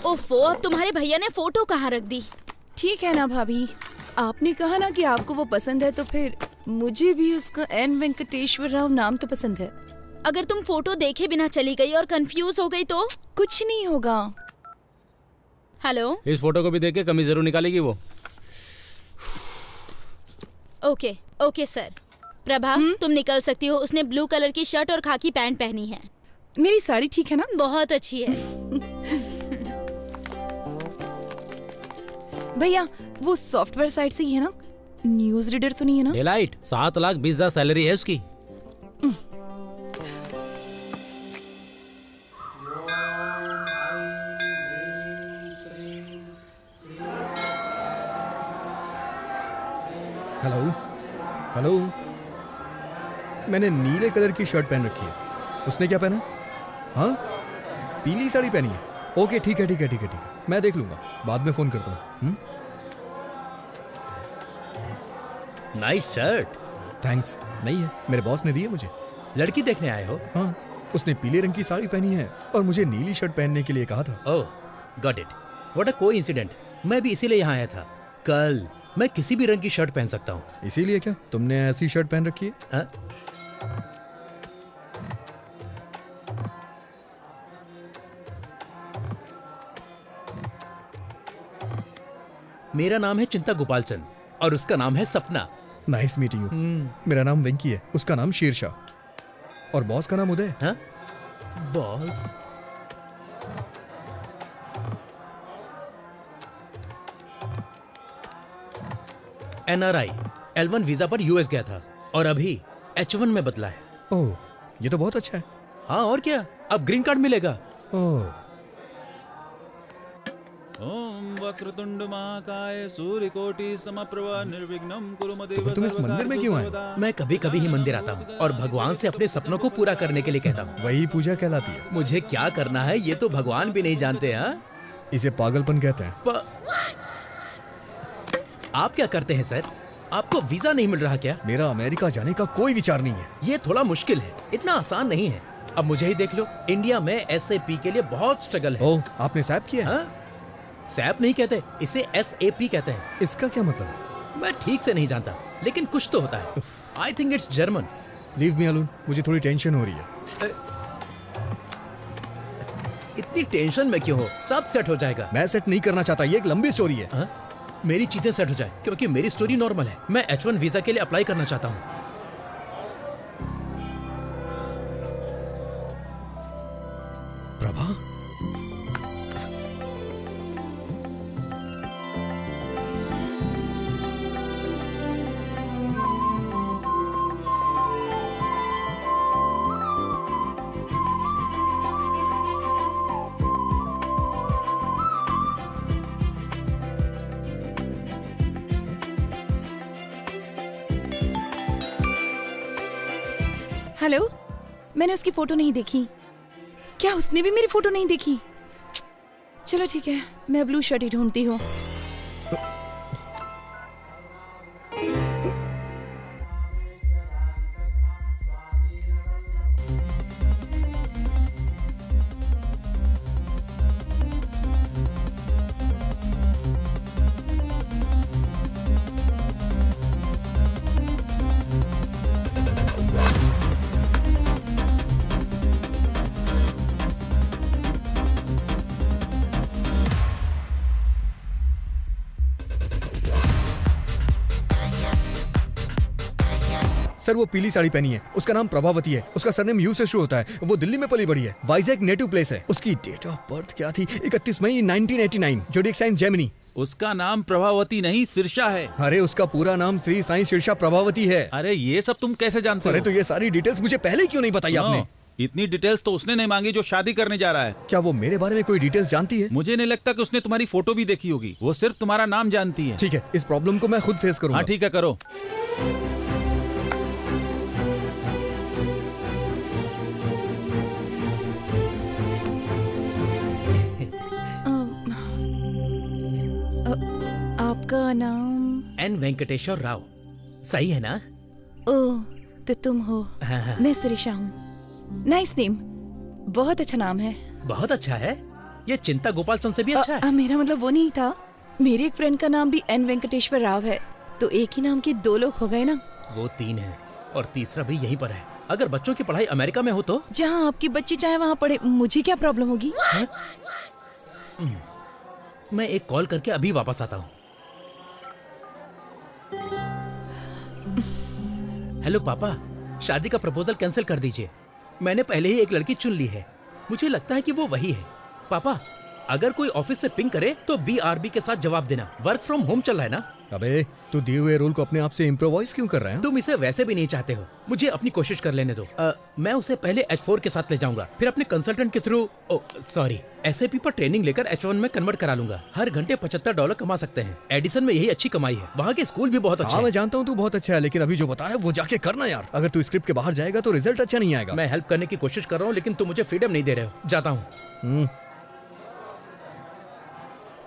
ओफो, अब तुम्हारे भैया ने फोटो कहाँ रख दी? ठीक है ना भाभी, आपने कहा ना कि आपको वो पसंद है, तो फिर मुझे भी उसका एन वेंकटेश्वर राव नाम तो पसंद है। अगर तुम फोटो देखे बिना चली गई और कंफ्यूज हो गई तो? कुछ नहीं होगा। हेलो, इस फोटो को भी देख के कमी जरूर निकालेगी वो। Okay okay sir. प्रभा, तुम निकल सकती हो। उसने ब्लू कलर की शर्ट और खाकी पैंट पहनी है। मेरी साड़ी ठीक है ना? बहुत अच्छी है। भैया, वो सॉफ्टवेयर साइट से ही है ना? न्यूज रीडर तो नहीं है ना? डेलाइट 7,20,000 सैलरी है उसकी। हेलो हेलो, मैंने नीले कलर की शर्ट पहन रखी है। उसने क्या पहना? हाँ, पीली साड़ी पहनी है। ओके, ठीक है ठीक है ठीक है ठीक है, मैं देख लूंगा, बाद में फोन करता हूँ। Nice shirt. थैंक्स। नहीं है, मेरे बॉस ने दी है मुझे। लड़की देखने आए हो? हाँ, उसने पीले रंग की साड़ी पहनी है और मुझे नीली शर्ट पहनने के लिए कहा था। Oh, got it. What a coincident. मैं भी इसीलिए यहाँ आया था। कल मैं किसी भी रंग की शर्ट पहन सकता हूँ। इसीलिए क्या तुमने ऐसी शर्ट पहन रखी है? हाँ? मेरा नाम है चिंता गोपालचंद और उसका नाम है सपना। Nice meeting you. मेरा नाम वेंकी है, उसका नाम शेरशाह और बॉस का नाम उदय। हाँ? बॉस? NRI L1 वीजा पर US गया था और अभी H1 में बदला है। ओह, ये तो बहुत अच्छा है। हाँ और क्या, अब ग्रीन कार्ड मिलेगा। ओह, ओम वक्रतुंड महाकाय सूर्यकोटि समप्रभा निर्विघ्नं कुरु मदेव तो तुम इस मंदिर में क्यों आए? मैं कभी कभी ही मंदिर आता हूँ और भगवान से अपने सपनों को पूरा करने के लिए कहता हूँ। वही पूजा कहलाती है। मुझे क्या करना है ये तो भगवान भी नहीं जानते। हाँ, इसे पागलपन कहते हैं। आप क्या करते हैं सर? आपको वीजा नहीं मिल रहा क्या? मेरा अमेरिका जाने का कोई विचार नहीं है। ये थोड़ा मुश्किल है, इतना आसान नहीं है। अब मुझे ही देख लो, इंडिया में SAP के लिए बहुत स्ट्रगल है। ओह, आपने सैप किया है? हाँ? सैप नहीं कहते, इसे SAP कहते हैं। इसका क्या मतलब है? मैं ठीक से नहीं जानता, लेकिन कुछ तो होता है। I think it's German. Leave me alone, मुझे थोड़ी टेंशन हो रही है। इतनी टेंशन में क्यों हो? सब सेट हो जाएगा। मैं सेट नहीं करना चाहता, ये एक लंबी स्टोरी है। हाँ? मेरी चीजें सेट हो जाए, क्योंकि मेरी स्टोरी नॉर्मल है। मैं H1 वीजा के लिए अप्लाई करना चाहता हूँ। प्रभा, हेलो, मैंने उसकी फोटो नहीं देखी। क्या उसने भी मेरी फोटो नहीं देखी? चलो ठीक है, मैं ब्लू शर्ट ही ढूंढती हूँ। सर वो पीली साड़ी पहनी है, उसका नाम प्रभावती है, उसका सरनेम यू से शुरू होता है, वो दिल्ली में पली बड़ी है, वाइजैक नेटिव प्लेस है। उसकी डेट ऑफ बर्थ क्या थी? 31 मई 1989, जोडिएक साइन जेमिनी। उसका नाम प्रभावती नहीं सिरसा है। अरे उसका पूरा नाम श्री साईं शीर्षा प्रभावती है। अरे ये सब तुम कैसे जानते अरे हो? तो ये सारी डिटेल्स मुझे पहले क्यों नहीं बताई आपने? इतनी डिटेल्स तो उसने नहीं मांगी जो शादी करने जा रहा है। क्या वो मेरे बारे में कोई डिटेल्स जानती है? मुझे नहीं लगता कि उसने तुम्हारी फोटो भी देखी होगी। वो सिर्फ तुम्हारा नाम जानती है। ठीक है, इस प्रॉब्लम को मैं खुद फेस करूंगा। हाँ ठीक है, करो। आपका नाम? N वेंकटेश्वर राव। सही है ना? ओह, तो तुम हो। हाँ, हाँ। मैं सिरिशा हूँ। नाइस नेम, बहुत अच्छा नाम है। बहुत अच्छा है। ये चिंता गोपाल सन से भी अच्छा है। मेरा मतलब वो नहीं था। मेरे एक फ्रेंड का नाम भी एन वेंकटेश्वर राव है, तो एक ही नाम के 2 लोग हो गए ना। वो 3 है और तीसरा भी यहीं पर है। अगर बच्चों की पढ़ाई अमेरिका में हो तो जहाँ आपकी बच्ची चाहे वहाँ पढ़े, मुझे क्या प्रॉब्लम होगी? मैं एक कॉल करके अभी वापस आता हूँ। हेलो पापा, शादी का प्रपोजल कैंसिल कर दीजिए। मैंने पहले ही एक लड़की चुन ली है। मुझे लगता है कि वो वही है। पापा, अगर कोई ऑफिस से पिंग करे तो BRB के साथ जवाब देना। वर्क फ्रॉम होम चल रहा है ना। अबे तू दिए हुए रोल को अपने आप से इम्प्रोवाइज क्यों कर रहा है? तुम इसे वैसे भी नहीं चाहते हो। मुझे अपनी कोशिश कर लेने दो। मैं उसे पहले H4 के साथ ले जाऊंगा, फिर अपने कंसल्टेंट के थ्रू SAP पर ट्रेनिंग लेकर H1 में कन्वर्ट करा लूंगा। हर घंटे $75 कमा सकते हैं। एडिसन में यही अच्छी कमाई है। वहाँ के स्कूल भी बहुत अच्छे हाँ मैं हैं। जानता हूँ तू बहुत अच्छा है, लेकिन अभी जो बताया वो जाके करना यार। अगर तू स्क्रिप्ट के बाहर जाएगा तो रिजल्ट अच्छा नहीं आएगा। मैं हेल्प करने की कोशिश कर रहा हूँ, लेकिन तुम मुझे फ्रीडम नहीं दे रहे हो। जाता हूँ।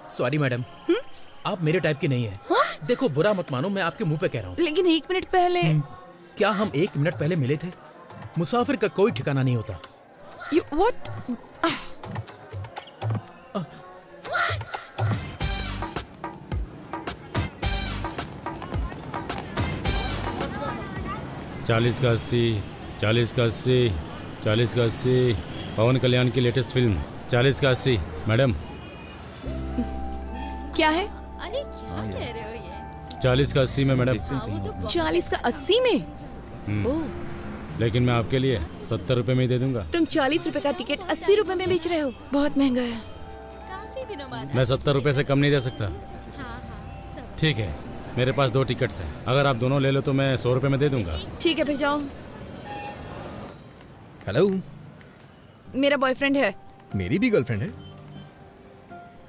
सॉरी मैडम, आप मेरे टाइप की नहीं है। देखो, बुरा मत मानो, मैं आपके मुंह पे कह रहा हूँ। लेकिन 1 मिनट पहले क्या हम 1 मिनट पहले मिले थे? मुसाफिर का कोई ठिकाना नहीं होता। व्हाट? 40 का 80, 40 का 80, 40 का 80। पवन कल्याण की लेटेस्ट फिल्म 40 का 80। मैडम क्या है? अरे क्या कह रहे हो ये? 40 का 80 में मैडम। 40 का 80 में? ओह, लेकिन मैं आपके लिए 70 रुपए में ही दे दूंगा। तुम 40 रुपए का टिकट 80 रुपए में बेच रहे हो? बहुत महंगा है। काफी दिनों बाद। मैं 70 रुपए से कम नहीं दे सकता। हाँ, सब। ठीक है, मेरे पास 2 टिकट्स हैं। अगर आप दोनों ले लो तो मैं 100 रुपए में दे दूंगा। ठीक है, फिर जाओ। हेलो, मेरा बॉयफ्रेंड है। मेरी भी गर्लफ्रेंड है।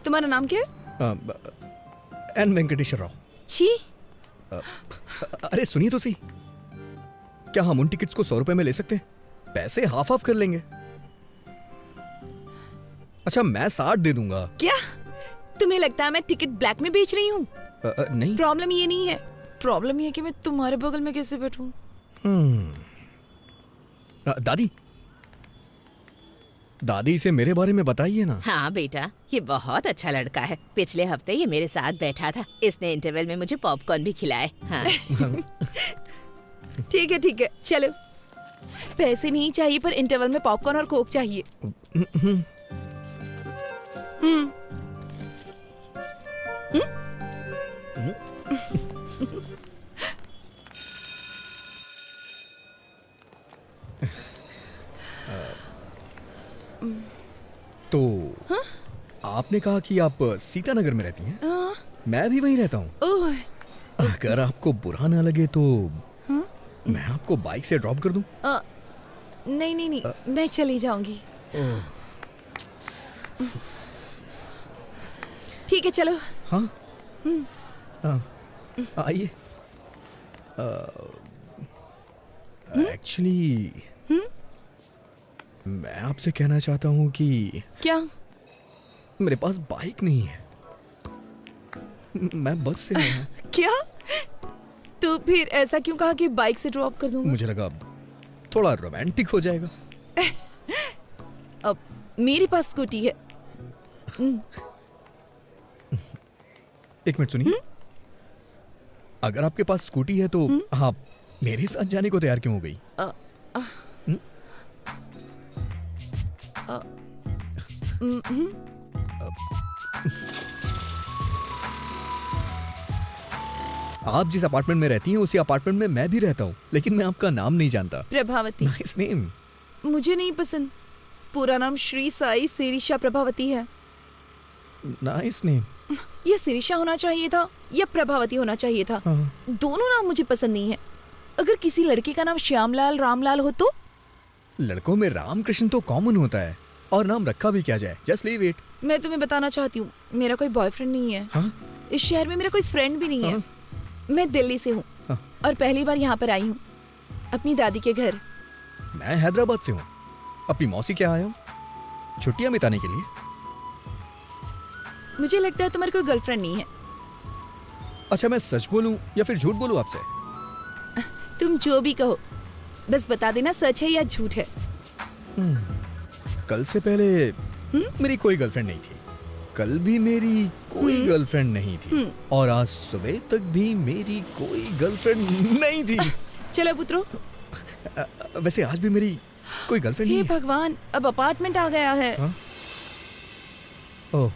तुम्हारा नाम क्या है? एन वेंकटेश्वर राव। छी, अरे सुनिए तो सही, क्या हम उन टिकट्स को 100 रुपए में ले सकते हैं? पैसे हाफ हाफ कर लेंगे। अच्छा, मैं 60 दे दूंगा। क्या तुम्हें लगता है मैं टिकट ब्लैक में बेच रही हूँ? नहीं। प्रॉब्लम ये नहीं है। प्रॉब्लम ये है कि मैं तुम्हारे बगल में कैसे बैठूं? दादी, दादी से मेरे बारे में बताइए ना। हाँ बेटा, ये बहुत अच्छा लड़का है। पिछले हफ्ते ये मेरे साथ बैठा था। इसने इंटरवल में मुझे पॉपकॉर्न भी खिलाए। हाँ। ठीक है, चलो। पैसे नहीं चाहिए, पर इंटरवल में पॉपकॉर्न और कोक चाहिए। तो आपने कहा कि आप सीतानगर में रहती हैं। मैं भी वहीं रहता हूँ। ओह, अगर आपको बुरा ना लगे तो मैं आपको बाइक से ड्रॉप कर दूं। नहीं, मैं चली जाऊंगी। ठीक है, चलो। हाँ, आइए। एक्चुअली मैं आपसे कहना चाहता हूँ कि क्या? मेरे पास बाइक नहीं है, मैं बस से आया। क्या? तो फिर ऐसा क्यों कहा कि बाइक से ड्रॉप कर दूंगा? मुझे लगा थोड़ा रोमांटिक हो जाएगा। अब मेरे पास स्कूटी है। एक मिनट सुनिए, अगर आपके पास स्कूटी है तो आप मेरे साथ जाने को तैयार क्यों हो गई? आप जिस अपार्टमेंट में रहती हैं उसी अपार्टमेंट में मैं भी रहता हूँ, लेकिन मैं आपका नाम नहीं जानता। प्रभावती। Nice name. मुझे नहीं पसंद। पूरा नाम श्री साई सिरिशा प्रभावती है। Nice name. यह सिरिशा होना चाहिए था या प्रभावती होना चाहिए था। हाँ। दोनों नाम मुझे पसंद नहीं है। अगर किसी लड़के का नाम श्यामलाल रामलाल हो तो? लड़कों में रामकृष्ण तो कॉमन होता है, और नाम रखा भी क्या जाए। Just leave it. मैं तुम्हें बताना चाहती हूँ, मेरा कोई बॉयफ्रेंड नहीं है। हाँ? इस शहर में मेरा कोई फ्रेंड भी नहीं है। हाँ? मैं दिल्ली से हूँ हाँ। और पहली बार यहाँ पर आई हूँ अपनी दादी के घर। मैं हैदराबाद से हूँ, अपनी मौसी के आया हूँ छुट्टियां बिताने के लिए। मुझे लगता है तुम्हारी कोई गर्लफ्रेंड नहीं है। अच्छा, मैं सच बोलूं या फिर झूठ बोलूं आपसे? तुम जो भी कहो, बस बता देना सच है या झूठ है। कल से पहले मेरी कोई गर्लफ्रेंड नहीं थी, कल भी मेरी कोई गर्लफ्रेंड नहीं थी, और आज सुबह तक भी मेरी कोई गर्लफ्रेंड नहीं थी। चलो पुत्रो। वैसे आज भी मेरी कोई गर्लफ्रेंड हे नहीं है। भगवान, अब अपार्टमेंट आ गया है। हाँ? ओह,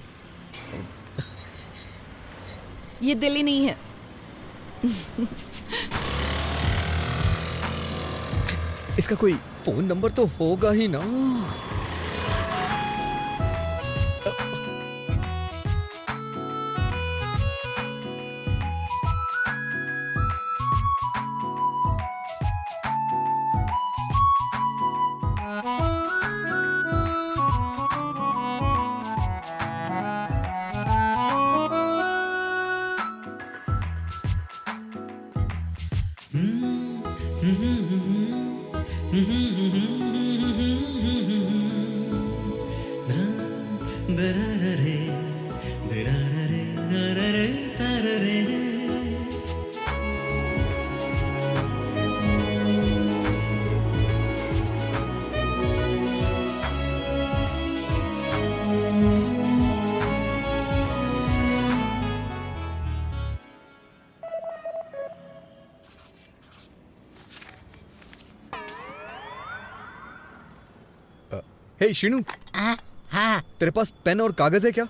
ये दिल्ली नहीं है। इसका कोई फोन नंबर तो होगा ही ना। हे शीनू, हाँ। तेरे पास पेन और कागज है क्या?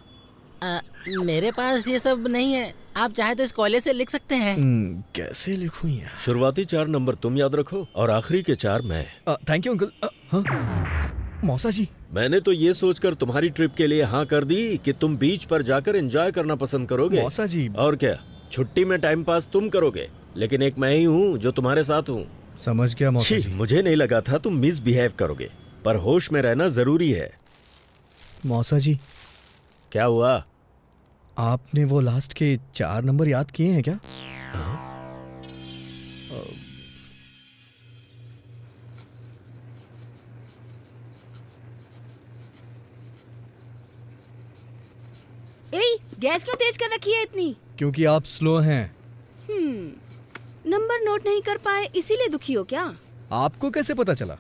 मेरे पास ये सब नहीं है, आप चाहे तो इस कॉलेज से लिख सकते हैं। कैसे लिखूं यार? शुरुआती 4 नंबर तुम याद रखो और आखिरी के 4 मैं। Thank you uncle. हाँ? मौसा जी, मैंने तो ये सोचकर तुम्हारी ट्रिप के लिए हाँ कर दी कि तुम बीच पर जाकर एंजॉय करना पसंद करोगे। मौसा जी। और क्या, छुट्टी में टाइम पास तुम करोगे, लेकिन एक मैं ही हूँ जो तुम्हारे साथ हूँ। समझ गया मौसा छी, जी। मुझे नहीं लगा था तुम मिसबिहेव करोगे, पर होश में रहना जरूरी है। मौसा जी, क्या हुआ? आपने वो लास्ट के 4 नंबर याद किए हैं क्या? गैस क्यों तेज कर रखी है इतनी? क्योंकि आप स्लो हैं। नंबर नोट नहीं कर पाए इसीलिए दुखी हो क्या? आपको कैसे पता चला?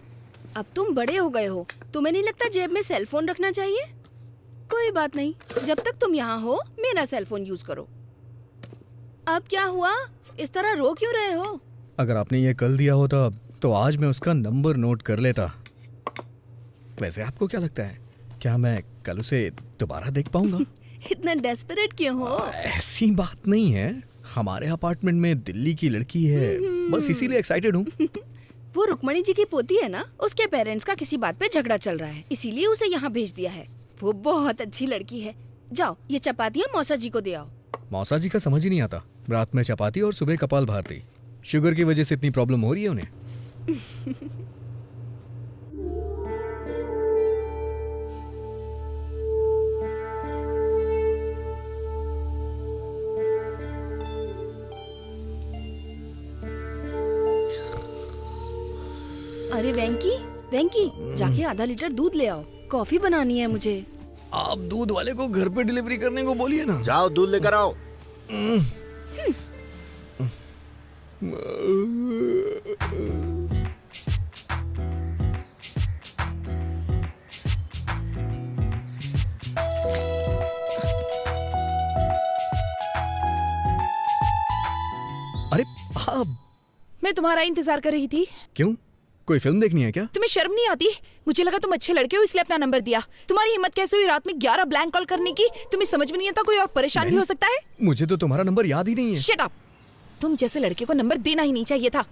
अब तुम बड़े हो गए हो, तुम्हें नहीं लगता जेब में सेल फोन रखना चाहिए? कोई बात नहीं, जब तक तुम यहाँ हो मेरा सेल फोन यूज करो। अब क्या हुआ, इस तरह रो क्यों रहे हो? अगर आपने ये कल दिया होता तो आज मैं उसका नंबर नोट कर लेता। वैसे आपको क्या लगता है, क्या मैं कल उसे दोबारा देख पाऊंगा? इतना डेस्परेट क्यों हो? ऐसी बात नहीं है, हमारे अपार्टमेंट में दिल्ली की लड़की है, बस इसीलिए एक्साइटेड हूँ। वो रुक्मणी जी की पोती है ना, उसके पेरेंट्स का किसी बात पे झगड़ा चल रहा है, इसीलिए उसे यहाँ भेज दिया है। वो बहुत अच्छी लड़की है। जाओ ये चपातियाँ मौसा जी को दे आओ। मौसा जी का समझ ही नहीं आता, रात में चपाती और सुबह कपाल भारती। शुगर की वजह से इतनी प्रॉब्लम हो रही है उन्हें। अरे वेंकी, वेंकी, जाके आधा लीटर दूध ले आओ, कॉफी बनानी है मुझे। आप दूध वाले को घर पे डिलीवरी करने को बोलिए ना। जाओ दूध लेकर आओ। अरे आप, मैं तुम्हारा इंतजार कर रही थी। क्यों, कोई फिल्म देखनी है क्या? तुम्हें शर्म नहीं आती? मुझे लगा तुम अच्छे लड़के हो इसलिए अपना नंबर दिया। तुम्हारी हिम्मत कैसे हुई रात में 11 ब्लैंक कॉल करने की? तुम्हें समझ में नहीं आता कोई और परेशान भी हो सकता है? मुझे तो तुम्हारा नंबर याद ही नहीं है। Shut up! तुम जैसे लड़के को नंबर देना ही नहीं चाहिए था।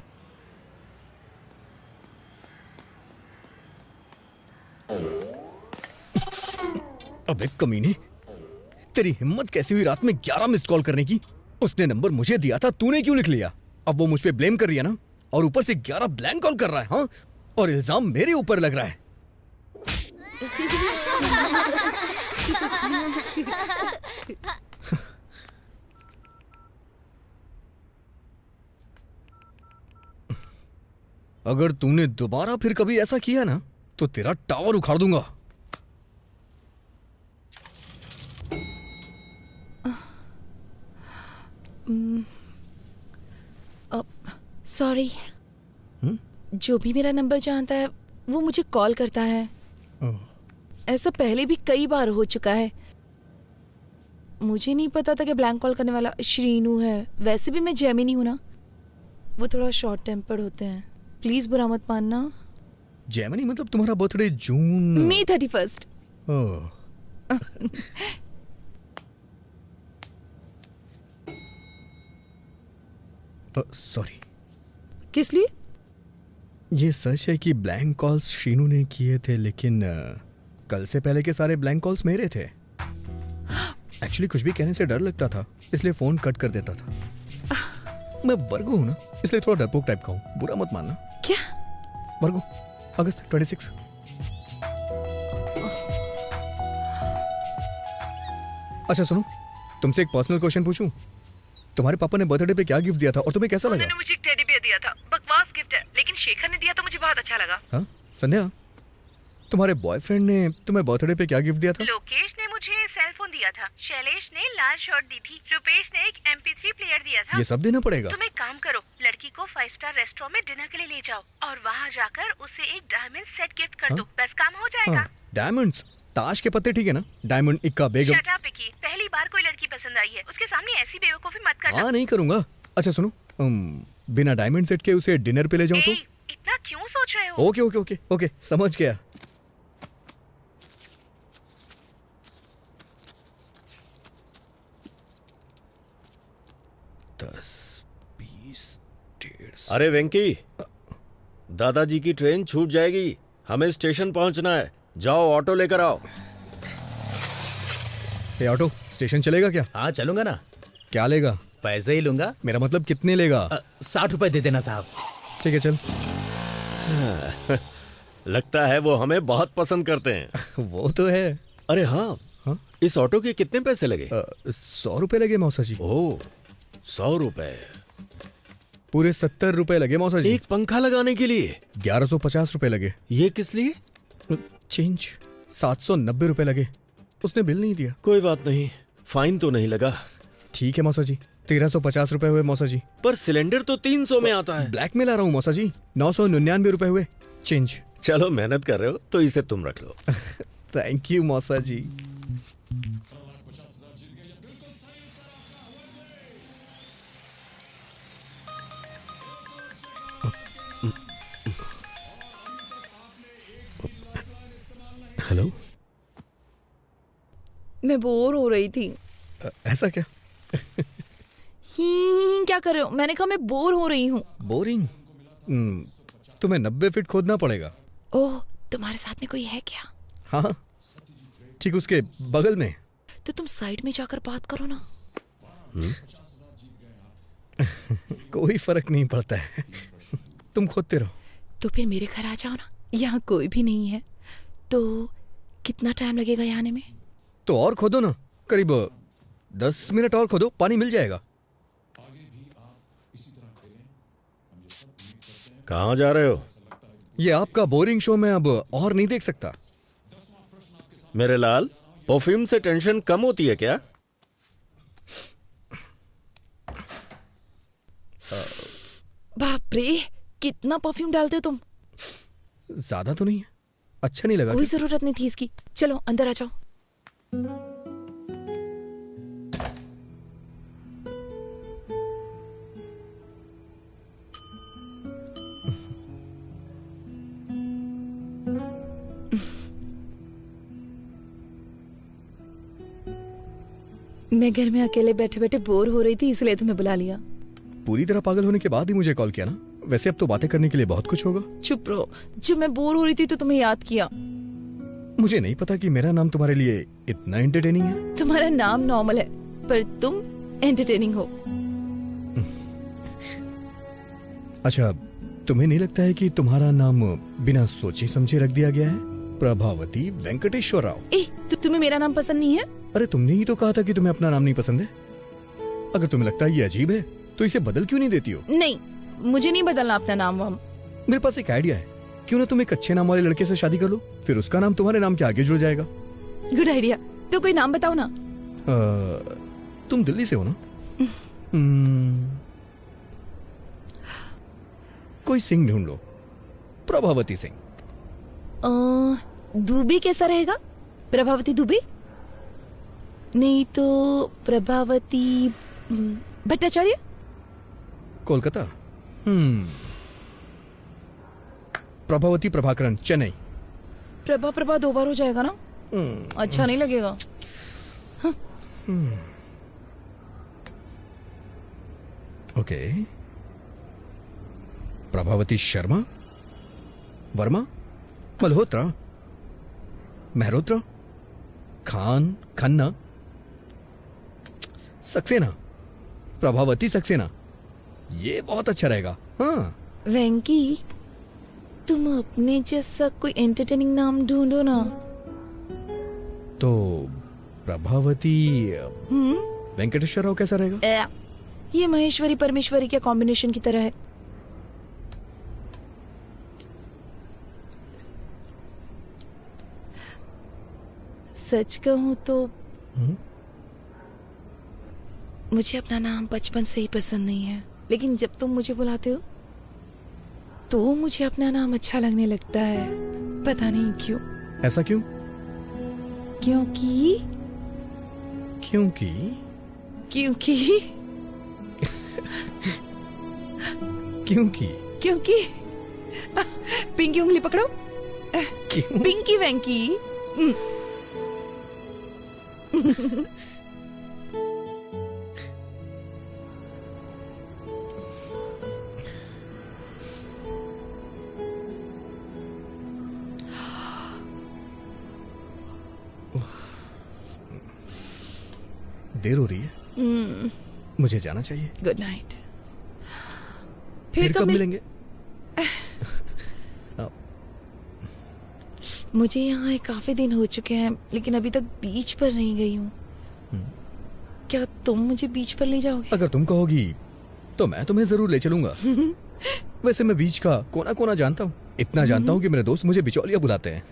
अबे कमीने, तेरी हिम्मत कैसी हुई रात में 11 मिस्ड कॉल करने की? उसने नंबर मुझे दिया था, तूने क्यों लिख लिया? अब वो मुझ पे ब्लेम कर रही है ना, और ऊपर से 11 ब्लैंक कॉल कर रहा है। हाँ, और इल्जाम मेरे ऊपर लग रहा है। अगर तूने दोबारा फिर कभी ऐसा किया ना तो तेरा टावर उखाड़ दूंगा। सॉरी, जो भी मेरा नंबर जानता है वो मुझे कॉल करता है। ऐसा पहले भी कई बार हो चुका है। मुझे नहीं पता था कि ब्लैंक कॉल करने वाला श्रीनू है। वैसे भी मैं जेमिनी हूं ना, वो थोड़ा शॉर्ट टेम्पर्ड होते हैं। प्लीज बुरा मत मानना। जेमिनी मतलब तुम्हारा बर्थडे जून मई 31। Oh sorry. किस लिए? ये सच है कि ब्लैंक कॉल्स शीनू ने किए थे, लेकिन कल से पहले के सारे ब्लैंक कॉल्स मेरे थे। एक्चुअली कुछ भी कहने से डर लगता था, इसलिए फोन कट कर देता था। मैं वर्गो हूं ना, इसलिए थोड़ा डरपोक टाइप का हूं, बुरा मत मानना। क्या? वर्गो, अगस्त 26। अच्छा सुनो, तुमसे एक पर्सनल क्वेश्चन पूछूं? तुम्हारे पापा ने बर्थडे पे क्या गिफ्ट दिया था और तुम्हें कैसा लगा? उन्होंने मुझे एक टेडी बियर दिया था। बकवास गिफ्ट है, लेकिन शेखर ने दिया तो मुझे बहुत अच्छा लगा। हाँ संध्या, तुम्हारे बॉयफ्रेंड ने तुम्हें बर्थडे पे क्या गिफ्ट दिया था? लोकेश ने मुझे सेल फोन दिया था, शैलेश ने लाल शर्ट दी थी, रुपेश ने एक MP3 प्लेयर दिया था। ये सब देना पड़ेगा? तुम एक काम करो, लड़की को 5 स्टार रेस्टोरेंट में डिनर के लिए ले जाओ और वहाँ जाकर उसे एक डायमंड सेट गिफ्ट कर दो। बस काम हो जाएगा। हाँ, डायमंड्स, ताश के पत्ते ठीक है ना? डायमंड, इक्का, बेगम। शट अप विकी, पहली बार कोई लड़की पसंद आई है, उसके सामने ऐसी बेवकूफी मत करना। हाँ नहीं करूंगा। अच्छा सुनो, बिना डायमंड सेट के उसे डिनर पे ले जाऊं तो? इतना क्यों सोच रहे हो? ओके ओके ओके ओके, समझ गया। अरे वेंकी, दादाजी की ट्रेन छूट जाएगी, हमें स्टेशन पहुंचना है। जाओ ऑटो लेकर आओ। ये ऑटो स्टेशन चलेगा क्या? हाँ चलूंगा ना। क्या लेगा? पैसे ही लूंगा। मेरा मतलब कितने लेगा? 60 रुपए दे देना साहब। ठीक है चल। लगता है वो हमें बहुत पसंद करते हैं। वो तो है। अरे हाँ, हाँ? इस ऑटो के कितने पैसे लगे? 100 रुपए लगे मौसा जी। ओह, 100 रुपए। पूरे 70 रुपए लगे मौसा जी। एक पंखा लगाने के लिए 1150 रुपए लगे। ये किस लिए? चेंज 790 रुपए लगे। उसने बिल नहीं दिया। कोई बात नहीं, फाइन तो नहीं लगा। ठीक है मौसा जी, 1350 रुपए हुए मौसा जी। पर सिलेंडर तो 300 में आता है। ब्लैक में ला रहा हूँ मौसा जी। 999 रुपए हुए चेंज। चलो मेहनत कर रहे हो तो इसे तुम रख लो। थैंक यू मौसा जी। हेलो, मैं बोर हो रही थी। ऐसा क्या? क्या कर रहे हो? मैंने कहा मैं बोर हो रही हूँ। बोरिंग? तुम्हें 90 फीट खोदना पड़ेगा। ओह, तुम्हारे साथ में कोई है क्या? हाँ, ठीक उसके बगल में। तो तुम साइड में जाकर बात करो ना। कोई फर्क नहीं पड़ता है, तुम खोदते रहो। तो फिर मेरे घर आ जाओ ना, यहाँ कोई भी नहीं है। तो कितना टाइम लगेगा यहाँ आने में? तो और खोदो ना, करीब 10 मिनट और खोदो, पानी मिल जाएगा। कहाँ जा रहे हो? ये आपका बोरिंग शो मैं अब और नहीं देख सकता। मेरे लाल, परफ्यूम से टेंशन कम होती है क्या? बाप रे, कितना परफ्यूम डालते हो तुम? ज्यादा तो नहीं है, अच्छा नहीं लगा कोई क्या? जरूरत नहीं थी इसकी। चलो अंदर आ जाओ। मैं घर में अकेले बैठे बैठे बोर हो रही थी, इसलिए तुम्हें बुला लिया। पूरी तरह पागल होने के बाद ही मुझे कॉल किया ना? वैसे अब तो बातें करने के लिए बहुत कुछ होगा। चुप रहो। जब मैं बोर हो रही थी तो तुम्हें याद किया। मुझे नहीं पता कि मेरा नाम तुम्हारे लिए इतना एंटरटेनिंग है। तुम्हारा नाम नॉर्मल है, पर तुम एंटरटेनिंग हो। अच्छा, तुम्हें नहीं लगता है कि तुम्हारा नाम बिना सोचे समझे रख दिया गया है? प्रभावती वेंकटेश्वर राव। तो तुम्हें मेरा नाम पसंद नहीं है? अरे तुमने ही तो कहा था कि तुम्हें अपना नाम नहीं पसंद है। अगर तुम्हें लगता है ये अजीब है तो इसे बदल क्यों नहीं देती हो? नहीं, मुझे नहीं बदलना अपना नाम वाम। मेरे पास एक आइडिया है, क्यों ना तुम एक अच्छे नाम वाले लड़के से शादी कर लो, फिर उसका नाम तुम्हारे नाम के आगे जुड़ जाएगा। Good idea. तो कोई नाम बताओ ना। तुम दिल्ली से हो ना? कोई सिंह ढूंढ लो, प्रभावती सिंह। दूबी कैसा रहेगा? प्रभावती दुबे? नहीं तो प्रभावती भट्टाचार्य? कोलकाता। प्रभावती प्रभाकरन, चेन्नई। प्रभा 2 बार हो जाएगा ना? अच्छा नहीं लगेगा। ओके। प्रभावती शर्मा, वर्मा, मल्होत्रा, मेहरोत्रा, खान, खन्ना, सक्सेना, प्रभावती सक्सेना। ये बहुत अच्छा रहेगा। हाँ। वेंकी, तुम अपने जैसा कोई एंटरटेनिंग नाम ढूंढो ना। तो प्रभावती वेंकटेश्वर राव कैसा रहेगा? ये महेश्वरी परमेश्वरी के कॉम्बिनेशन की तरह है। सच कहूं तो मुझे अपना नाम बचपन से ही पसंद नहीं है, लेकिन जब तुम मुझे बुलाते हो तो मुझे अपना नाम अच्छा लगने लगता है। पता नहीं क्यों। ऐसा क्यों? क्योंकि क्योंकि क्योंकि क्योंकि क्योंकि पिंकी उंगली पकड़ो। क्यों? पिंकी वेंकी। देर हो रही है, मुझे जाना चाहिए। Good night. फिर कब मिलेंगे? मुझे यहाँ काफी दिन हो चुके हैं, लेकिन अभी तक बीच पर नहीं गई हूँ। क्या तुम मुझे बीच पर ले जाओगे? अगर तुम कहोगी तो मैं तुम्हें जरूर ले चलूंगा। वैसे मैं बीच का कोना कोना जानता हूँ। इतना जानता हूँ कि मेरे दोस्त मुझे बिचौलिया बुलाते हैं।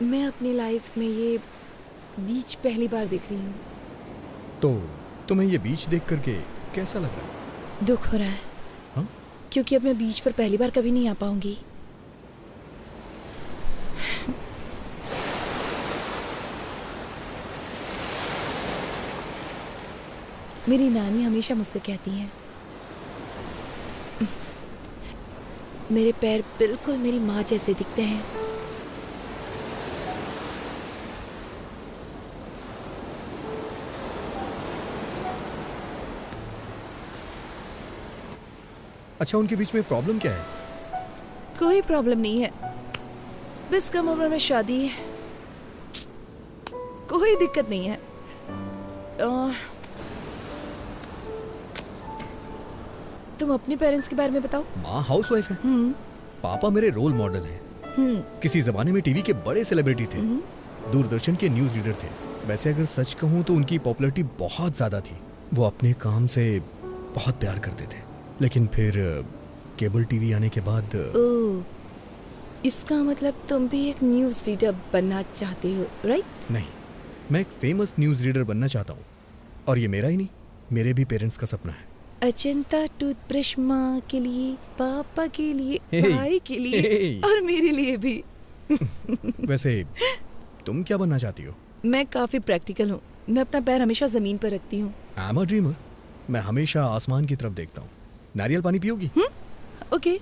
मैं अपनी लाइफ में ये बीच पहली बार देख रही हूँ। तो तुम्हें ये बीच देख करके कैसा लग रहा है? दुख हो रहा है। हाँ? क्योंकि अब मैं बीच पर पहली बार कभी नहीं आ पाऊंगी। मेरी नानी हमेशा मुझसे कहती हैं, मेरे पैर बिल्कुल मेरी माँ जैसे दिखते हैं। अच्छा, उनके बीच में प्रॉब्लम क्या है? कोई प्रॉब्लम नहीं है, बस कम उम्र में शादी है। कोई दिक्कत नहीं है। तुम अपने पेरेंट्स के बारे में बताओ। माँ हाउसवाइफ है, पापा मेरे रोल मॉडल हैं। किसी जमाने में टीवी के बड़े सेलिब्रिटी थे, दूरदर्शन के न्यूज रीडर थे। वैसे अगर सच कहूँ तो उनकी पॉपुलैरिटी बहुत ज्यादा थी। वो अपने काम से बहुत प्यार करते थे, लेकिन फिर केबल टीवी आने के बाद ओह, इसका मतलब तुम भी एक न्यूज़ रीडर बनना चाहते हो, राइट? नहीं, मैं एक फेमस न्यूज़ रीडर बनना चाहता हूँ, और ये मेरा ही नहीं, मेरे भी पेरेंट्स का सपना है। अजंता टूथब्रश माँ के लिए, पापा के लिए, Hey, भाई के लिए hey. और मेरे लिए भी। वैसे तुम क्या बनना चाहती हो? मैं काफी प्रैक्टिकल हूँ। मैं अपना पैर हमेशा जमीन पर रखती हूँ। I am a dreamer. मैं हमेशा आसमान की तरफ देखता हूँ। नारियल पानी पियोगी? ओके।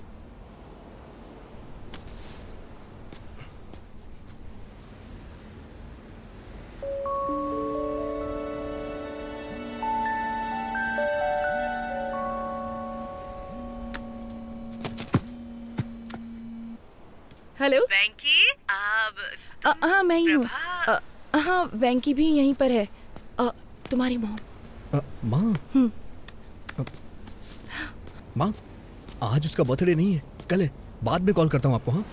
हेलो वेंकी, अब हाँ मैं ही हूँ। हाँ वेंकी भी यहीं पर है। तुम्हारी मॉम। माँ, माँ, आज उसका बर्थडे नहीं है, कल है। बाद में कॉल करता हूँ आपको। हाँ,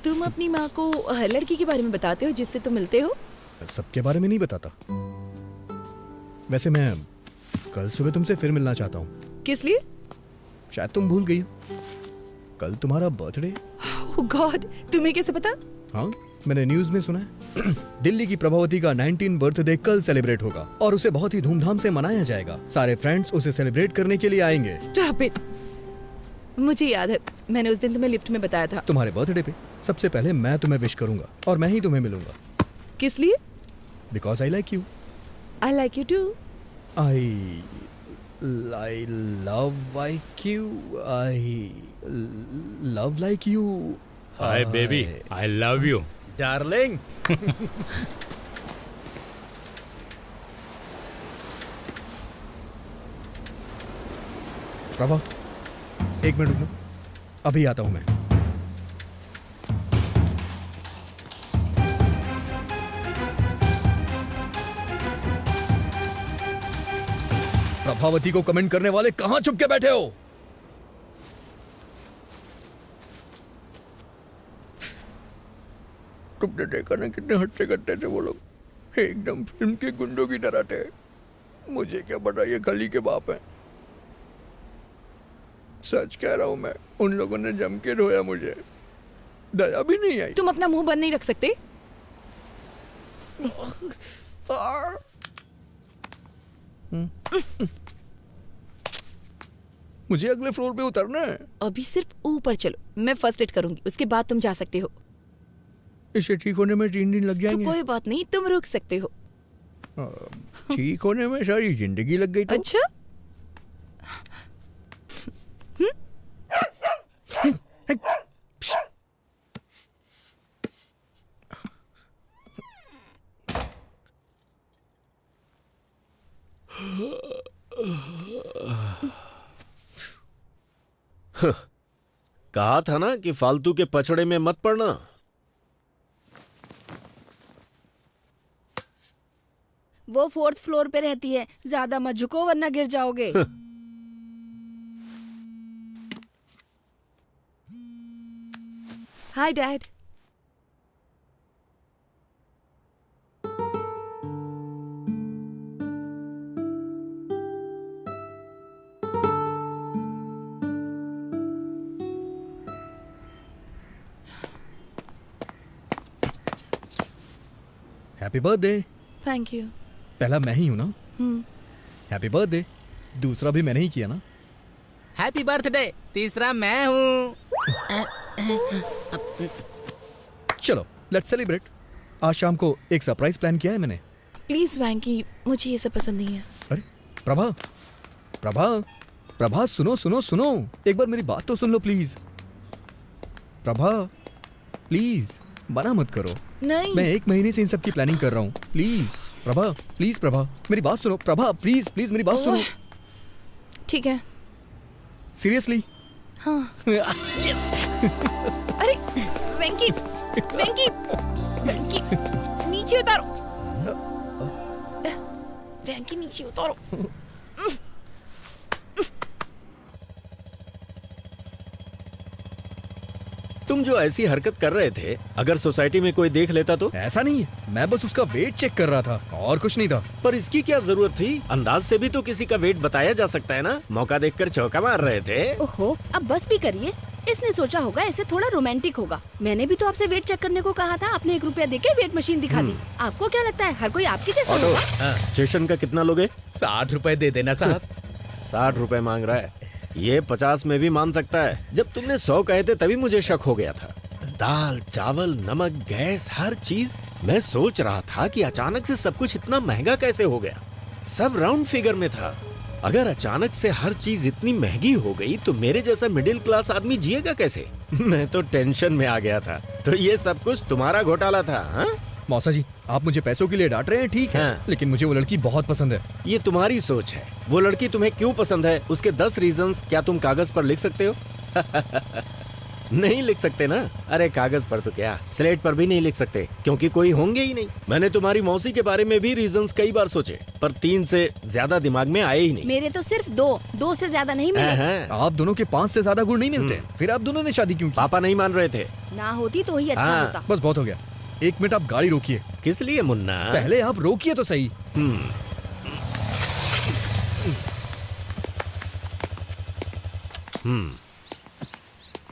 तुम अपनी माँ को हर लड़की के बारे में बताते हो जिससे तुम मिलते हो? सबके बारे में नहीं बताता। वैसे मैं कल सुबह तुमसे फिर मिलना चाहता हूँ। किस लिए? शायद तुम भूल गई हो, कल तुम्हारा बर्थडे। ओह गॉड, तुम्हें कैसे पता? हाँ, मैंने न्यूज में सुना है। दिल्ली की प्रभावती का 19 बर्थडे कल सेलिब्रेट होगा और उसे बहुत ही धूमधाम से मनाया जाएगा। सारे फ्रेंड्स उसे सेलिब्रेट करने के लिए आएंगे। Stop it. मुझे याद है, मैंने उस दिन तुम्हें लिफ्ट में बताया था। तुम्हारे बर्थडे पे सबसे पहले मैं तुम्हें विश करूंगा और मैं ही तुम्हें मिलूंगा। किस लिए? Because I like you. I like you too. I love like you. I love like you. Hi baby, I love you darling. Prabha, एक मिनट रुकना, अभी आता हूं मैं। प्रभावती को कमेंट करने वाले कहां छुप के बैठे हो? तुमने देखा ना कितने हट्टे कट्टे थे वो लोग, एकदम फिल्म के गुंडों की तरह थे। मुझे क्या पता ये खली के बाप हैं। सच कह रहा हूं मैं, उन लोगों ने जम के रोया मुझे, दया भी नहीं आई। तुम अपना मुंह बंद नहीं रख सकते? मुझे अगले फ्लोर पे उतरना है। अभी सिर्फ ऊपर चलो, मैं फर्स्ट एड करूंगी, उसके बाद तुम जा सकते हो। इसे ठीक होने में 3 दिन लग तो जाएंगे। कोई बात नहीं, तुम रुक सकते हो। ठीक होने में सारी जिंदगी लग गई तो? अच्छा? कहा था ना कि फालतू के पचड़े में मत पड़ना। वो 4th फ्लोर पे रहती है, ज्यादा मत झुको वरना गिर जाओगे। Hi dad. Happy birthday. Thank you. पहला मैं ही हूं ना? Happy birthday. दूसरा भी मैंने ही किया ना? Happy birthday. तीसरा मैं हूँ। चलो लेट्स सेलिब्रेट। आज शाम को एक सरप्राइज प्लान किया है मैंने। प्लीज वैंकी, मुझे ये सब पसंद नहीं है। अरे प्रभा, प्रभा, प्रभा, सुनो सुनो सुनो, एक बार मेरी बात तो सुन लो प्लीज। प्रभा प्लीज, मना मत करो। नहीं। मैं 1 महीने से इन सब की प्लानिंग कर रहा हूँ। प्लीज प्रभा, प्लीज प्रभा, मेरी बात सुनो। प्रभा प्लीज प्लीज मेरी बात सुनो। ठीक है। सीरियसली? हाँ। यस। अरे वेंकी, वेंकी, वेंकी, नीचे उतारो। वेंकी नीचे उतारो। तुम जो ऐसी हरकत कर रहे थे, अगर सोसाइटी में कोई देख लेता तो? ऐसा नहीं है, मैं बस उसका वेट चेक कर रहा था और कुछ नहीं था। पर इसकी क्या जरूरत थी? अंदाज से भी तो किसी का वेट बताया जा सकता है ना। मौका देखकर चौका मार रहे थे। ओहो, अब बस भी करिए। इसने सोचा होगा ऐसे थोड़ा रोमांटिक होगा। मैंने भी तो आपसे वेट चेक करने को कहा था, आपने 1 रुपया देके वेट मशीन दिखा दी। आपको क्या लगता है हर कोई आपके जैसा ऑटो, होगा? स्टेशन का कितना लोगे? 60 रुपए दे देना साहब। 60 रुपए मांग रहा है। ये 50 में भी मान सकता है। जब तुमने 100 कहे थे तभी मुझे शक हो गया था। दाल, चावल, नमक, गैस, हर चीज। मैं सोच रहा था कि अचानक से सब कुछ इतना महंगा कैसे हो गया। सब राउंड फिगर में था। अगर अचानक से हर चीज इतनी महंगी हो गई तो मेरे जैसा मिडिल क्लास आदमी जिएगा कैसे? मैं तो टेंशन में आ गया था। तो ये सब कुछ तुम्हारा घोटाला था? हाँ? मौसा जी, आप मुझे पैसों के लिए डांट रहे हैं, ठीक है, हाँ। लेकिन मुझे वो लड़की बहुत पसंद है। ये तुम्हारी सोच है। वो लड़की तुम्हें क्यों पसंद है, उसके 10 रीजंस क्या तुम कागज पर लिख सकते हो? नहीं लिख सकते ना। अरे कागज पर तो क्या, स्लेट पर भी नहीं लिख सकते, क्योंकि कोई होंगे ही नहीं। मैंने तुम्हारी मौसी के बारे में भी रीजंस कई बार सोचे, पर 3 से ज्यादा दिमाग में आए ही नहीं। मेरे तो सिर्फ 2 से ज्यादा नहीं मिले। हाँ, आप दोनों के 5 से ज्यादा गुण नहीं मिलते। फिर आप दोनों ने शादी क्यों की? पापा नहीं मान रहे थे। ना होती तो ही अच्छा हाँ। होता। बस बहुत हो गया। 1 मिनट आप गाड़ी रोकिए। किस लिए मुन्ना? पहले आप रोकिए तो सही।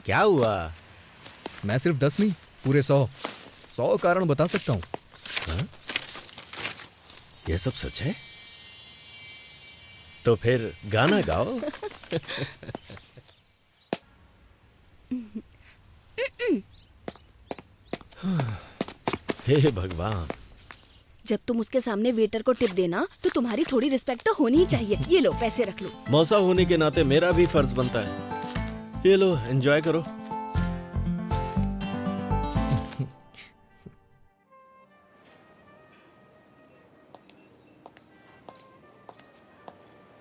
क्या हुआ? मैं सिर्फ 10 नहीं, पूरे 100 कारण बता सकता हूँ। ये सब सच है? तो फिर गाना गाओ। हे भगवान। जब तुम उसके सामने वेटर को टिप देना तो तुम्हारी थोड़ी रिस्पेक्ट तो होनी ही चाहिए। ये लो पैसे रख लो। मौसा होने के नाते मेरा भी फर्ज बनता है। ये लो, एंजॉय करो।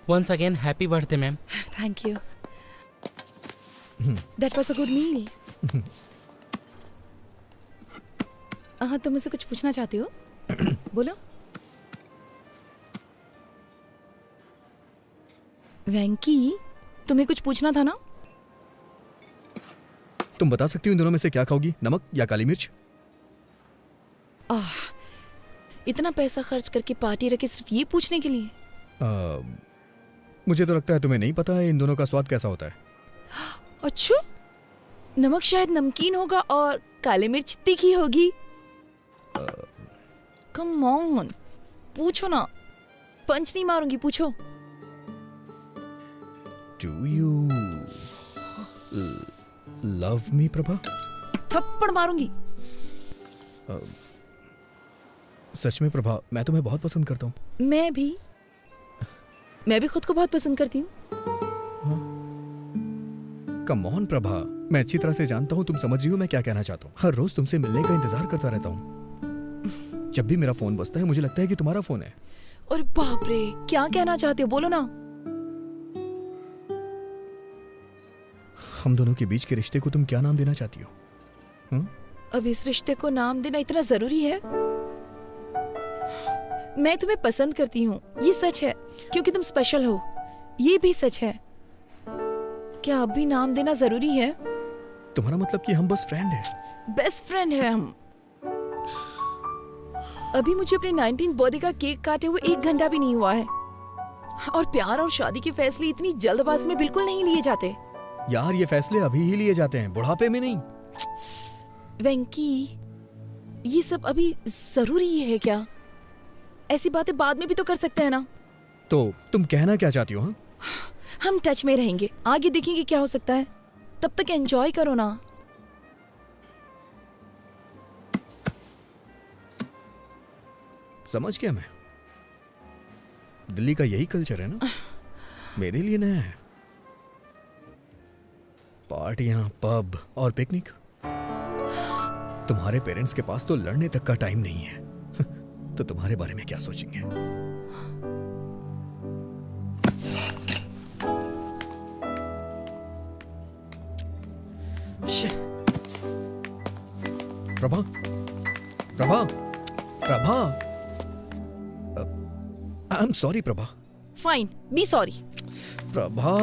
Once again happy birthday ma'am. Thank you. That was a good meal. हाँ, तुम मुझसे कुछ पूछना चाहती हो? बोलो। वेंकी, तुम्हें कुछ पूछना था ना? तुम बता सकती हो इन दोनों में से क्या खाओगी, नमक या काली मिर्च? इतना पैसा खर्च करके पार्टी रखी सिर्फ ये पूछने के लिए? मुझे तो लगता है तुम्हें नहीं पता है इन दोनों का स्वाद कैसा होता है। अच्छा, नमक शायद नमकीन होगा और काली मिर्च तीखी होगी। कम ऑन, पूछो ना। पंच नहीं मारूंगी, पूछो। Do you love me, Prabha? थप्पड़ मारूंगी। सच में प्रभा, मैं तुम्हें बहुत पसंद करता हूँ। मैं भी खुद को बहुत पसंद करती हूँ। कम ऑन प्रभा, मैं अच्छी तरह से जानता हूँ तुम समझ रही हो मैं क्या कहना चाहता हूँ। हर रोज तुमसे मिलने का इंतजार करता रहता हूँ। जब भी मेरा फोन बजता है मुझे लगता है कि तुम्हारा फोन है। और बाप रे, क्या कहना चाहते हो, बोलो ना। हम दोनों के बीच के रिश्ते को तुम क्या नाम देना चाहती हो? अब इस रिश्ते को नाम देना इतना जरूरी है? मैं तुम्हें पसंद करती हूँ, ये सच है, क्योंकि तुम स्पेशल हो, ये भी सच है। क्या अब भी नाम देना जरूरी है? तुम्हारा मतलब कि हम बस फ्रेंड हैं? बेस्ट फ्रेंड है हम। अभी मुझे अपने 19th बर्थडे का केक काटे हुए 1 घंटा भी नहीं हुआ है। और प्यार और शादी के फैसले इतनी जल्दबाजी में बिल्कुल नहीं लिए जाते। यार, ये फैसले अभी ही लिए जाते हैं, बुढ़ापे में नहीं। वेंकी, ये सब अभी जरूरी है क्या? ऐसी बातें बाद में भी तो कर सकते हैं ना। तो तुम कहना क्या चाहती हो? हाँ? हम टच में रहेंगे, आगे देखेंगे क्या हो सकता है। तब तक एंजॉय करो ना। समझ गया मैं। दिल्ली का यही कल्चर है ना, मेरे लिए नया है। पार्टियां, पब और पिकनिक। तुम्हारे पेरेंट्स के पास तो लड़ने तक का टाइम नहीं है। तो तुम्हारे बारे में क्या सोचेंगे? Prabha, Prabha, Prabha, I am sorry Prabha. Fine, be sorry. Prabha,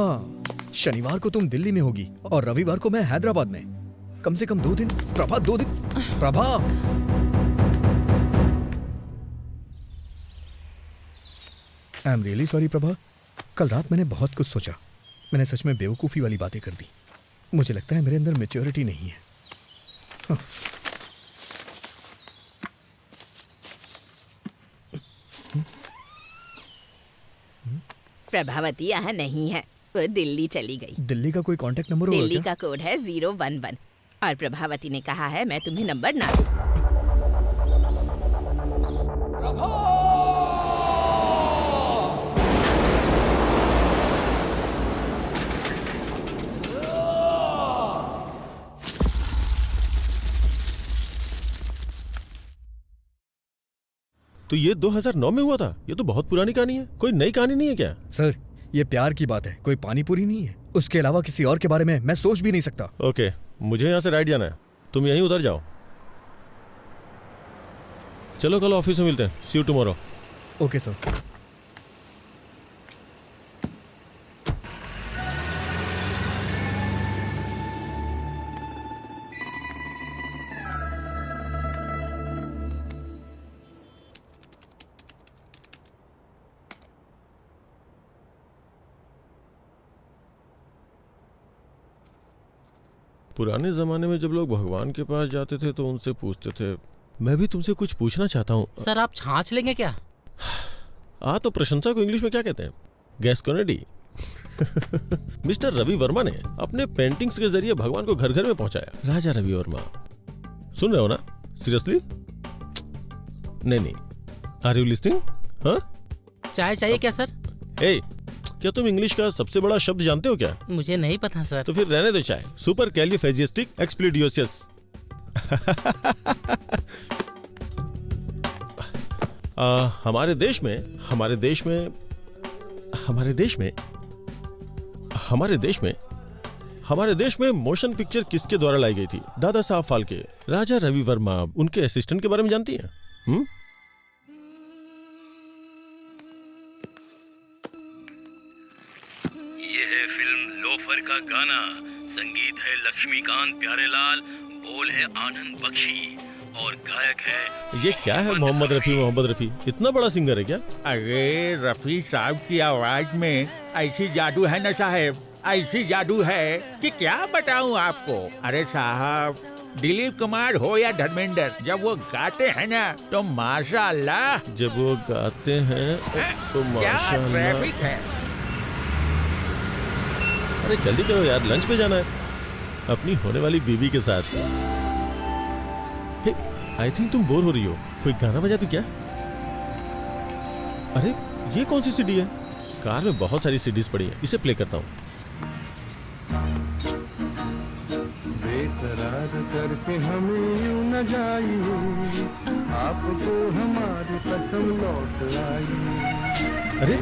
शनिवार को तुम दिल्ली में होगी और रविवार को मैं हैदराबाद में। कम से कम 2 दिन। प्रभा 2 दिन। Prabha I am really sorry Prabha. कल रात मैंने बहुत कुछ सोचा। मैंने सच में बेवकूफ़ी वाली बातें कर दी। मुझे लगता है मेरे अंदर मैच्योरिटी नहीं है। हाँ। प्रभावती यहाँ नहीं है, वो दिल्ली चली गई। दिल्ली का कोई कांटेक्ट नंबर होगा दिल्ली क्या? का कोड है 011 और प्रभावती ने कहा है मैं तुम्हें नंबर ना दूं। तो ये 2009 में हुआ था? ये तो बहुत पुरानी कहानी है। कोई नई कहानी नहीं है क्या? सर ये प्यार की बात है, कोई पानी पूरी नहीं है। उसके अलावा किसी और के बारे में मैं सोच भी नहीं सकता। ओके, मुझे यहाँ से राइट जाना है, तुम यहीं उतर जाओ। चलो कल ऑफिस में मिलते हैं। सी यू टुमारो। Okay sir. पुराने जमाने में जब लोग भगवान के पास जाते थे तो उनसे पूछते थे। मैं भी तुमसे कुछ पूछना चाहता हूँ। सर आप छाछ लेंगे क्या? तो प्रशंसा को इंग्लिश में क्या कहते हैं? गैस्कोनेडी। मिस्टर रवि वर्मा ने अपने पेंटिंग्स के जरिए भगवान को घर घर में पहुंचाया। राजा रवि वर्मा, सुन रहे हो ना? सीरियसली? नहीं। Are you listening? हाँ? चाय चाहिए क्या सर? क्या तुम इंग्लिश का सबसे बड़ा शब्द जानते हो क्या? मुझे नहीं पता सर। तो फिर रहने दो चाय। सुपर कैलिफेजिस्टिक एक्सप्लिडियोसियस। हमारे देश में मोशन पिक्चर किसके द्वारा लाई गई थी? दादा साहब फाल्के। राजा रवि वर्मा, उनके असिस्टेंट के बारे में जानती हैं? ये है फिल्म लोफर का गाना। संगीत है लक्ष्मीकांत प्यारेलाल, बोल है आनंद बख्शी और गायक है ये क्या है? मोहम्मद रफी इतना बड़ा सिंगर है क्या? अरे रफी साहब की आवाज में ऐसी जादू है ना साहब, ऐसी जादू है कि क्या बताऊं आपको। अरे साहब, दिलीप कुमार हो या धर्मेंद्र, जब वो गाते हैं ना तो माशाअल्लाह। जब वो गाते हैं तो क्या ट्रैफिक है। अरे जल्दी करो यार, लंच पे जाना है अपनी होने वाली बीवी के साथ। आई थिंक तुम बोर हो रही हो, कोई गाना बजा तो क्या? अरे ये कौन सी सीडी है? कार में बहुत सारी सीडीज पड़ी है, इसे प्ले करता हूँ। बेकरार करके हमें यूं न जाइए, आपको हमारी कसम लौट आई। अरे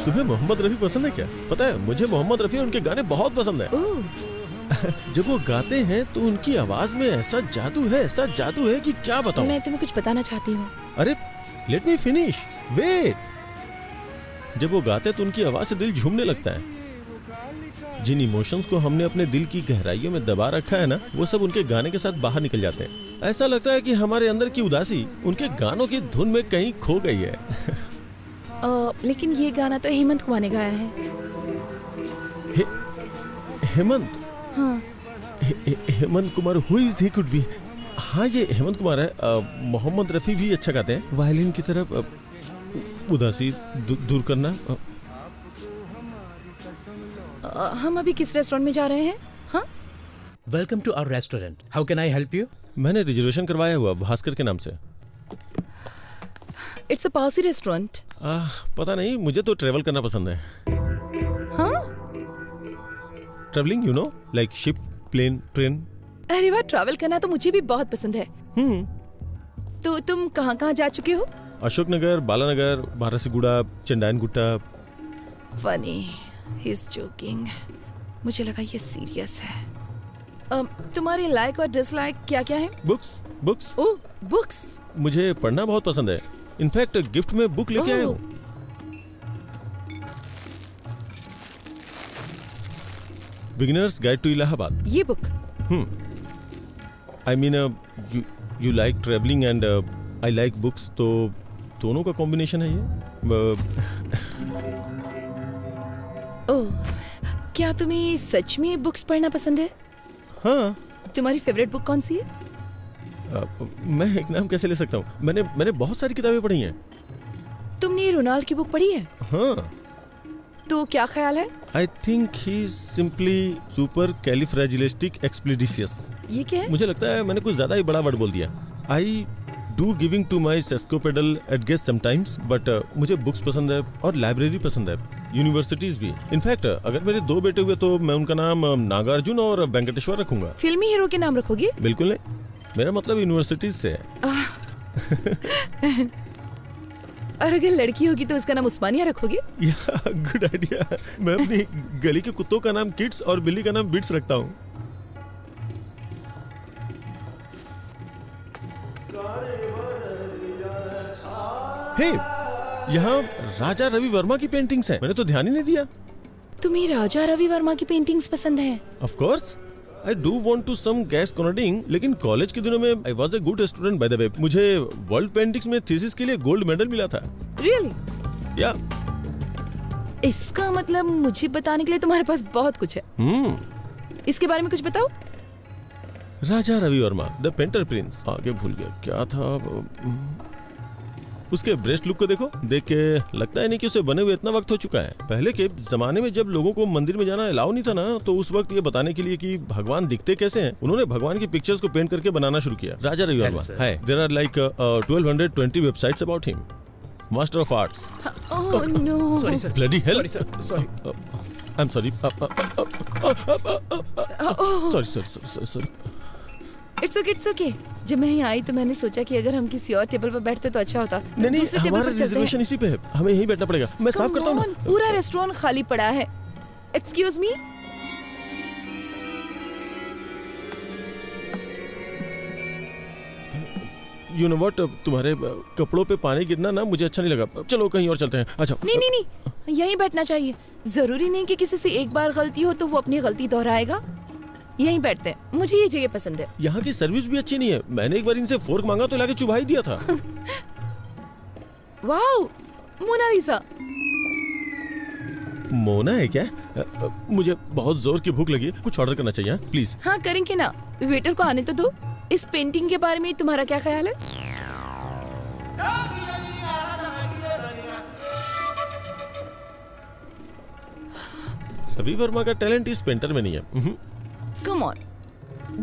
तुम्हें मोहम्मद रफी पसंद है क्या? पता है मुझे मोहम्मद रफी और उनके गाने बहुत पसंद है। जब वो गाते हैं तो उनकी आवाज में ऐसा जादू है कि क्या बताऊं। मैं तुम्हें कुछ बताना चाहती हूँ। अरे लेट मी फिनिश, वेट। जब वो गाते तो उनकी आवाज से दिल झूमने लगता है। जिन इमोशंस को हमने अपने दिल की गहराइयों में दबा रखा है ना, वो सब उनके गाने के साथ बाहर निकल जाते हैं। ऐसा लगता है कि हमारे अंदर की उदासी उनके गानों की धुन में कहीं खो गई है। लेकिन ये गाना तो हेमंत कुमार ने गाया है। हेमंत? हाँ। Hemant Kumar, who is he could be? हाँ ये हेमंत कुमार है। मोहम्मद रफी भी अच्छा गाते हैं। वायलिन की तरफ उदासी दूर करना। हम अभी किस रेस्टोरेंट में जा रहे हैं? हाँ? Welcome to our restaurant. How can I help you? मैंने रिजर्वेशन करवाया हुआ भास्कर के नाम से। It's a posh restaurant. पता नहीं, मुझे तो ट्रेवल करना पसंद है। हाँ? Travelling, you know, like ship, plane, train. अरे वाह, ट्रैवल करना तो मुझे भी बहुत पसंद है। तो तुम कहाँ जा चुके हो? अशोकनगर, बालानगर, बारासीगुड़ा, चंडायनगुट्टा। फनी, ही इज जोकिंग। मुझे लगा ये सीरियस है। तुम्हारे लाइक और डिसलाइक क्या क्या है? बुक्स। ओह, बुक्स। मुझे पढ़ना बहुत पसंद है। इनफैक्ट गिफ्ट में बुक लेके आया हूँ। Beginners guide to Allahabad. ये book? I mean you like travelling and I like books, तो दोनों का कॉम्बिनेशन है ये। ओह, क्या तुम्हें सच में बुक्स पढ़ना पसंद है? हाँ। तुम्हारी फेवरेट बुक कौन सी है? मैं एक नाम कैसे ले सकता हूँ? मैंने बहुत सारी किताबें पढ़ी हैं। तुमने रोनाल्ड की बुक पढ़ी है? हाँ। तो क्या ख्याल है? I think he is simply supercalifragilisticexpialidocious. ये क्या है? मुझे लगता है मैंने कुछ ज्यादा ही बड़ा वर्ड बोल दिया। I do giving to my sesquipedal at guest sometimes, but मुझे बुक्स पसंद है और लाइब्रेरी पसंद है, यूनिवर्सिटीज भी। इनफैक्ट अगर मेरे 2 बेटे हुए तो मैं उनका नाम नागार्जुन और वेंकटेश्वर रखूंगा। फिल्मी हीरो के नाम रखोगे? बिल्कुल नहीं, मेरा मतलब यूनिवर्सिटीज से है। और अगर लड़की होगी तो उसका नाम उस्मानिया रखोगे? Good idea. मैं अपनी गली के कुत्तों का नाम किड्स और बिल्ली का नाम बिट्स रखता हूँ। हे, यहाँ राजा रवि वर्मा की पेंटिंग्स हैं। मैंने तो ध्यान ही नहीं दिया। तुम्हें राजा रवि वर्मा की पेंटिंग्स पसंद है? Of course, I do want to some gas cornering, लेकिन कॉलेज के दिनों में I was a good student by the way. मुझे वर्ल्ड पेंटिंग्स में थीसिस के लिए गोल्ड मेडल मिला था। रियली? या इसका मतलब मुझे बताने के लिए तुम्हारे पास बहुत कुछ है। इसके बारे में कुछ बताओ। Raja Ravi Varma, the painter prince. आगे भूल गया क्या था। उसके ब्रेस्ट लुक को देखो, देख के लगता है नहीं कि उसे बने हुए इतना वक्त हो चुका है। पहले के जमाने में जब लोगों को मंदिर में जाना अलाउ नहीं था ना, तो उस वक्त ये बताने के लिए कि भगवान दिखते कैसे हैं, उन्होंने भगवान की पिक्चर्स को पेंट करके बनाना शुरू किया। राजा रवि वर्मा है। There are like 1220 websites about him. Master of arts. Oh no, sorry sir, bloody hell. Sorry I am sorry. Sorry. It's okay. जब मैं यहाँ आई तो मैंने सोचा कि अगर हम किसी और टेबल पर बैठते तो अच्छा होता। नहीं, हमारा रिजर्वेशन इसी पे है, हमें यहीं बैठना पड़ेगा। मैं साफ करता हूँ। पूरा रेस्टोरेंट खाली पड़ा है। Excuse me. You know what, तुम्हारे कपड़ों पे पानी गिरना ना मुझे अच्छा नहीं लगा। चलो कहीं और चलते हैं। अच्छा। नहीं, यहीं बैठना चाहिए। जरूरी नहीं कि किसी से एक बार गलती हो तो वो अपनी गलती दोहराएगा। यहीं बैठते हैं, मुझे ये जगह पसंद है। यहाँ की सर्विस भी अच्छी नहीं है। मैंने एक बार इनसे फोर्क मांगा तो लाके चुभा ही दिया था। Wow, Mona Lisa. मोना है क्या? मुझे बहुत जोर की भूख लगी है, कुछ ऑर्डर करना चाहिए। प्लीज। हाँ करेंगे ना, वेटर को आने तो दो। इस पेंटिंग के बारे में तुम्हारा क्या ख्याल है? रवि वर्मा का टैलेंट इस पेंटर में नहीं है। Come on.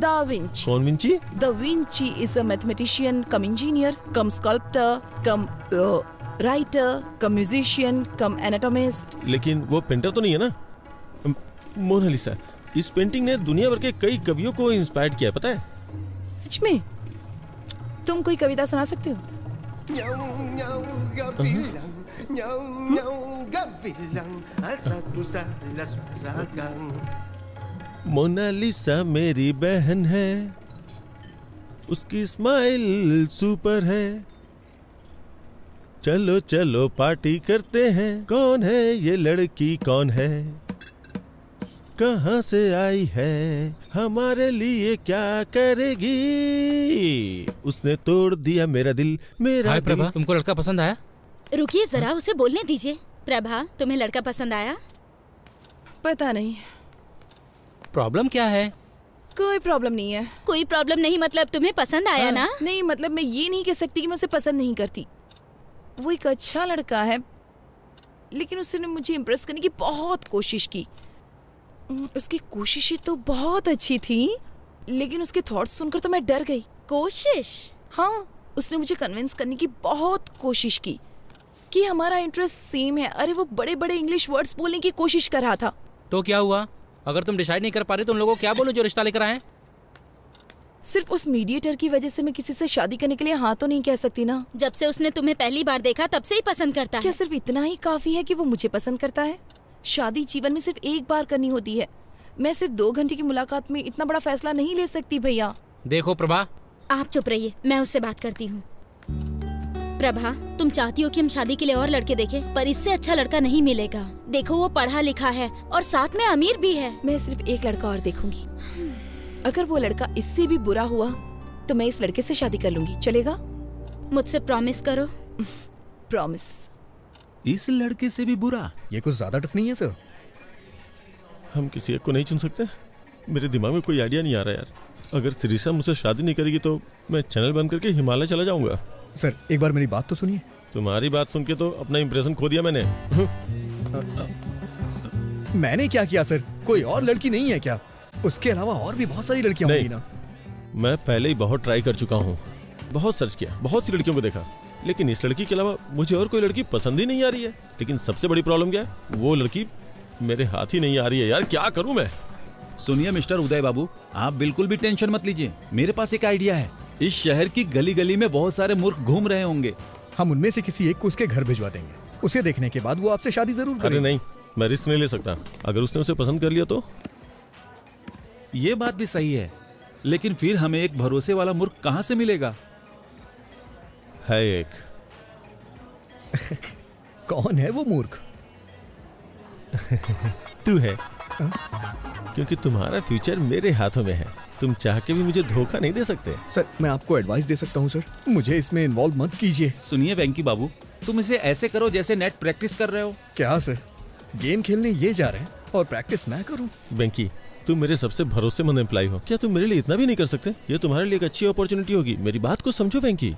Da Vinci. कौन Vinci? Da Vinci is a mathematician, come engineer, come sculptor, come writer, come musician, come anatomist. लेकिन वो पेंटर तो नहीं है ना। मोनालिसा, इस पेंटिंग ने दुनिया भर के कई कवियों को इंस्पायर किया है, पता है? सच में? तुम कोई कविता सुना सकते हो? मोनालिसा मेरी बहन है, उसकी स्माइल सुपर है। चलो चलो पार्टी करते हैं। कौन है ये लड़की, कौन है, कहाँ से आई है, हमारे लिए क्या करेगी, उसने तोड़ दिया मेरा दिल, मेरा हाय दिल। प्रभा, तुमको लड़का पसंद आया? रुकिए जरा, उसे बोलने दीजिए। प्रभा, तुम्हें लड़का पसंद आया? पता नहीं। प्रॉब्लम क्या है? कोई प्रॉब्लम नहीं है। कोई प्रॉब्लम नहीं मतलब तुम्हें पसंद आया ना? नहीं मतलब मैं ये नहीं कह सकती कि मैं उसे पसंद नहीं करती। वो एक अच्छा लड़का है, लेकिन उसने मुझे इम्प्रेस करने की बहुत कोशिश की। उसकी कोशिशें तो बहुत अच्छी थी, लेकिन उसके थॉट्स सुनकर तो मैं डर गई। कोशिश? हाँ, उसने मुझे कन्विंस करने की बहुत कोशिश की कि हमारा इंटरेस्ट सेम है। अरे वो बड़े बड़े इंग्लिश वर्ड्स बोलने की कोशिश कर रहा था। तो क्या हुआ? अगर तुम डिसाइड नहीं कर पा रहे तो उन लोगों को क्या बोलो जो रिश्ता लेकर आए? सिर्फ उस मीडिएटर की वजह से मैं किसी से शादी करने के लिए हाँ तो नहीं कह सकती ना। जब से उसने तुम्हें पहली बार देखा तब से ही पसंद करता है। क्या सिर्फ इतना ही काफी है कि वो मुझे पसंद करता है? शादी जीवन में सिर्फ एक बार करनी होती है। मैं सिर्फ 2 घंटे की मुलाकात में इतना बड़ा फैसला नहीं ले सकती भैया। देखो प्रभा, आप चुप रहिए, मैं उससे बात करती हूँ। प्रभा, तुम चाहती हो कि हम शादी के लिए और लड़के देखें, पर इससे अच्छा लड़का नहीं मिलेगा। देखो वो पढ़ा लिखा है और साथ में अमीर भी है। मैं सिर्फ एक लड़का और देखूंगी। अगर वो लड़का इससे भी बुरा हुआ तो मैं इस लड़के से शादी कर लूंगी, चलेगा? मुझसे प्रॉमिस करो। प्रॉमिस। इस लड़के से भी बुरा? ये कुछ ज्यादा टफ नहीं है सर? हम किसी एक को नहीं चुन सकते? मेरे दिमाग में कोई आइडिया नहीं आ रहा यार। अगर सिरिसा मुझसे शादी नहीं करेगी तो मैं चैनल बंद करके हिमालय चला जाऊंगा। सर एक बार मेरी बात तो सुनिए। तुम्हारी बात सुन के तो अपना इंप्रेशन खो दिया मैंने। मैंने क्या किया सर? कोई और लड़की नहीं है क्या? उसके अलावा और भी बहुत सारी लड़कियां होंगी ना। मैं पहले ही बहुत ट्राई कर चुका हूँ, बहुत सर्च किया, बहुत सी लड़कियों को देखा, लेकिन इस लड़की के अलावा मुझे और कोई लड़की पसंद ही नहीं आ रही है। लेकिन सबसे बड़ी प्रॉब्लम क्या है, वो लड़की मेरे हाथ ही नहीं आ रही है यार, क्या करूं मैं? सुनिए मिस्टर उदय बाबू, आप बिल्कुल भी टेंशन मत लीजिए। मेरे पास एक आइडिया है। इस शहर की गली गली में बहुत सारे मूर्ख घूम रहे होंगे। हम उनमें से किसी एक को उसके घर भिजवा देंगे। उसे देखने के बाद वो आपसे शादी जरूर करेगा। अरे नहीं, मैं रिस्क नहीं ले सकता। अगर उसने उसे पसंद कर लिया तो? ये बात भी सही है, लेकिन फिर हमें एक भरोसे वाला मूर्ख कहाँ से मिलेगा? है एक। कौन है वो मूर्ख? तू है, क्योंकि तुम्हारा फ्यूचर मेरे हाथों में है। तुम चाह के भी मुझे धोखा नहीं दे सकते। सर मैं आपको एडवाइस दे सकता हूँ सर, मुझे इसमें इन्वॉल्व मत कीजिए। सुनिए वेंकी बाबू, तुम इसे ऐसे करो जैसे नेट प्रैक्टिस कर रहे हो। क्या सर, गेम खेलने ये जा रहे हैं और प्रैक्टिस मैं करूँ? बेंकी, तुम मेरे सबसे भरोसेमंद एम्प्लॉय हो, क्या तुम मेरे लिए इतना भी नहीं कर सकते? ये तुम्हारे लिए एक अच्छी अपॉर्चुनिटी होगी। मेरी बात को समझो बेंकी।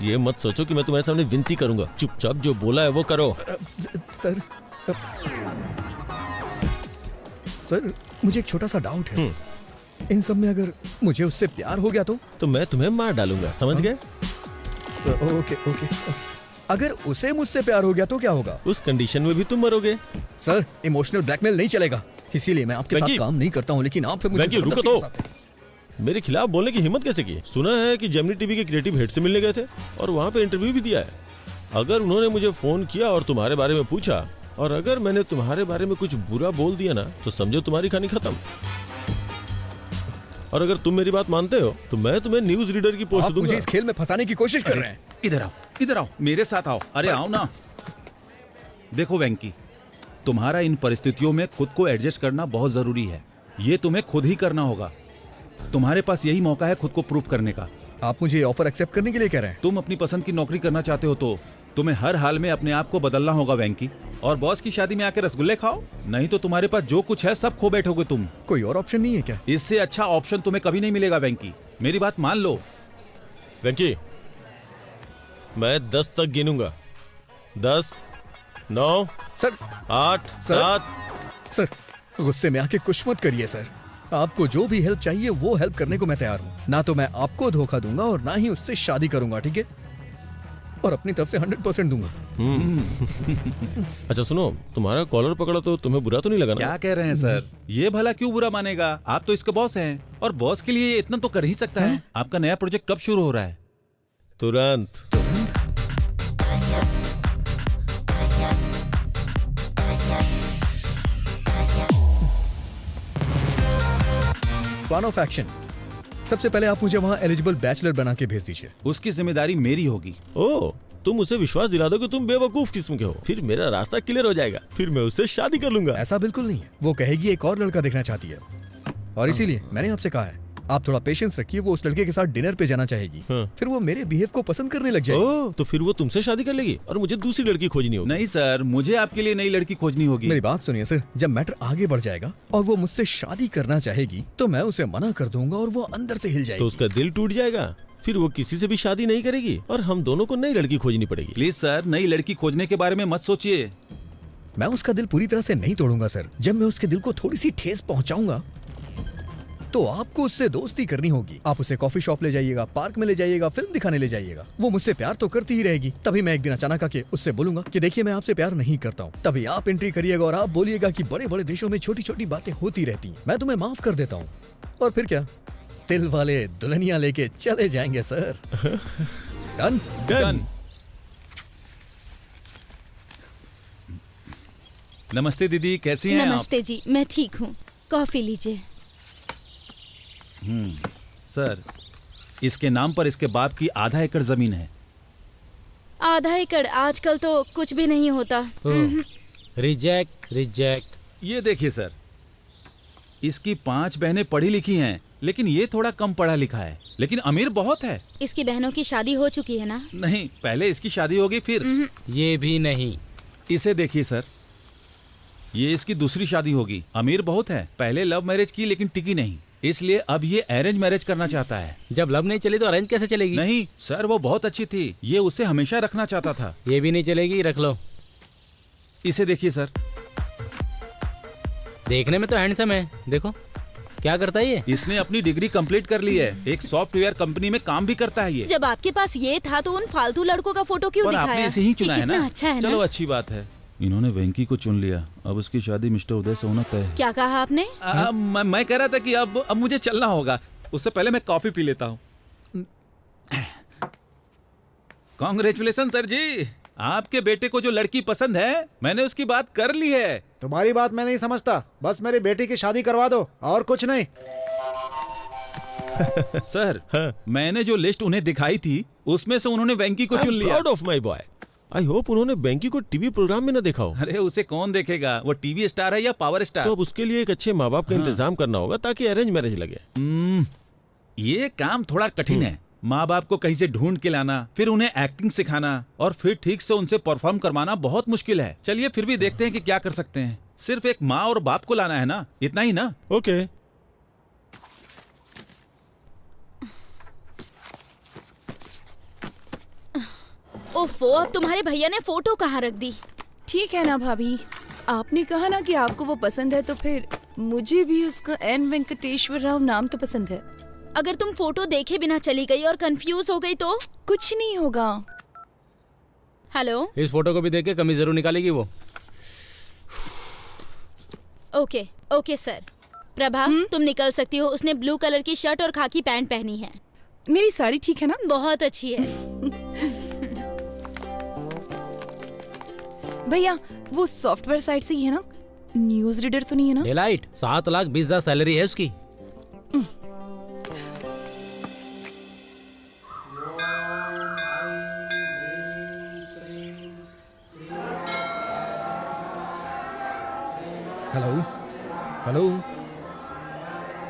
ये मत सोचो कि मैं तुम्हारे सामने विनती करूंगा। चुपचाप जो बोला है वो करो। सर मुझे एक छोटा सा डाउट है। इन सब में अगर मुझे उससे प्यार हो गया तो मैं तुम्हें मार डालूंगा, समझ गए? Okay okay. अगर उसे मुझसे प्यार हो गया तो क्या होगा? उस कंडीशन में भी तुम मरोगे। सर इमोशनल ब्लैकमेल नहीं चलेगा, इसीलिए मैं आपके साथ काम नहीं करता हूँ। लेकिन आप मुझे रुको तो, मेरे खिलाफ बोलने की हिम्मत कैसे की? सुना है कि जेमिनी टीवी के क्रिएटिव हेड से मिलने गए थे और वहाँ पे इंटरव्यू भी दिया है। अगर उन्होंने मुझे फोन किया और तुम्हारे बारे में पूछा, और अगर मैंने तुम्हारे बारे में कुछ बुरा बोल दिया ना, तो समझो तुम्हारी कहानी खत्म। और अगर तुम मेरी बात मानते हो तो मैं तुम्हें न्यूज रीडर की पोस्ट दूंगा। मुझे इस खेल में फंसाने की कोशिश कर रहे हैं। इधर आओ, मेरे साथ आओ। अरे आओ ना। देखो वेंकी, तुम्हारा इन परिस्थितियों में खुद को एडजस्ट करना बहुत जरूरी है। ये तुम्हें खुद ही करना होगा। तुम्हारे पास यही मौका है खुद को प्रूव करने का। आप मुझे ऑफर एक्सेप्ट करने के लिए कह रहे हैं? तुम अपनी पसंद की नौकरी करना चाहते हो तो तुम्हें हर हाल में अपने आप को बदलना होगा वेंकी। और बॉस की शादी में आके रसगुल्ले खाओ, नहीं तो तुम्हारे पास जो कुछ है सब खो बैठोगे तुम। कोई और ऑप्शन नहीं है क्या? इससे अच्छा ऑप्शन तुम्हें कभी नहीं मिलेगा वेंकी, मेरी बात मान लो। वेंकी, मैं 10 तक गिनूंगा। 10, 9, सर 8, 7। सर गुस्से में आके कुछ मत करिए सर। आपको जो भी हेल्प चाहिए वो हेल्प करने को मैं तैयार हूँ। ना तो मैं आपको धोखा दूंगा और ना ही उससे शादी करूंगा, ठीक है? और अपनी तरफ से 100% दूंगा। अच्छा सुनो, तुम्हारा कॉलर पकड़ा तो तुम्हें बुरा तो नहीं लगा ना? क्या कह रहे हैं सर? ये भला क्यों बुरा मानेगा? आप तो इसके बॉस हैं और बॉस के लिए इतना तो कर ही सकता है। आपका नया प्रोजेक्ट कब शुरू हो रहा है? तुरंत। Plan of action. सबसे पहले आप मुझे वहाँ एलिजिबल बैचलर बना के भेज दीजिए। उसकी जिम्मेदारी मेरी होगी। ओह, तुम उसे विश्वास दिला दो कि तुम बेवकूफ किस्म के हो, फिर मेरा रास्ता क्लियर हो जाएगा, फिर मैं उससे शादी कर लूंगा। ऐसा बिल्कुल नहीं है। वो कहेगी एक और लड़का देखना चाहती है और इसीलिए मैंने आपसे कहा है आप थोड़ा पेशेंस रखिए। वो उस लड़के के साथ डिनर पे जाना चाहेगी, फिर वो मेरे बिहेव को पसंद करने लग जाएगी। ओह, तो फिर वो तुमसे शादी कर लेगी और मुझे दूसरी लड़की खोजनी होगी। नहीं सर, मुझे आपके लिए नई लड़की खोजनी होगी। मेरी बात सुनिए सर, जब मैटर आगे बढ़ जाएगा और वो मुझसे शादी करना चाहेगी तो मैं उसे मना कर दूंगा और वो अंदर से हिल जाएगी। तो उसका दिल टूट जाएगा, फिर वो किसी से भी शादी नहीं करेगी और हम दोनों को नई लड़की खोजनी पड़ेगी। प्लीज सर, नई लड़की खोजने के बारे में मत सोचिए। मैं उसका दिल पूरी तरह से नहीं तोड़ूंगा सर। जब मैं उसके दिल को थोड़ी सी ठेस पहुंचाऊंगा तो आपको उससे दोस्ती करनी होगी। आप उसे कॉफी शॉप ले जाइएगा, पार्क में ले जाइएगा, फिल्म दिखाने ले जाइएगा। वो मुझसे प्यार तो करती ही रहेगी। तभी मैं एक दिन अचानक आके उससे बोलूंगा कि देखिए मैं आपसे प्यार नहीं करता हूँ। तभी आप एंट्री करिएगा और आप बोलिएगा कि बड़े बड़े देशों में छोटी छोटी बातें होती रहती हैं, मैं तुम्हें माफ कर देता हूँ। और फिर क्या, दिल वाले दुल्हनिया लेके चले जाएंगे सर। Done done. नमस्ते दीदी, कैसी हैं आप? नमस्ते जी, मैं ठीक हूँ। कॉफी लीजिए। सर, इसके नाम पर इसके बाप की आधा एकड़ जमीन है। आधा एकड़ आजकल तो कुछ भी नहीं होता। Reject reject. ये देखिए सर, इसकी 5 बहनें पढ़ी लिखी हैं लेकिन ये थोड़ा कम पढ़ा लिखा है, लेकिन अमीर बहुत है। इसकी बहनों की शादी हो चुकी है ना? नहीं, पहले इसकी शादी होगी फिर। ये भी नहीं। इसे देखिए सर, ये इसकी दूसरी शादी होगी। अमीर बहुत है, पहले लव मैरिज की लेकिन टिकी नहीं, इसलिए अब ये अरेंज मैरिज करना चाहता है। जब लव नहीं चली तो अरेंज कैसे चलेगी? नहीं सर, वो बहुत अच्छी थी, ये उसे हमेशा रखना चाहता था। ये भी नहीं चलेगी, रख लो। इसे देखिए सर, देखने में तो हैंडसम है, देखो क्या करता है ये। इसने अपनी डिग्री कंप्लीट कर ली है, एक सॉफ्टवेयर कंपनी में काम भी करता है ये। जब आपके पास ये था तो उन फालतू लड़कों का फोटो क्यों पर दिखाया? आपने इसे ही चुना ये है ना? कितना अच्छा है चलो ना? अच्छी बात है, इन्होंने वेंकी को चुन लिया, अब उसकी शादी मिस्टर उदय से होना तय है। क्या कहा आपने? मैं कह रहा था कि अब मुझे चलना होगा, उससे पहले मैं कॉफी पी लेता हूँ। कांग्रेचुलेशन सर जी, आपके बेटे को जो लड़की पसंद है मैंने उसकी बात कर ली है। तुम्हारी बात मैं नहीं समझता, बस मेरी बेटी की शादी करवा दो और कुछ नहीं। सर मैंने जो लिस्ट उन्हें दिखाई थी उसमें से उन्होंने वेंकी को चुन लिया। Proud of my boy. I hope उन्होंने वेंकी को टीवी प्रोग्राम में न देखा हो। अरे उसे कौन देखेगा, वो टीवी स्टार है या पावर स्टार। तो अब उसके लिए एक अच्छे माँ बाप का इंतजाम करना होगा ताकि अरेंज मैरिज लगे। ये काम थोड़ा कठिन है, माँ बाप को कहीं से ढूंढ के लाना, फिर उन्हें एक्टिंग सिखाना और फिर ठीक से उनसे परफॉर्म करवाना बहुत मुश्किल है। चलिए फिर भी देखते हैं कि क्या कर सकते हैं। सिर्फ एक माँ और बाप को लाना है ना, इतना ही ना। ओके। ओफो, अब तुम्हारे भैया ने फोटो कहाँ रख दी? ठीक है ना भाभी, आपने कहा ना कि आपको वो पसंद है, तो फिर मुझे भी उसका एन वेंकटेश्वर राव नाम तो पसंद है। अगर तुम फोटो देखे बिना चली गई और कंफ्यूज हो गई तो? कुछ नहीं होगा। हेलो, इस फोटो को भी देख के कमी जरूर निकालेगी वो। Okay okay sir. प्रभा तुम निकल सकती हो, उसने ब्लू कलर की शर्ट और खाकी पैंट पहनी है। मेरी साड़ी ठीक है ना? बहुत अच्छी है। भैया वो सॉफ्टवेयर साइट से ही है ना? न्यूज रीडर तो नहीं है ना? डेलाइट 7,20,000 सैलरी है उसकी। हेलो हेलो,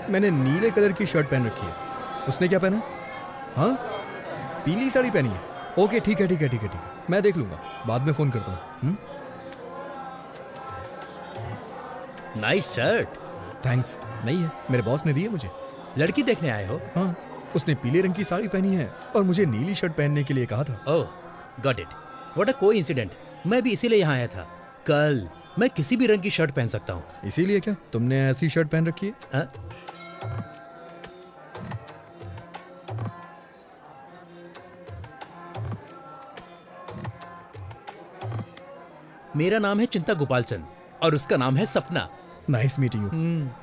मैंने नीले कलर की शर्ट पहन रखी है, उसने क्या पहना? हाँ, पीली साड़ी पहनी है। ओके ठीक है ठीक है ठीक है ठीक है, मैं देख लूंगा, बाद में फोन करता हूँ। Nice shirt. थैंक्स। नहीं है, मेरे बॉस ने दी है मुझे। लड़की देखने आए हो? हाँ, उसने पीले रंग की साड़ी पहनी है और मुझे नीली शर्ट पहनने के लिए कहा था। Oh got it, what a coincident. मैं भी इसीलिए यहाँ आया था। कल मैं किसी भी रंग की शर्ट पहन सकता हूँ। इसीलिए क्या तुमने ऐसी शर्ट पहन रखी है? मेरा नाम है चिंता गोपालचंद और उसका नाम है सपना। Nice meeting you.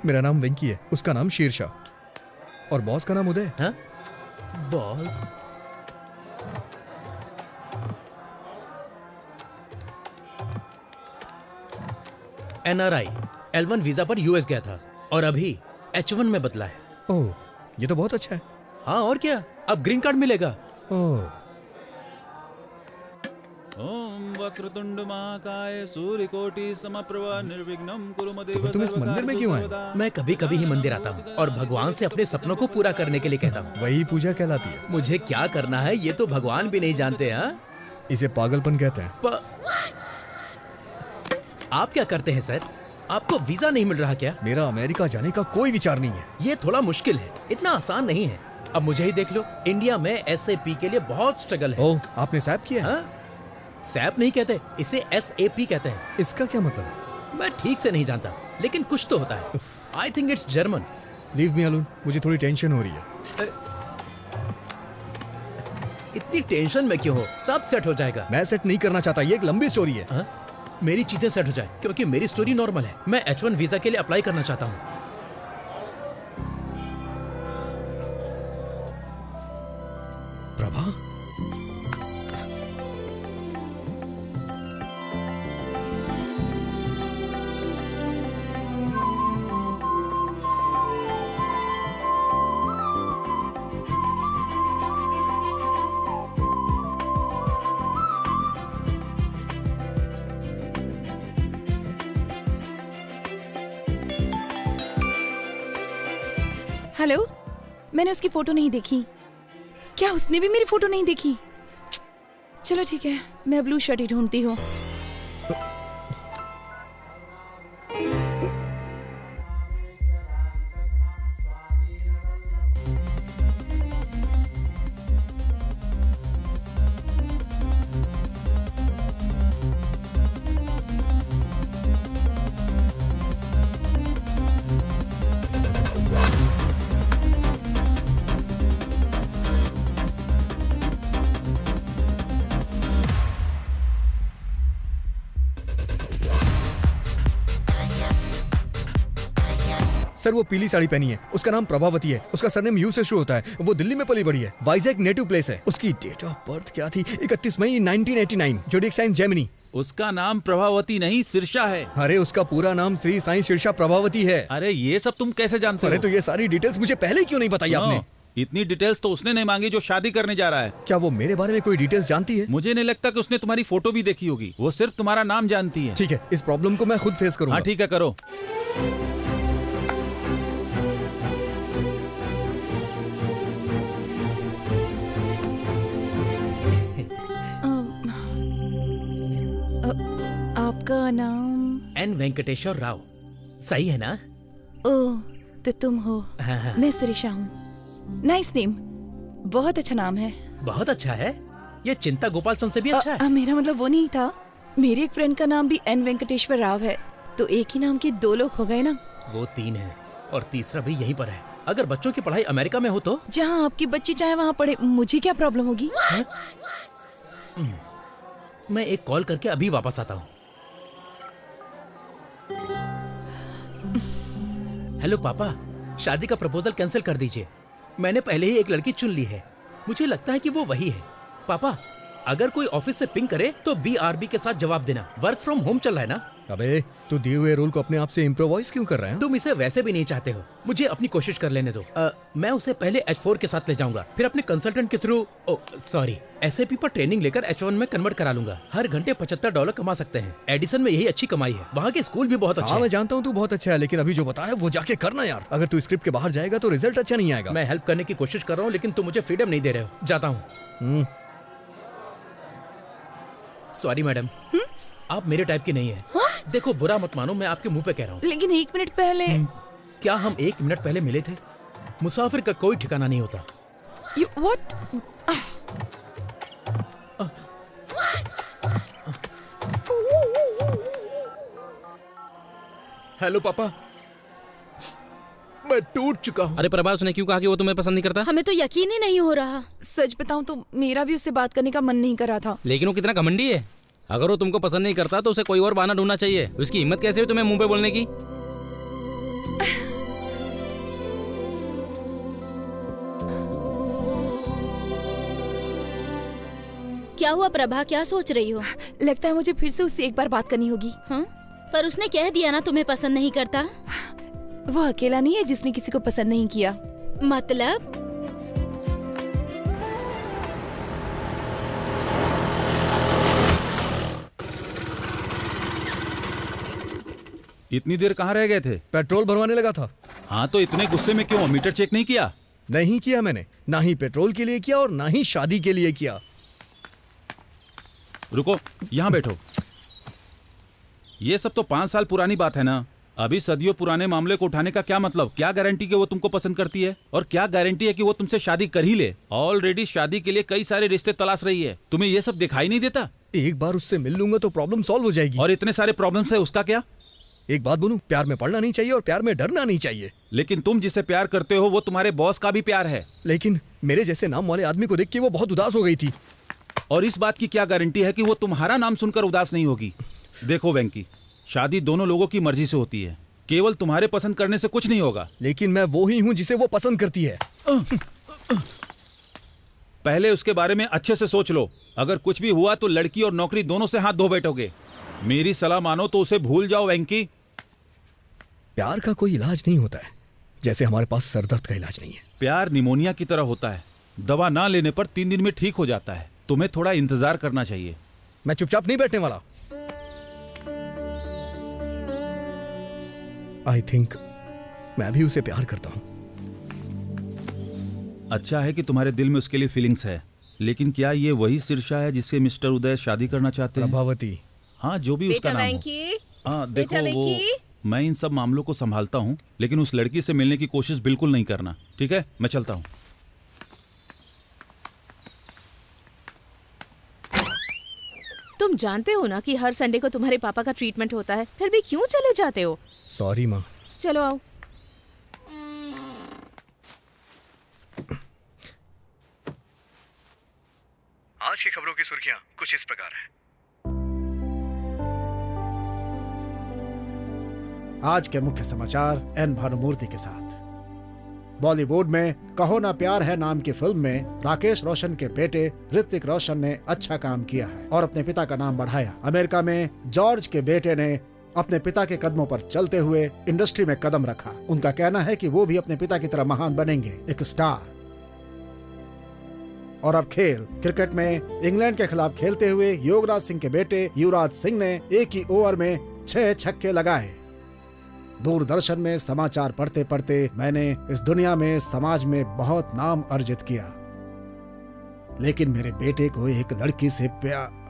मेरा नाम वेंकी है, उसका नाम शेरशाह और बॉस का नाम उदय। हाँ? बॉस? NRI L1 वीजा पर US गया था और अभी H1 में बदला है। ओह, ये तो बहुत अच्छा है। हाँ और क्या, अब ग्रीन कार्ड मिलेगा। ओह, ओम वक्रतुंड महाकाय सूर्यकोटि समप्रभा निर्विघ्नं कुरु मदेव सर्वकार्येषु तुम इस मंदिर में क्यों आए? सर्वदा। मैं कभी कभी ही मंदिर आता हूँ और भगवान से अपने सपनों को पूरा करने के लिए कहता हूँ। वही पूजा कहलाती है। मुझे क्या करना है ये तो भगवान भी नहीं जानते। हाँ, इसे पागलपन कहते हैं। आप क्या करते हैं सर? आपको वीजा नहीं मिल रहा क्या? मेरा अमेरिका जाने का कोई विचार नहीं है। ये थोड़ा मुश्किल है, इतना आसान नहीं है। अब मुझे ही देख लो, इंडिया में SAP के लिए बहुत स्ट्रगल है। ओह, आपने सैप किया है? सैप नहीं कहते, इसे SAP कहते हैं। इसका क्या मतलब है? मैं ठीक से नहीं जानता, लेकिन कुछ तो होता है। I think it's German. Leave me alone, मुझे थोड़ी टेंशन हो रही है। इतनी टेंशन में क्यों हो? सब सेट हो जाएगा। मैं सेट नहीं करना चाहता, ये एक लंबी स्टोरी है। मेरी चीजें सेट हो जाए, क्योंकि मेरी स्टोरी नॉर्मल है। मैं H1 वीजा के लिए अप्लाई करना चाहता हूँ। प्रभा, हेलो मैंने उसकी फोटो नहीं देखी। क्या उसने भी मेरी फोटो नहीं देखी? चलो ठीक है, मैं ब्लू शर्ट ही ढूंढती हूँ। सर वो पीली साड़ी पहनी है, उसका नाम प्रभावती है, उसका सरनेम यू से शुरू होता है, वो दिल्ली में पली बड़ी है, वाइजैक नेटिव प्लेस है। उसकी डेट ऑफ बर्थ क्या थी? 31 मई 1989, जोडिक साइन जेमिनी। उसका नाम प्रभावती नहीं सिरसा है। अरे उसका पूरा नाम श्री साईं शीर्षा प्रभावती है। अरे ये सब तुम कैसे जानते हो? अरे तो ये सारी डिटेल्स मुझे पहले क्यों नहीं बताई आपने? इतनी डिटेल्स तो उसने नहीं मांगी जो शादी करने जा रहा है। क्या वो मेरे बारे में कोई डिटेल्स जानती है? मुझे नहीं लगता कि उसने तुम्हारी फोटो भी देखी होगी, वो सिर्फ तुम्हारा नाम जानती है। ठीक है, इस प्रॉब्लम को मैं खुद फेस करूंगा। हाँ ठीक है, करो। आपका नाम? एन वेंकटेश्वर राव। सही है ना? ओह, तो तुम हो। हाँ। मैं शिरीषा हूँ। नाइस नेम, बहुत अच्छा नाम है। बहुत अच्छा है, ये चिंता गोपाल चंद से भी अच्छा है। मेरा मतलब वो नहीं था, मेरे एक फ्रेंड का नाम भी एन वेंकटेश्वर राव है, तो एक ही नाम के दो लोग हो गए ना। वो 3 है और तीसरा भी यहीं पर है। अगर बच्चों की पढ़ाई अमेरिका में हो तो? जहाँ आपकी बच्ची चाहे वहाँ पढ़े, मुझे क्या प्रॉब्लम होगी? मैं एक कॉल करके अभी वापस आता हूँ। हेलो पापा, शादी का प्रपोजल कैंसिल कर दीजिए। मैंने पहले ही एक लड़की चुन ली है, मुझे लगता है कि वो वही है। पापा, अगर कोई ऑफिस से पिंग करे तो BRB के साथ जवाब देना। वर्क फ्रॉम होम चल रहा है ना? अबे तू दिए हुए रूल को अपने आप से इम्प्रोवाइज क्यों कर रहा है? तुम इसे वैसे भी नहीं चाहते हो, मुझे अपनी कोशिश कर लेने दो। मैं उसे पहले H4 के साथ ले जाऊंगा, फिर अपने कंसल्टेंट के थ्रू SAP पर ट्रेनिंग लेकर H1 में कन्वर्ट करा लूंगा। हर घंटे $75 कमा सकते हैं। एडिसन में यही अच्छी कमाई है, वहाँ के स्कूल भी बहुत अच्छे हैं। मैं जानता हूँ तू बहुत अच्छा है, लेकिन अभी जो बताया वो जाके करना यार। अगर तू स्क्रिप्ट के बाहर जाएगा तो रिजल्ट अच्छा नहीं आएगा। मैं हेल्प करने की कोशिश कर रहा हूँ, लेकिन तुम मुझे फ्रीडम नहीं दे रहे हो। जाता हूँ। सॉरी मैडम, आप मेरे टाइप की नहीं है। देखो बुरा मत मानो, मैं आपके मुंह पे कह रहा हूँ। लेकिन 1 मिनट पहले। क्या हम 1 मिनट पहले मिले थे? मुसाफिर का कोई ठिकाना नहीं होता। What? हेलो पापा, मैं टूट चुका हूँ। अरे प्रभा, उसने क्यों कहा कि वो तुम्हें पसंद नहीं करता? हमें तो यकीन ही नहीं हो रहा। सच बताऊं तो मेरा भी उससे बात करने का मन नहीं कर रहा था। लेकिन वो कितना घमंडी है। अगर वो तुमको पसंद नहीं करता तो उसे कोई और बहाना ढूंढना चाहिए। उसकी हिम्मत कैसे हुई तुम्हें मुंह पे बोलने की? क्या हुआ प्रभा, क्या सोच रही हो? लगता है मुझे फिर से उससे एक बार बात करनी होगी। हाँ? पर उसने कह दिया ना तुम्हें पसंद नहीं करता। वो अकेला नहीं है जिसने किसी को पसंद नहीं किया। मतलब? इतनी देर कहाँ रह गए थे? पेट्रोल भरवाने लगा था। हाँ तो इतने गुस्से में क्यों? मीटर चेक नहीं किया? नहीं किया मैंने, ना ही पेट्रोल के लिए किया और ना ही शादी के लिए किया। रुको, यहाँ बैठो। ये सब तो 5 साल पुरानी बात है ना। अभी सदियों पुराने मामले को उठाने का क्या मतलब? क्या गारंटी कि वो तुमको पसंद करती है? और क्या गारंटी है कि वो तुमसे शादी कर ही ले? ऑलरेडी शादी के लिए कई सारे रिश्ते तलाश रही है। तुम्हें ये सब दिखाई नहीं देता? एक बार उससे मिल लूंगा तो प्रॉब्लम सॉल्व हो जाएगी। और इतने सारे प्रॉब्लम्स है, उसका क्या? एक बात बोलूं, प्यार में पड़ना नहीं चाहिए और प्यार में डरना नहीं चाहिए। लेकिन तुम जिसे प्यार करते हो वो तुम्हारे बॉस का भी प्यार है। लेकिन मेरे जैसे नाम वाले आदमी को देख के वो बहुत उदास हो गई थी। और इस बात की क्या गारंटी है कि वो तुम्हारा नाम सुनकर उदास नहीं होगी? देखो वेंकी, शादी दोनों लोगों की मर्जी से होती है, केवल तुम्हारे पसंद करने से कुछ नहीं होगा। लेकिन मैं वो ही हूँ जिसे वो पसंद करती है। पहले उसके बारे में अच्छे से सोच लो। अगर कुछ भी हुआ तो लड़की और नौकरी दोनों से हाथ धो बैठोगे। मेरी सलाह मानो तो उसे भूल जाओ वेंकी। प्यार का कोई इलाज नहीं होता है, जैसे हमारे पास सरदर्द का इलाज नहीं है। प्यार निमोनिया की तरह होता है, दवा ना लेने पर 3 दिन में ठीक हो जाता है। तुम्हें थोड़ा इंतजार करना चाहिए। मैं चुपचाप नहीं बैठने वाला। आई थिंक मैं भी उसे प्यार करता हूं। अच्छा है कि तुम्हारे दिल में उसके लिए फीलिंग्स है, लेकिन क्या ये वही शीर्षा है जिससे मिस्टर उदय शादी करना चाहते हैं? प्रभावती। हाँ, जो भी उसका नाम हो। हाँ देखो, वो मैं इन सब मामलों को संभालता हूँ, लेकिन उस लड़की से मिलने की कोशिश बिल्कुल नहीं करना, ठीक है? मैं चलता हूँ। तुम जानते हो ना कि हर संडे को तुम्हारे पापा का ट्रीटमेंट होता है, फिर भी क्यों चले जाते हो? सॉरी माँ। चलो आओ। आज की खबरों की सुर्खियां कुछ इस प्रकार हैं। आज के मुख्य समाचार एन भानुमूर्ति के साथ। बॉलीवुड में कहो ना प्यार है नाम की फिल्म में राकेश रोशन के बेटे ऋतिक रोशन ने अच्छा काम किया है और अपने पिता का नाम बढ़ाया। अमेरिका में जॉर्ज के बेटे ने अपने पिता के कदमों पर चलते हुए इंडस्ट्री में कदम रखा। उनका कहना है कि वो भी अपने पिता की तरह महान बनेंगे, एक स्टार। और अब खेल। क्रिकेट में इंग्लैंड के खिलाफ खेलते हुए योगराज सिंह के बेटे युवराज सिंह ने एक ही ओवर में 6 छक्के लगाए। दूरदर्शन में समाचार पढ़ते पढ़ते मैंने इस दुनिया में, समाज में बहुत नाम अर्जित किया, लेकिन मेरे बेटे को एक लड़की से प्यार।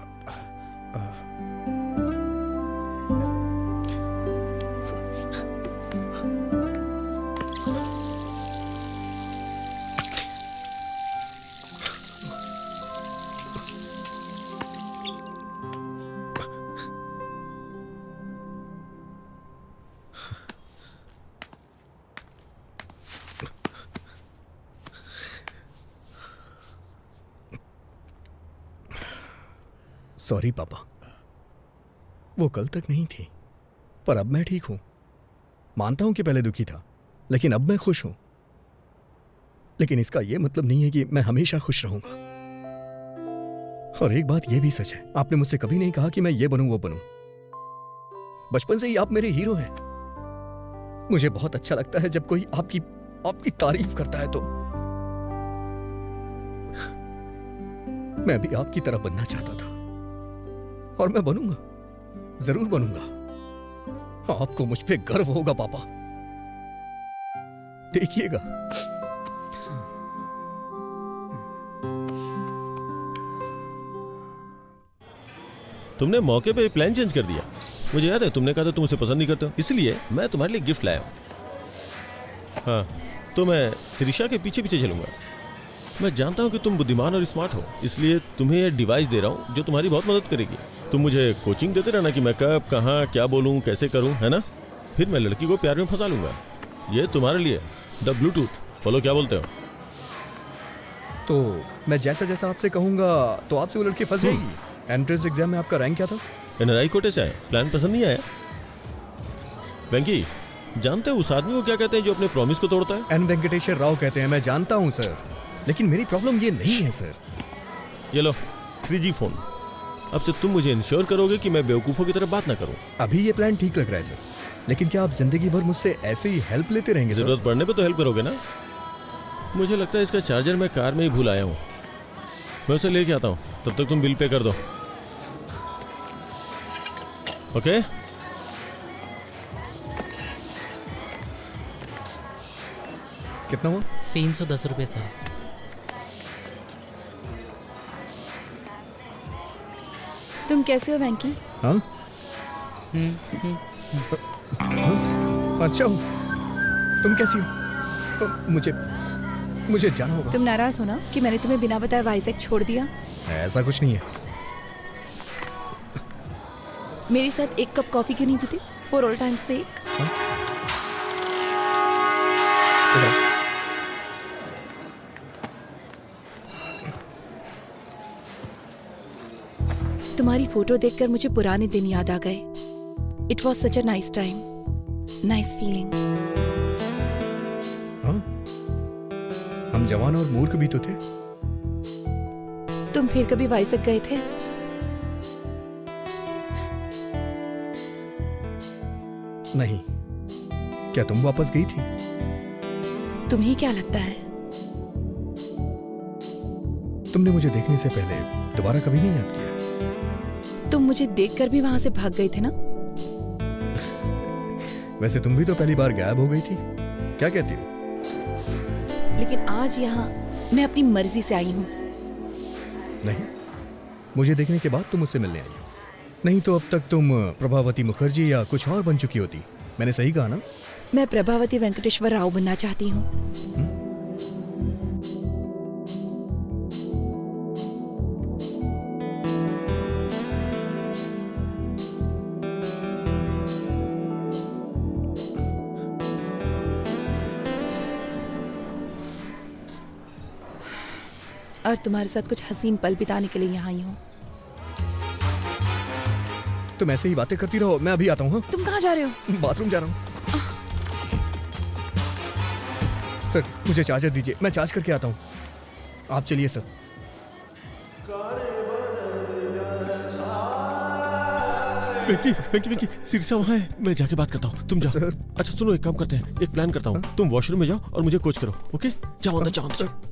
सॉरी पापा, वो कल तक नहीं थी, पर अब मैं ठीक हूं। मानता हूं कि पहले दुखी था, लेकिन अब मैं खुश हूं। लेकिन इसका यह मतलब नहीं है कि मैं हमेशा खुश रहूंगा। और एक बात यह भी सच है, आपने मुझसे कभी नहीं कहा कि मैं ये बनूं वो बनूं। बचपन से ही आप मेरे हीरो हैं। मुझे बहुत अच्छा लगता है जब कोई आपकी तारीफ करता है। तो मैं भी आपकी तरह बनना चाहता था, और मैं बनूंगा, जरूर बनूंगा। आपको मुझ पे गर्व होगा पापा, देखिएगा। तुमने मौके पे प्लान चेंज कर दिया। मुझे याद है तुमने कहा था तुम उसे पसंद नहीं करते हो, इसलिए मैं तुम्हारे लिए गिफ्ट लाया हूं। हाँ, तो मैं शिरीषा के पीछे पीछे चलूंगा। मैं जानता हूं कि तुम बुद्धिमान और स्मार्ट हो, इसलिए तुम्हें यह डिवाइस दे रहा हूं जो तुम्हारी बहुत मदद करेगी। तुम मुझे कोचिंग देते रहना कि मैं कब, कहाँ, क्या बोलूं, कैसे करूं, है ना? फिर मैं लड़की को प्यार में फंसा लूंगा। ये तुम्हारे लिए द ब्लूटूथ। बोलो क्या बोलते हो? तो मैं जैसा जैसा आपसे कहूंगा तो आपसे वो लड़की फंस जाएगी। एंट्रेंस एग्जाम में आपका रैंक क्या था? एनआरआई कोटे से आए। प्लान पसंद नहीं आया? वेंकी, जानते हो उस आदमी को क्या कहते हैं जो अपने प्रॉमिस को तोड़ता है? एन वेंकटेश्वर राव कहते हैं। मैं जानता हूं सर, लेकिन मेरी प्रॉब्लम ये नहीं है सर। ये लो 3G फोन। अब से तुम मुझे इंश्योर करोगे कि मैं बेवकूफों की तरह बात ना करूं। अभी ये प्लान ठीक लग रहा है सर, लेकिन क्या आप जिंदगी भर मुझसे ऐसे ही हेल्प लेते रहेंगे? जरूरत पड़ने पे तो हेल्प करोगे ना? मुझे लगता है इसका चार्जर मैं कार में ही भूल आया हूँ। मैं उसे लेके आता हूँ, तब तक तुम बिल पे कर दो। ओके? कितना हुआ? 310 रुपये सर। तुम कैसे हो वैंकी? हाँ? अच्छा हूँ। तुम कैसी हो? मुझे जाना होगा। तुम नाराज हो ना कि मैंने तुम्हें बिना बताए वाइजैक छोड़ दिया? ऐसा कुछ नहीं है। मेरे साथ एक कप कॉफी क्यों नहीं पीती? फॉर ऑल टाइम सेक। तुम्हारी फोटो देखकर मुझे पुराने दिन याद आ गए। It was such a nice time, nice feeling. हम जवान और मूर्ख भी तो थे। तुम फिर कभी वाइजैक गए थे? नहीं। क्या तुम वापस गई थी? तुम्हें क्या लगता है? तुमने मुझे देखने से पहले दोबारा कभी नहीं याद किया? तुम मुझे देखकर भी वहां से भाग गए थे ना? वैसे तुम भी तो पहली बार गायब हो गई थी। क्या कहती हो? लेकिन आज यहाँ मैं अपनी मर्जी से आई हूँ। नहीं, मुझे देखने के बाद तुम मुझसे मिलने आई हो। नहीं तो अब तक तुम प्रभावती मुखर्जी या कुछ और बन चुकी होती। मैंने सही कहा ना? मैं प्रभावती वेंकटेश्वर राव बनना चाहती हूँ। और तुम्हारे साथ कुछ हसीन पल बिताने के लिए यहाँ आई हूँ। तुम ऐसे ही बातें करती रहो, मैं अभी आता हूँ। हाँ? तुम कहाँ जा रहे हो? बाथरूम जा रहा हूँ। सर मुझे चार्जर दीजिए, मैं चार्ज करके आता हूँ। आप चलिए सर। वेंकी सिरसा वहाँ है, मैं जाके बात करता हूँ, तुम जाओ। सर। अच्छा सुनो, एक काम करते हैं, एक प्लान करता हूँ, तुम वॉशरूम में जाओ और मुझे कोच करो, ओके? जाओ अंदर, जाओ अंदर।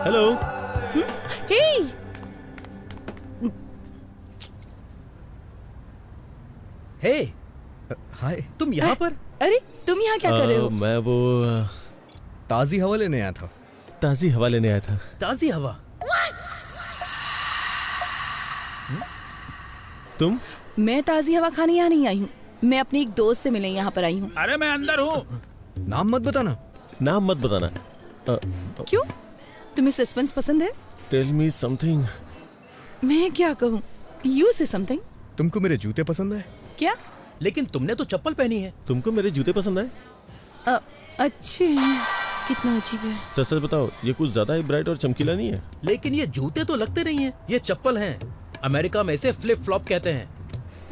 हेलो। हे, हे, हाय। तुम यहाँ पर? अरे तुम यहाँ क्या कर रहे हो? मैं वो ताज़ी हवा लेने आया था। ताज़ी हवा लेने आया था। ताज़ी हवा? तुम? मैं ताज़ी हवा खाने यहाँ नहीं आई हूँ, मैं अपने एक दोस्त से मिलने यहाँ पर आई हूँ। अरे मैं अंदर हूँ। नाम मत बताना। नाम मत बताना। क्यों? तुम्हें सस्पेंस पसंद है? Tell me something. मैं क्या कहूँ? यू से समथिंग। तुमको मेरे जूते पसंद है? क्या? लेकिन तुमने तो चप्पल पहनी है। तुमको मेरे जूते पसंद है? अच्छे हैं। कितना अजीब है। सच सच बताओ, ये कुछ ज्यादा ही ब्राइट और चमकीला नहीं है? लेकिन ये जूते तो लगते नहीं है, ये चप्पल हैं। अमेरिका में इसे फ्लिप फ्लॉप कहते हैं।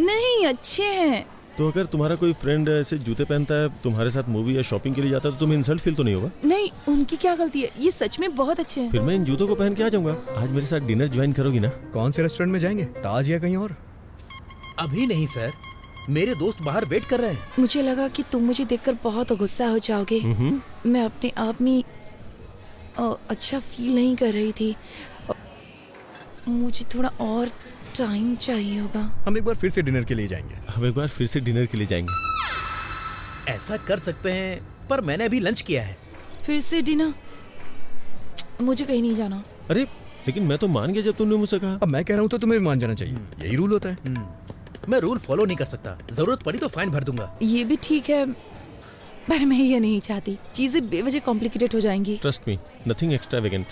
नहीं, अच्छे हैं। तो अगर तुम्हारा कोई फ्रेंड ऐसे जूते पहनता है, तुम्हारे साथ मूवी या शॉपिंग के लिए जाता है, तो तुम्हें इंसल्ट फील तो नहीं होगा? नहीं, उनकी क्या गलती है, ये सच में बहुत अच्छे हैं। फिर मैं इन जूतों को पहन के आ जाऊंगा। आज मेरे साथ डिनर ज्वाइन करोगी ना? कौन से रेस्टोरेंट में जाएंगे, ताज या कहीं और? अभी नहीं सर, मेरे दोस्त बाहर वेट कर रहे हैं। मुझे लगा कि तुम मुझे देखकर बहुत गुस्सा हो जाओगे। मैं अपने आप में अच्छा फील नहीं कर रही थी। मुझे थोड़ा और टाइम चाहिए होगा। हम एक बार फिर से डिनर के लिए जाएंगे। हम एक बार फिर से डिनर के लिए जाएंगे। ऐसा कर सकते हैं, पर मैंने अभी लंच किया है। फिर से डिनर? मुझे कहीं नहीं जाना। अरे लेकिन मैं तो मान गया जब तुमने मुझसे कहा। अब मैं कह रहा हूँ तो तुम्हें मान जाना चाहिए, यही रूल होता है। मैं रूल फॉलो नहीं कर सकता, जरूरत पड़ी तो फाइन भर दूंगा। ये भी ठीक है, पर मैं ये नहीं चाहती, चीजें बेवजह कॉम्प्लिकेटेड हो जाएंगी। Trust me, nothing extravagant.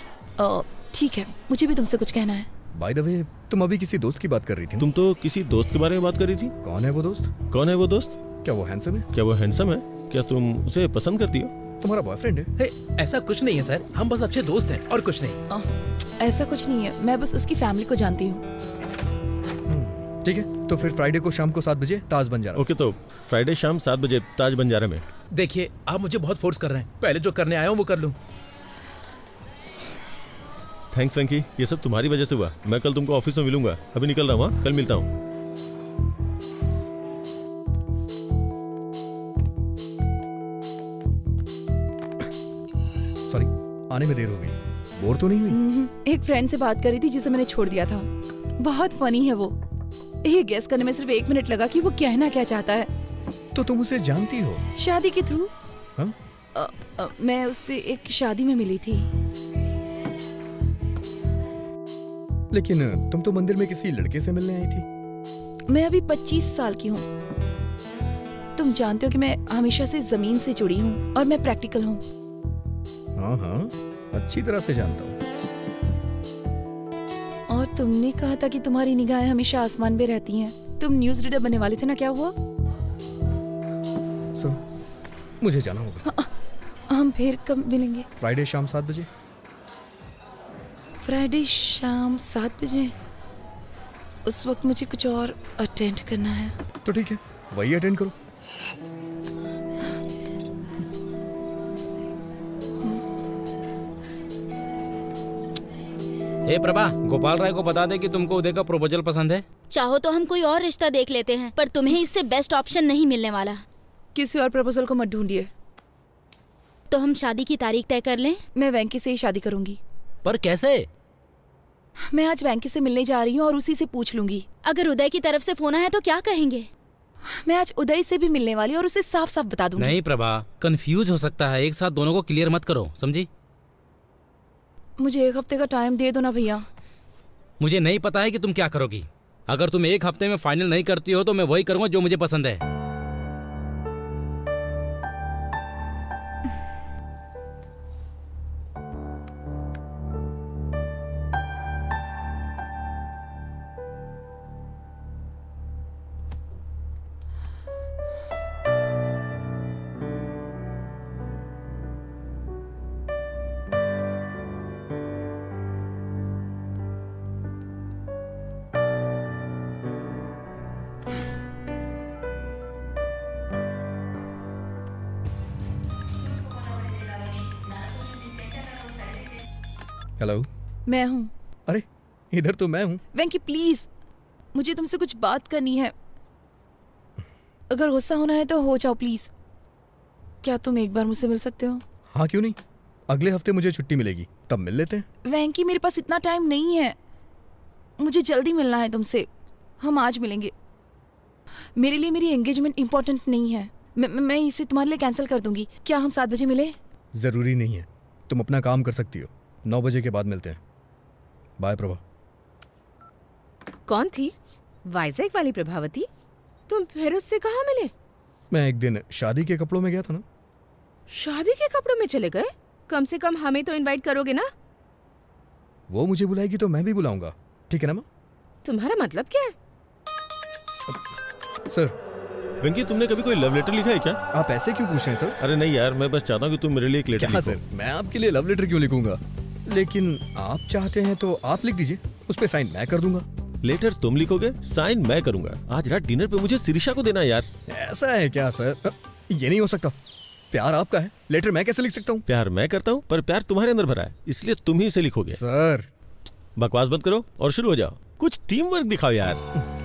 ठीक है, मुझे भी तुमसे कुछ कहना है। बाय द वे, तुम अभी किसी दोस्त की बात कर रही थी। तुम तो किसी दोस्त के बारे में बात कर रही थी। कौन है वो दोस्त? कौन है वो दोस्त? क्या वो हैंडसम है? क्या वो हैंडसम है? क्या तुम उसे पसंद करती हो? तुम्हारा बॉयफ्रेंड है? हे, ऐसा कुछ नहीं है सर, हम बस अच्छे दोस्त हैं और कुछ नहीं। ऐसा कुछ नहीं है, मैं बस उसकी फैमिली को जानती हूँ। ठीक है, तो फिर फ्राइडे को शाम को 7 बजे ताज बंजारा। ओके, तो फ्राइडे शाम 7 बजे ताज बंजारा में। देखिए, आप मुझे बहुत फोर्स कर रहे हैं, पहले जो करने आया हूँ वो कर लूँ। थैंक्स वेंकी, ये सब तुम्हारी वजह से हुआ। मैं कल तुमको ऑफिस में मिलूंगा, अभी निकल रहा हूँ। कल मिलता हूँ। सॉरी, आने में देर हो गई। बोर तो नहीं हुई? एक फ्रेंड से बात करी थी जिसे मैंने छोड़ दिया था। बहुत फनी है वो। ये गेस करने में सिर्फ 1 मिनट लगा कि वो कहना क्या चाहता है। तो तुम उसे जानती हो? शादी के थ्रू। हाँ? मैं उससे एक शादी में मिली थी। लेकिन तुम तो मंदिर में किसी लड़के से मिलने आई थी। मैं अभी 25 साल की हूँ। तुम जानते हो कि मैं हमेशा से जमीन से जुड़ी हूँ और मैं प्रैक्टिकल हूँ। हाँ हाँ, अच्छी तरह से जानता हूँ। और तुमने कहा था कि तुम्हारी निगाहें हमेशा आसमान में रहती हैं। तुम न्यूज़ रीडर बनने वाले थे ना, क्या हुआ? मुझे जाना होगा। हम फिर कब मिलेंगे? फ्राइडे शाम 7 बजे। फ्राइडे शाम 7 बजे? उस वक्त मुझे कुछ और अटेंड करना है। तो ठीक है, वही अटेंड करो। हे प्रभा, गोपाल राय को बता दे कि तुमको उदय का प्रपोजल पसंद है। चाहो तो हम कोई और रिश्ता देख लेते हैं, पर तुम्हें इससे बेस्ट ऑप्शन नहीं मिलने वाला। किसी और प्रपोजल को मत ढूंढिए। तो हम शादी की तारीख तय कर लें? मैं वेंकी से ही शादी करूंगी। पर कैसे? मैं आज वेंकी से मिलने जा रही हूँ और उसी से पूछ लूंगी। अगर उदय की तरफ से फोन आया तो क्या कहेंगे? मैं आज उदय से भी मिलने वाली हूँ और उसे साफ साफ बता दूंगी। नहीं प्रभा, कंफ्यूज हो सकता है, एक साथ दोनों को क्लियर मत करो, समझी? मुझे 1 हफ्ते का टाइम दे दो ना भैया। मुझे नहीं पता है कि तुम क्या करोगी। अगर तुम 1 हफ्ते में फाइनल नहीं करती हो तो मैं वही करूंगा जो मुझे पसंद है। हेलो। मैं हूँ। अरे इधर तो मैं हूँ। वेंकी प्लीज, मुझे तुमसे कुछ बात करनी है। अगर गुस्सा होना है तो हो जाओ प्लीज। क्या तुम एक बार मुझसे मिल सकते हो? हाँ क्यों नहीं, अगले हफ्ते मुझे छुट्टी मिलेगी, तब मिल लेते हैं। वेंकी मेरे पास इतना टाइम नहीं है, मुझे जल्दी मिलना है तुमसे। हम आज मिलेंगे। मेरे लिए मेरी एंगेजमेंट इम्पोर्टेंट नहीं है। मैं इसे तुम्हारे लिए कैंसिल कर दूंगी। क्या हम 7 बजे मिले? जरूरी नहीं है, तुम अपना काम कर सकती हो। 9 बजे के बाद मिलते हैं। बाय प्रभा। कौन थी? वाइजैक वाली प्रभावती? तुम फिर उससे कहाँ मिले? मैं एक दिन शादी के कपड़ों में गया था ना। शादी के कपड़ों में चले गए? कम से कम हमें तो इनवाइट करोगे ना? वो मुझे बुलाएगी तो मैं भी बुलाऊंगा, ठीक है ना माँ? तुम्हारा मतलब क्या है? सर। वेंकी, तुमने कभी कोई लव लेटर लिखा है क्या? आप ऐसे क्यों पूछ रहे हैं सर? अरे नहीं यार, मैं बस चाहता हूँ कि तुम मेरे लिए एक लेटर लिखो। सर, मैं आपके लिए लव लेटर क्यों लिखूंगा? लेकिन आप चाहते हैं तो आप लिख दीजिए, उस पे साइन मैं कर दूंगा। लेटर तुम लिखोगे, साइन मैं करूंगा। आज रात डिनर पे मुझे शिरीषा को देना यार। ऐसा है क्या सर? ये नहीं हो सकता। प्यार आपका है, लेटर मैं कैसे लिख सकता हूँ? प्यार मैं करता हूँ, पर प्यार तुम्हारे अंदर भरा है, इसलिए तुम ही इसे लिखोगे। सर बकवास बंद करो और शुरू हो जाओ। कुछ टीम वर्क दिखाओ यार।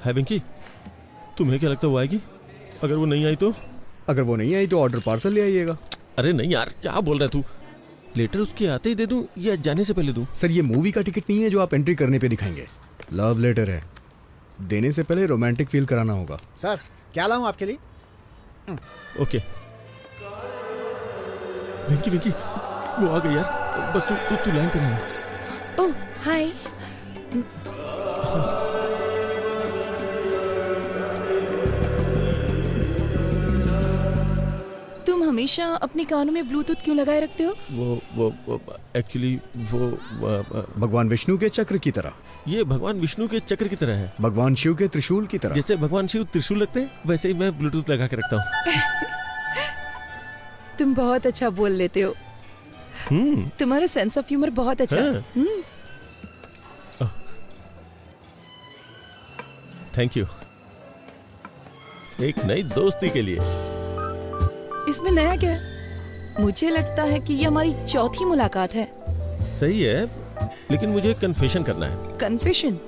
है वेंकी, तुम्हें क्या लगता है वो आएगी? अगर वो नहीं आई तो? अगर वो नहीं आई तो ऑर्डर पार्सल ले आइएगा। अरे नहीं यार, क्या बोल रहा है तू? लेटर उसके आते ही दे दूं या जाने से पहले दूं? सर ये मूवी का टिकट नहीं है जो आप एंट्री करने पे दिखाएंगे। लव लेटर है, देने से पहले रोमांटिक फील कराना होगा। सर क्या लाऊं आपके लिए? ओके। वेंकी वेंकी, वो आ गई यार, बस तू लाइन पे रहना। ओह हाय। तुम हमेशा अपने कानों में ब्लूटूथ क्यों लगाए रखते हो? वो एक्चुअली वो भगवान विष्णु के चक्र की तरह। ये भगवान विष्णु के चक्र की तरह है। भगवान शिव के त्रिशूल की तरह। जैसे भगवान शिव त्रिशूल रखते हैं, वैसे ही मैं ब्लूटूथ लगा के रखता हूँ। तुम बहुत अच्छा बोल लेते हो। तुम्हारा सेंस ऑफ ह्यूमर बहुत अच्छा है। Thank you. एक नई दोस्ती के लिए। इसमें नया क्या है? मुझे लगता है कि ये हमारी चौथी मुलाकात है। सही है, लेकिन मुझे कन्फेशन करना है। कन्फेशन?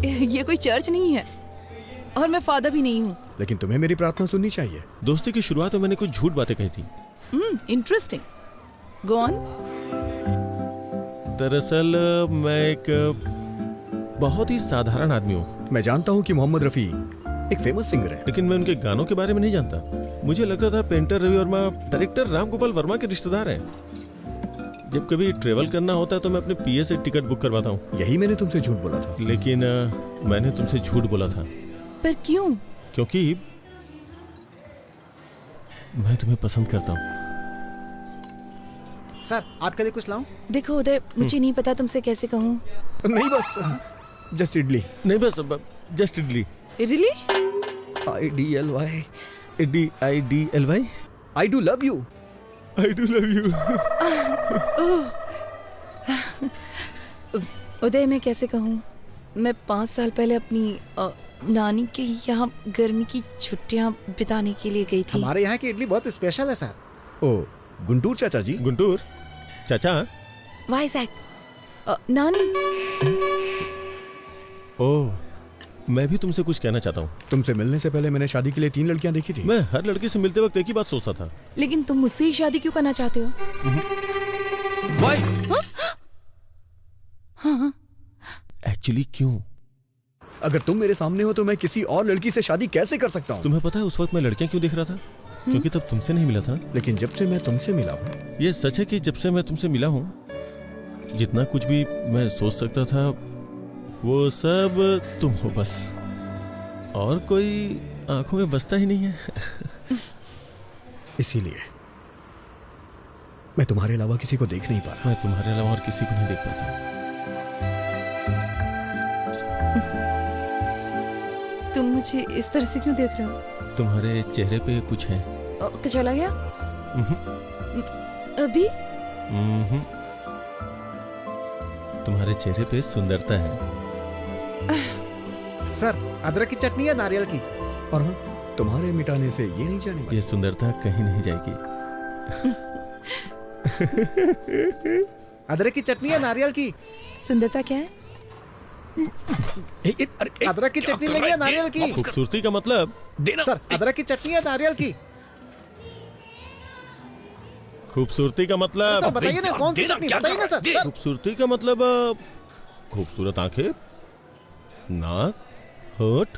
ये कोई चर्च नहीं है और मैं फादर भी नहीं हूँ। लेकिन तुम्हें मेरी प्रार्थना सुननी चाहिए। दोस्ती की शुरुआत में मैंने कुछ झूठ बातें कही थी। Interesting, go on. दरअसल मैं एक बहुत ही साधारण आदमी हूँ। मैं जानता हूँ कि मोहम्मद रफी एक फेमस सिंगर है, लेकिन मैं उनके गानों के बारे में नहीं जानता। मुझे लगता था पेंटर रवि वर्मा डायरेक्टर राम गोपाल वर्मा के रिश्तेदार हैं। जब कभी ट्रेवल करना होता है तो मैं अपने पीए से टिकट बुक करवाता हूँ। यही मैंने तुमसे झूठ बोला था। लेकिन मैंने तुमसे झूठ बोला था। पर क्यों? क्योंकि मैं तुम्हें पसंद करता हूँ। सर आपके लिए कुछ लाऊं? देखो उदय, मुझे नहीं पता तुमसे कैसे कहूँ। नहीं बस जस्ट इडली। नहीं बस just idli. Idli? IDLY। IDLY। I do love you। I do love you। उदय, मैं कैसे कहूँ, मैं 5 साल पहले अपनी नानी के यहाँ गर्मी की छुट्टियाँ बिताने के लिए गई थी। हमारे यहाँ की इडली बहुत स्पेशल है सर। ओ, गुंटूर चाचा जी। गुंटूर चाचा। वाइजैक। नानी। ओह, मैं भी तुमसे कुछ कहना चाहता हूँ। तुमसे मिलने से पहले मैंने शादी के लिए 3 लड़कियां देखी थी। मैं हर लड़की से मिलते वक्त एक ही बात सोचता था। लेकिन तुम मुझसे ही शादी क्यों करना चाहते हो? हाँ। एक्चुअली क्यों? अगर तुम मेरे सामने हो तो मैं किसी और लड़की से शादी कैसे कर सकता हूँ? तुम्हें पता है उस वक्त मैं लड़कियां क्यों देख रहा था? क्योंकि तब तुमसे नहीं मिला था। लेकिन जब से मैं तुमसे मिला हूँ। ये सच है कि जब से मैं तुमसे मिला हूँ, जितना कुछ भी मैं सोच सकता था वो सब तुम हो बस, और कोई आंखों में बसता ही नहीं है। इसीलिए मैं तुम्हारे अलावा किसी को देख नहीं पा रहा। मैं तुम्हारे अलावा और किसी को नहीं देख पाता। तुम मुझे इस तरह से क्यों देख रहे हो? तुम्हारे चेहरे पे कुछ है। चला गया? अभी? तुम्हारे चेहरे पे सुंदरता है। सर, अदरक की चटनी है नारियल की? और हाँ, तुम्हारे मिटाने से ये नहीं जाने वाली। ये सुंदरता कहीं नहीं जाएगी। अदरक की चटनी है नारियल की? सुंदरता क्या है? अदरक की चटनी लेंगे नारियल की? खूबसूरती का मतलब देना। सर, अदरक की चटनी है नारियल की? खूबसूरती का मतलब सर बताइए ना, कौन सी चटनी बताइए ना सर। खूबसूरती का मतलब खूबसूरत आंखें, नाक, होठ।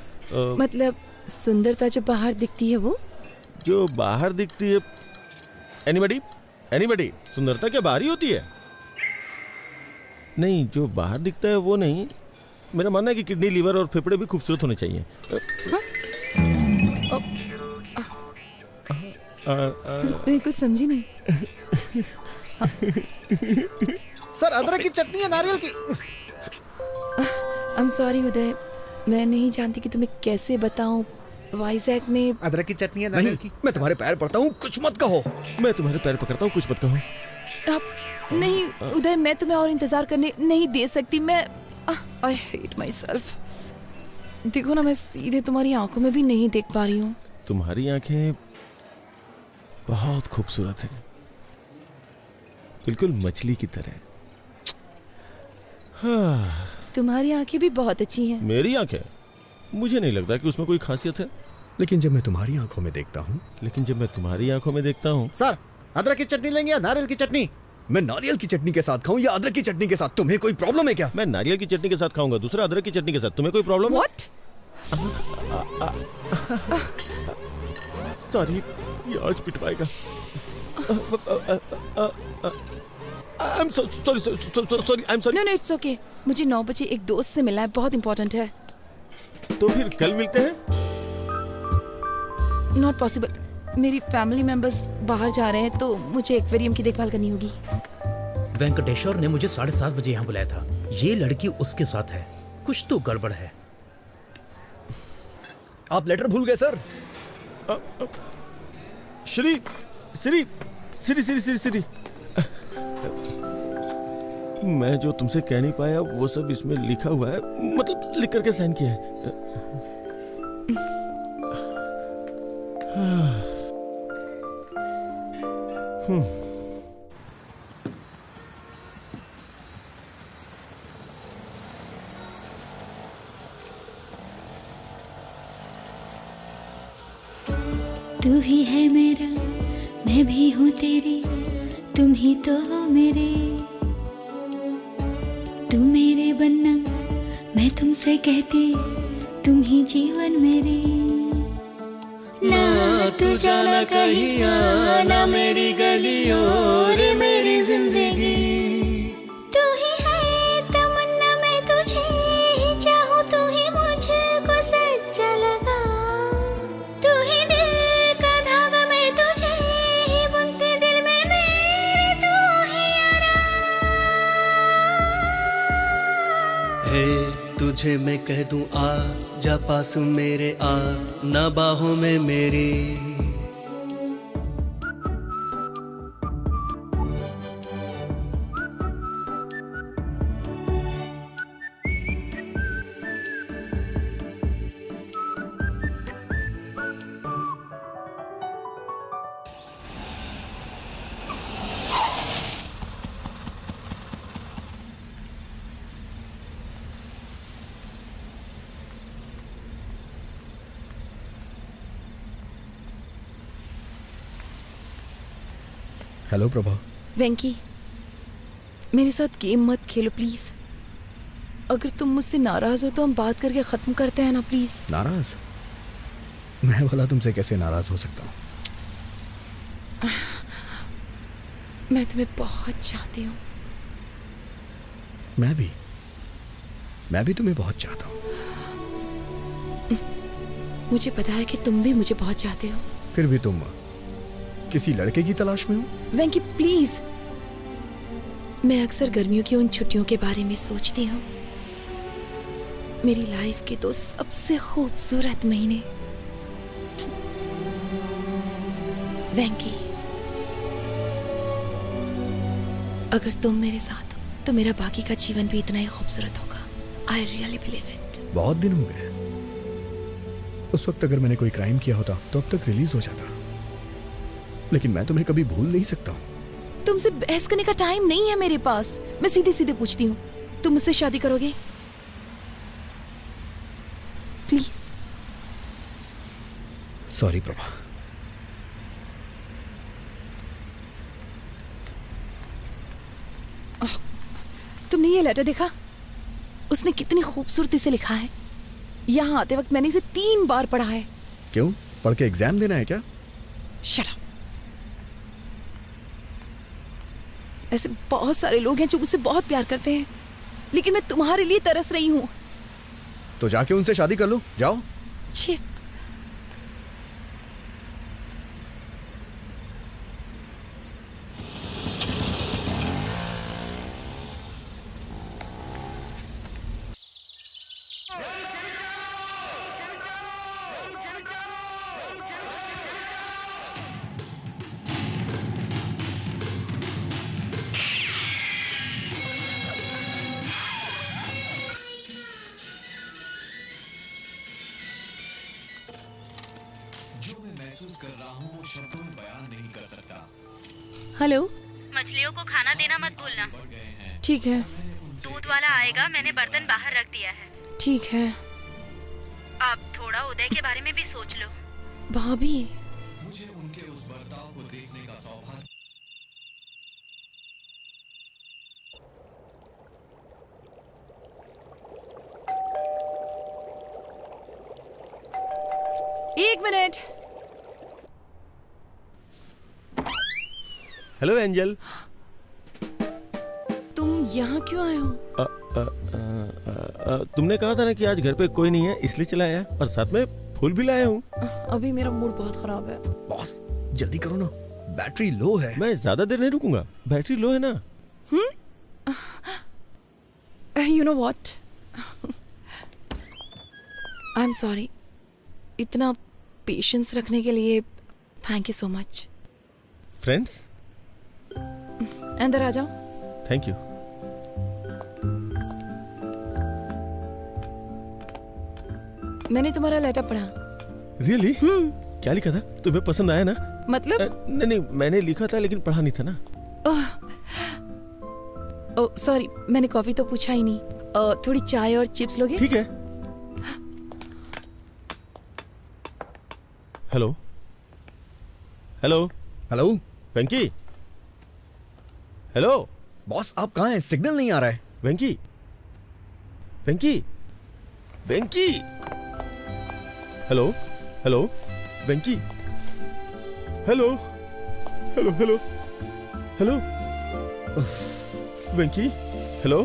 मतलब सुंदरता जो बाहर दिखती है वो? जो बाहर दिखती है। एनीबडी सुंदरता क्या बाहर ही होती है? नहीं, जो बाहर दिखता है वो नहीं। मेरा मानना है कि किडनी, लीवर और फेफड़े भी खूबसूरत होने चाहिए। मैं कुछ समझी नहीं। सर, अदरक की चटनी है नारियल की? I'm sorry उदय, मैं नहीं जानती कि तुम्हें कैसे बताऊं। वाइजैक में अदरक की चटनी है नारियल की? मैं तुम्हारे पैर पड़ता हूँ, कुछ मत कहो। मैं तुम्हारे पैर पकड़ता हूँ, कुछ मत कहो। नहीं उदय, मैं तुम्हें और इंतजार करने नहीं दे सकती। मैं I hate myself। देखो ना, मैं सीधे तुम्हारी आंखों में भी नहीं देख पा रही हूँ। तुम्हारी आंखें बहुत खूबसूरत हैं, बिल्कुल मछली की तरह। हाँ। तुम्हारी आंखें भी बहुत अच्छी हैं। मेरी आंखें? मुझे नहीं लगता कि उसमें कोई खासियत है। लेकिन जब मैं तुम्हारी आंखों में देखता हूँ। सर, अदरक की चटनी लेंगे या नारियल की चटनी? मैं नारियल की चटनी के साथ खाऊं या अदरक की चटनी के साथ? तुम्हें कोई प्रॉब्लम है क्या? मैं नारियल की चटनी के साथ खाऊंगा, दूसरा अदरक की चटनी के साथ। तुम्हें कोई प्रॉब्लम है? What? सॉरी, ये आज पिटवाएगा। I'm sorry। No, it's okay। मुझे 9 बजे एक दोस्त से मिलना है, बहुत इंपॉर्टेंट है। तो फिर कल मिलते हैं? Not possible। मेरी फैमिली मेंबर्स बाहर जा रहे हैं तो मुझे एक्वेरियम की देखभाल करनी होगी। वेंकटेश्वर ने मुझे 7:30 बजे यहाँ बुलाया था। ये लड़की उसके साथ है, कुछ तो गड़बड़ है। आप लेटर भूल गए सर। श्री श्री श्री श्री श्री श्री मैं जो तुमसे कह नहीं पाया वो सब इसमें लिखा हुआ है, मतलब लिख करके साइन किया है। तू ही है मेरा, मैं भी हूँ तेरी, तुम ही तो हो मेरे। तू मेरे बनना, मैं तुमसे कहती, तुम ही जीवन मेरे। ना तू जाना कहीं, ना मेरी गलियों रे मेरी जिंदगी। तू ही है तमन्ना, मैं तुझे ही चाहूँ, तू ही मुझको सच्चा लगा। तू ही दिल का धागा, मैं तुझे ही बुनती दिल में मेरे, तू ही हे तुझे मैं कह दूं आ जा पास मेरे, आ ना बाहों में मेरी। हेलो प्रभा। वेंकी, मेरे साथ गेम मत खेलो प्लीज। अगर तुम मुझसे नाराज हो तो हम बात करके खत्म करते हैं ना प्लीज। नाराज? मैं भला तुमसे कैसे नाराज हो सकता हूँ? मैं तुम्हें बहुत चाहती हूँ। मैं भी तुम्हें बहुत चाहता हूँ। मुझे पता है कि तुम भी मुझे बहुत चाहते हो। फिर भी तुम किसी लड़के की तलाश में हो? वेंकी प्लीज, मैं अक्सर गर्मियों की उन छुट्टियों के बारे में सोचती हूँ। मेरी लाइफ के 2 सबसे खूबसूरत महीने। वेंकी, अगर तुम मेरे साथ हो तो मेरा बाकी का जीवन भी इतना ही खूबसूरत होगा। I really believe it. बहुत दिन हो गए। उस वक्त अगर मैंने कोई क्राइम किया होता तो अब तक रिलीज हो जाता, लेकिन मैं तुम्हें कभी भूल नहीं सकता हूँ। तुमसे बहस करने का टाइम नहीं है मेरे पास। मैं सीधे सीधे पूछती हूँ, तुम मुझसे शादी करोगे? प्लीज। सॉरी प्रभा। तुमने ये लेटर देखा? उसने कितनी खूबसूरती से लिखा है। यहाँ आते वक्त मैंने इसे 3 बार पढ़ा है। क्यों? पढ़ के एग्जाम देना है क्या? Shut up. ऐसे बहुत सारे लोग हैं जो मुझसे बहुत प्यार करते हैं, लेकिन मैं तुम्हारे लिए तरस रही हूँ। तो जाके उनसे शादी कर लो, जाओ। छी। हेलो। मछलियों को खाना देना मत भूलना। ठीक है। दूध वाला आएगा, मैंने बर्तन बाहर रख दिया है। ठीक है। अब थोड़ा उदय के बारे में भी सोच लो। भाभी, मुझे उनके उस बर्ताव को देखने का सौभाग्य। एक मिनट। Hello angel. तुम यहाँ क्यों आए हो? तुमने कहा था ना कि आज घर पे कोई नहीं है, इसलिए चला आया, और साथ में फूल भी लाया हूँ। अभी मेरा मूड बहुत खराब है। बॉस जल्दी करो ना, बैटरी लो है। मैं ज्यादा देर नहीं रुकूंगा, बैटरी लो है ना। You know what, I am sorry. इतना पेशेंस रखने के लिए thank you so much. Friends, अंदर आ जाओ। Thank you. मैंने तुम्हारा लेटर पढ़ा। रियली? क्या लिखा था? तुम्हें पसंद आया ना? मतलब? नहीं, मैंने लिखा था लेकिन पढ़ा नहीं था ना। ओह सॉरी, मैंने कॉफी तो पूछा ही नहीं। थोड़ी चाय और चिप्स लोगे? ठीक है। हेलो हेलो हेलो वेंकी। हेलो बॉस, आप कहाँ हैं? सिग्नल नहीं आ रहा है। वेंकी, वेंकी, वेंकी। हेलो हेलो वेंकी। हेलो हेलो हेलो हेलो वेंकी। हेलो।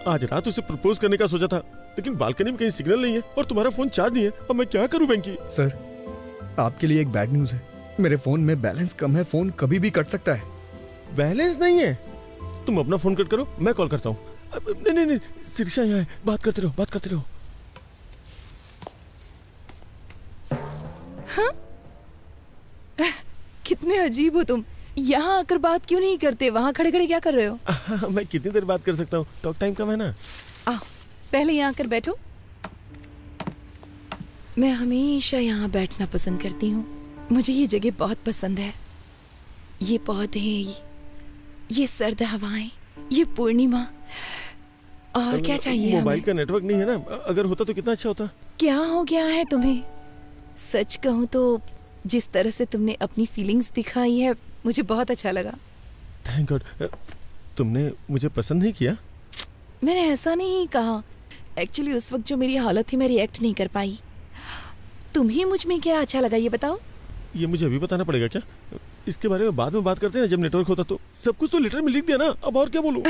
आज रात उसे प्रपोज करने का सोचा था, लेकिन बालकनी में कहीं सिग्नल नहीं है और तुम्हारा फोन चार्ज नहीं है। अब मैं क्या करूं वेंकी? सर, आपके लिए एक बैड न्यूज है। मेरे फोन में बैलेंस कम है, फोन कभी भी कट सकता है। बैलेंस नहीं है? तुम अपना फोन कट करो, मैं कॉल करता हूँ। नहीं नहीं नहीं, शिरीषा यहाँ है, बात करते रहो, बात करते रहो। हाँ? कितने अजीब हो तुम। यहाँ आकर बात क्यों नहीं करते? वहाँ खड़े खड़े क्या कर रहे हो? मैं कितनी देर बात कर सकता हूँ, टॉक टाइम कम है ना। आओ, पहले यहाँ आकर बैठो। मैं हमेशा यहाँ बैठना पसंद करती हूँ। मुझे ये जगह बहुत पसंद है। ये पौधे, ये सर्द हवाएं, ये पूर्णिमा, और क्या चाहिए? मोबाइल का नेटवर्क नहीं है ना, अगर होता तो कितना अच्छा होता। क्या हो गया है तुम्हें? सच कहूँ तो जिस तरह से तुमने अपनी फीलिंग्स दिखाई है मुझे बहुत अच्छा लगा। Thank God. तुमने मुझे पसंद नहीं किया? मैंने ऐसा नहीं कहा। एक्चुअली उस वक्त जो मेरी हालत थी मैं रिएक्ट नहीं कर पाई। तुम्हें मुझ में क्या अच्छा लगा ये बताओ। ये मुझे अभी बताना पड़ेगा क्या? इसके बारे में बाद में बात करते हैं जब नेटवर्क होता तो। सब कुछ तो लेटर में लिख दिया ना, अब और क्या बोलूं?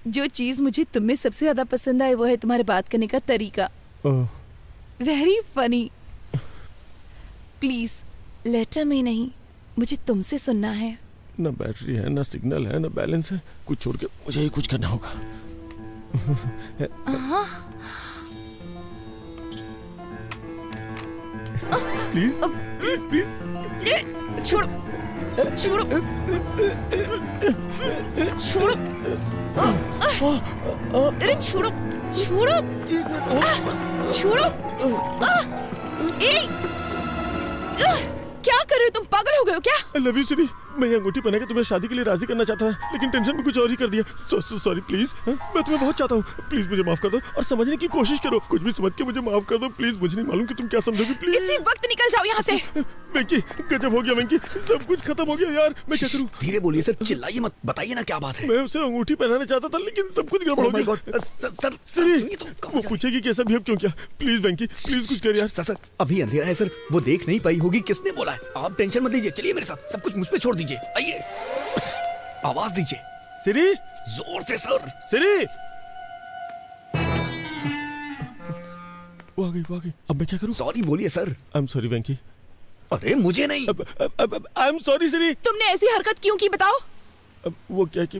जो चीज मुझे तुम में सबसे ज्यादा पसंद आई वो है तुम्हारे बात करने का तरीका। Very funny. प्लीज लेटर में नहीं, मुझे तुमसे सुनना है। ना बैटरी है, ना सिग्नल है, ना बैलेंस है। कुछ छोड़ के मुझे ही कुछ करना होगा। प्लीज प्लीज प्लीज छोड़ो छोड़ो छोड़ो। अरे छोड़ो छोड़ो छोड़ो। क्या कर रहे हो तुम? पागल हो गए हो क्या? I love you सिरी। मैं ये अंगूठी पहना के तुम्हें शादी के लिए राजी करना चाहता था, लेकिन टेंशन में कुछ और ही कर दिया। Sorry please. मैं तुम्हें बहुत चाहता हूँ, प्लीज मुझे माफ कर दो और समझने की कोशिश करो। कुछ भी समझ के मुझे माफ कर दो प्लीज। मुझे नहीं मालूम कि तुम क्या समझोगी। प्लीज इसी वक्त निकल जाओ यहाँ से। वेंकी, गजब हो गया वेंकी, सब कुछ खत्म हो गया यार। मैं क्या करूँ? धीरे बोलिए सर, चिल्लाइए मत, बताइए ना क्या बात है। मैं उसे अंगूठी पहनाना चाहता था लेकिन सब कुछ गड़बड़ हो गया। सर सिरी, वो पूछेगी कैसा बिहेव क्यों किया। प्लीज वेंकी प्लीज कुछ कर यार। सर अभी अंधेरा है सर, वो देख नहीं पाई होगी। किसने बोला है? आप टेंशन मत लीजिए, चलिए मेरे साथ। सब कुछ मुझ पे छोड़ दीजिए। आइए, आवाज दीजिए। सिरी, जोर से सर। सिरी, वो आ गई। अब मैं क्या करूं? सॉरी बोलिए सर। आई एम सॉरी वेंकी। अरे मुझे नहीं। आई एम सॉरी सिरी। तुमने ऐसी हरकत क्यों की बताओ? वो क्या कि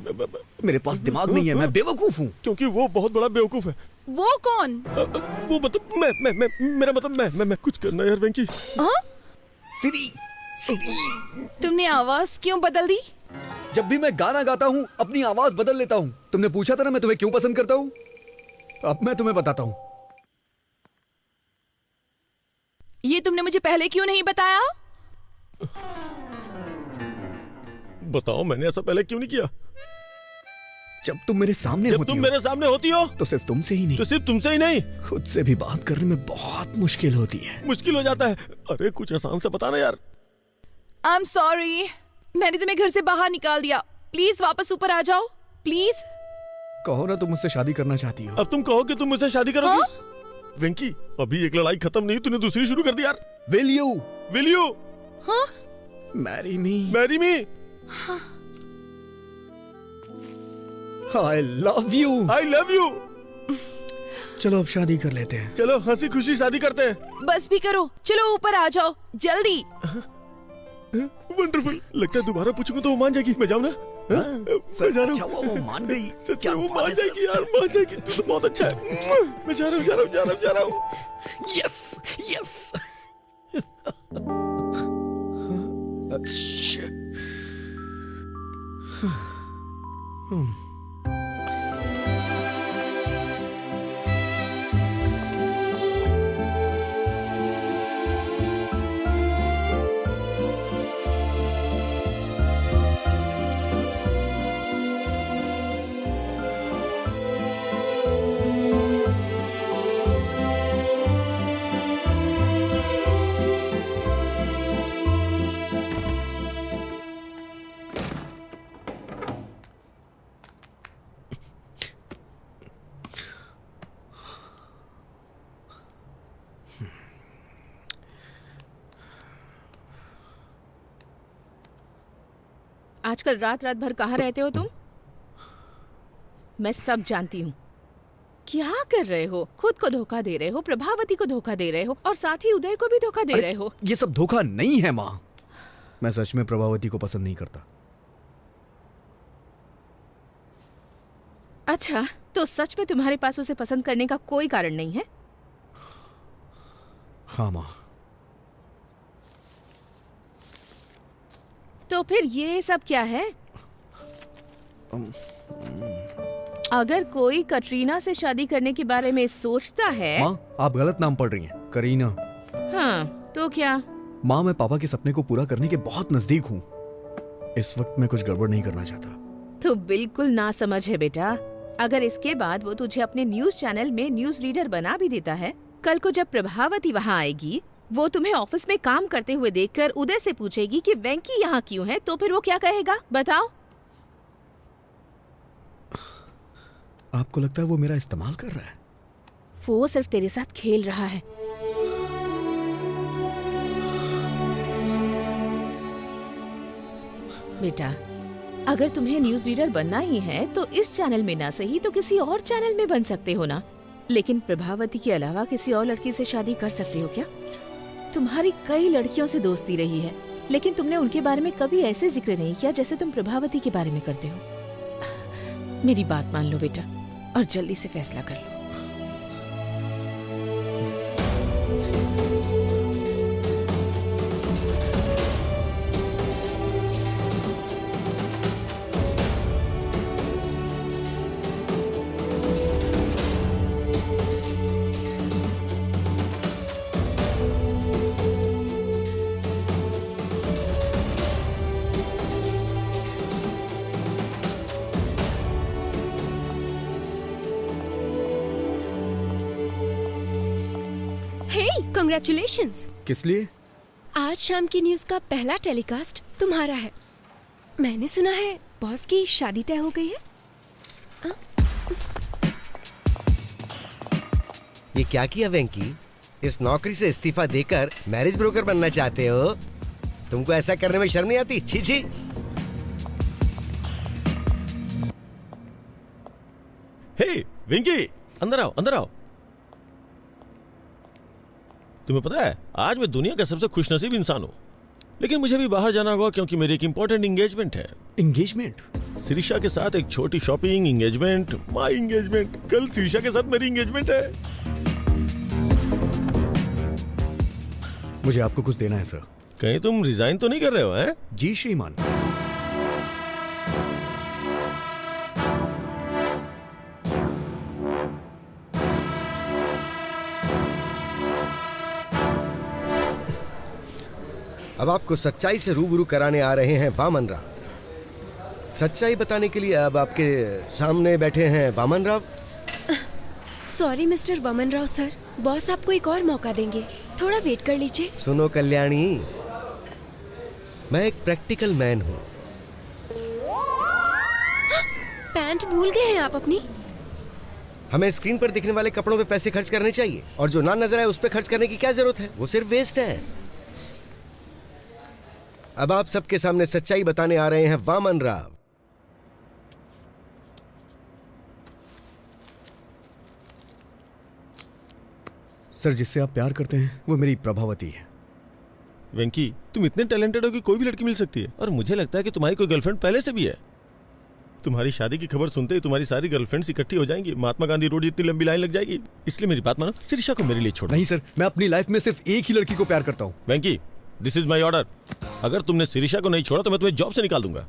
मेरे पास दिमाग नहीं है, मैं बेवकूफ हूँ। क्योंकि वो बहुत बड़ा बेवकूफ है। वो कौन? वो मतलब मेरा मतलब मैं कुछ करना यार वेंकी। सिरी, तुमने आवाज क्यों बदल दी? जब भी मैं गाना गाता हूँ अपनी आवाज बदल लेता हूँ। तुमने पूछा था ना मैं तुम्हें क्यों पसंद करता हूँ। अब मैं तुम्हें बताता हूँ। ये तुमने मुझे पहले क्यों नहीं बताया? बताओ, मैंने ऐसा पहले क्यों नहीं किया? जब तुम मेरे सामने होती हो, तुम मेरे सामने होती हो तो सिर्फ तुमसे ही नहीं, तो सिर्फ तुमसे ही नहीं, खुद से भी बात करने में बहुत मुश्किल होती है। मुश्किल हो जाता है। अरे कुछ आसान से बताना यार। आई एम सॉरी, मैंने तुम्हें घर से बाहर निकाल दिया। प्लीज वापस ऊपर आ जाओ प्लीज। कहो ना तुम मुझसे शादी करना चाहती हो। अब तुम कहो कि तुम मुझसे शादी करोगी। वेंकी, अभी एक लड़ाई खत्म नहीं, तूने दूसरी शुरू कर दी यार। Will you marry me. I love you। चलो अब शादी कर लेते हैं। चलो हंसी खुशी शादी करते हैं। बस भी करो, चलो ऊपर आ जाओ जल्दी। वंडरफुल। लगता है दोबारा पूछूंगा तो वो मान जाएगी। मैं जाऊँ ना? मैं जा रहा हूँ। वो मान गई। सच में वो मान जाएगी यार, मान जाएगी। तू तो बहुत अच्छा है। मैं जा रहा हूँ। यस। आजकल रात भर कहाँ रहते हो तुम? मैं सब जानती हूँ। क्या कर रहे हो? खुद को धोखा दे रहे हो, प्रभावती को धोखा दे रहे हो और साथ ही उदय को भी धोखा दे रहे हो। ये सब धोखा नहीं है माँ। मैं सच में प्रभावती को पसंद नहीं करता। अच्छा, तो सच में तुम्हारे पास उसे पसंद करने का कोई कारण नहीं है? हाँ माँ। तो फिर ये सब क्या है? अगर कोई कटरीना से शादी करने के बारे में सोचता है। माँ, आप गलत नाम पढ़ रही हैं। करीना। हाँ, तो क्या? माँ, मैं पापा के सपने को पूरा करने के बहुत नजदीक हूँ। इस वक्त मैं कुछ गड़बड़ नहीं करना चाहता। तो बिल्कुल ना समझ है बेटा। अगर इसके बाद वो तुझे अपने न्यूज चैनल में न्यूज रीडर बना भी देता है, कल को जब प्रभावती वहाँ आएगी वो तुम्हें ऑफिस में काम करते हुए देखकर उदय से पूछेगी कि वेंकी यहाँ क्यों है, तो फिर वो क्या कहेगा बताओ? आपको लगता है वो मेरा इस्तेमाल कर रहा है? वो सिर्फ तेरे साथ खेल रहा है। बेटा, अगर तुम्हें न्यूज रीडर बनना ही है तो इस चैनल में ना सही तो किसी और चैनल में बन सकते हो ना। लेकिन प्रभावती के अलावा किसी और लड़की से शादी कर सकते हो क्या? तुम्हारी कई लड़कियों से दोस्ती रही है, लेकिन तुमने उनके बारे में कभी ऐसे जिक्र नहीं किया जैसे तुम प्रभावती के बारे में करते हो। मेरी बात मान लो बेटा और जल्दी से फैसला कर लो। कांग्रेचुलेशंस। किस लिए? आज शाम की न्यूज का पहला टेलीकास्ट तुम्हारा है। मैंने सुना है बॉस की शादी तय हो गई है। ये क्या किया वेंकी? इस नौकरी से इस्तीफा देकर मैरिज ब्रोकर बनना चाहते हो? तुमको ऐसा करने में शर्म नहीं आती? छी छी। हे वेंकी, अंदर आओ, अंदर आओ। तुम्हें पता है आज मैं दुनिया का सबसे खुशनसीब इंसान हूँ, लेकिन मुझे भी बाहर जाना होगा क्योंकि मेरी एक इंपॉर्टेंट एंगेजमेंट है। एंगेजमेंट? शिरीषा के साथ एक छोटी शॉपिंग, एंगेजमेंट, माय एंगेजमेंट। कल शिरीषा के साथ मेरी एंगेजमेंट है। मुझे आपको कुछ देना है सर। कहीं तुम रिजाइन तो नहीं कर रहे हो? हैं? जी श्रीमान। अब आपको सच्चाई से रूबरू कराने आ रहे हैं वामन राव। सच्चाई बताने के लिए अब आपके सामने बैठे हैं Vaman Rao. Sorry mister Vaman Rao sir, boss आपको एक और मौका देंगे, थोड़ा वेट कर लीजिए। सुनो कल्याणी, मैं एक प्रैक्टिकल मैन हूँ। पैंट भूल गए हैं आप अपनी? हमें स्क्रीन पर दिखने वाले कपड़ों पे पैसे खर्च करने चाहिए, और जो ना नजर आए उस पे खर्च करने की क्या जरूरत है? वो सिर्फ वेस्ट है। अब आप सबके सामने सच्चाई बताने आ रहे हैं वामन राव। सर, जिससे आप प्यार करते हैं वो मेरी प्रभावती है। वेंकी, तुम इतने टैलेंटेड हो कि कोई भी लड़की मिल सकती है, और मुझे लगता है कि तुम्हारी कोई गर्लफ्रेंड पहले से भी है। तुम्हारी शादी की खबर सुनते ही तुम्हारी सारी गर्लफ्रेंड्स इकट्ठी हो जाएंगी, महात्मा गांधी रोड जितनी लंबी लाइन लग जाएगी। इसलिए मेरी बात मानो, शिरीषा को मेरे लिए छोड़ो। नहीं सर, मैं अपनी लाइफ में सिर्फ एक ही लड़की को प्यार करता हूँ। वेंकी, दिस इज माई ऑर्डर। अगर तुमने शिरीषा को नहीं छोड़ा तो मैं तुम्हें जॉब से निकाल दूंगा।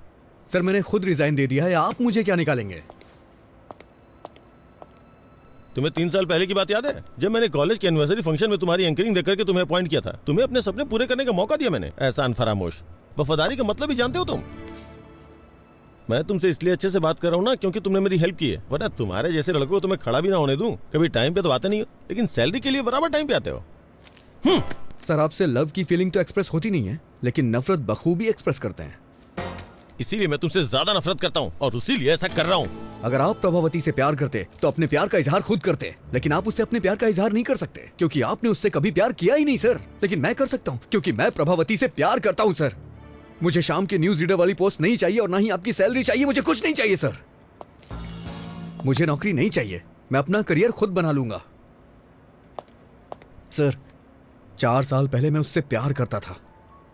सर, मैंने खुद रिजाइन दे दिया है, आप मुझे क्या निकालेंगे? तुम्हें 3 साल पहले की बात याद है, जब मैंने कॉलेज के एनिवर्सरी फंक्शन में तुम्हारी एंकरिंग देकर के तुम्हें अपॉइंट किया था? तुम्हें अपने सपने पूरे करने का मौका दिया मैंने। एहसान फरामोश। वफादारी का मतलब ही जानते हो तुम? मैं तुमसे इसलिए अच्छे से बात कर रहा हूँ ना क्योंकि तुमने मेरी हेल्प की है, वरना तुम्हारे जैसे लड़कों को तुम्हें खड़ा भी ना होने दूं। कभी टाइम पे तो आते नहीं हो, लेकिन सैलरी के लिए बराबर टाइम पे आते हो। सर, आपसे लव की फीलिंग तो एक्सप्रेस होती नहीं है, लेकिन नफरत बखूबी एक्सप्रेस करते हैं। इसीलिए मैं तुमसे ज्यादा नफरत करता हूँ और इसीलिए ऐसा कर रहा हूँ। अगर आप प्रभावती से प्यार करते तो अपने प्यार का इजहार खुद करते, लेकिन आप उससे अपने प्यार का इजहार नहीं कर सकते क्योंकि आपने उससे कभी प्यार किया ही नहीं सर। लेकिन मैं कर सकता हूँ क्योंकि मैं प्रभावती से प्यार करता हूँ सर। मुझे शाम के न्यूज रीडर वाली पोस्ट नहीं चाहिए और ना ही आपकी सैलरी चाहिए। मुझे कुछ नहीं चाहिए सर। मुझे नौकरी नहीं चाहिए, मैं अपना करियर खुद बना लूंगा। सर, 4 साल पहले मैं उससे प्यार करता था।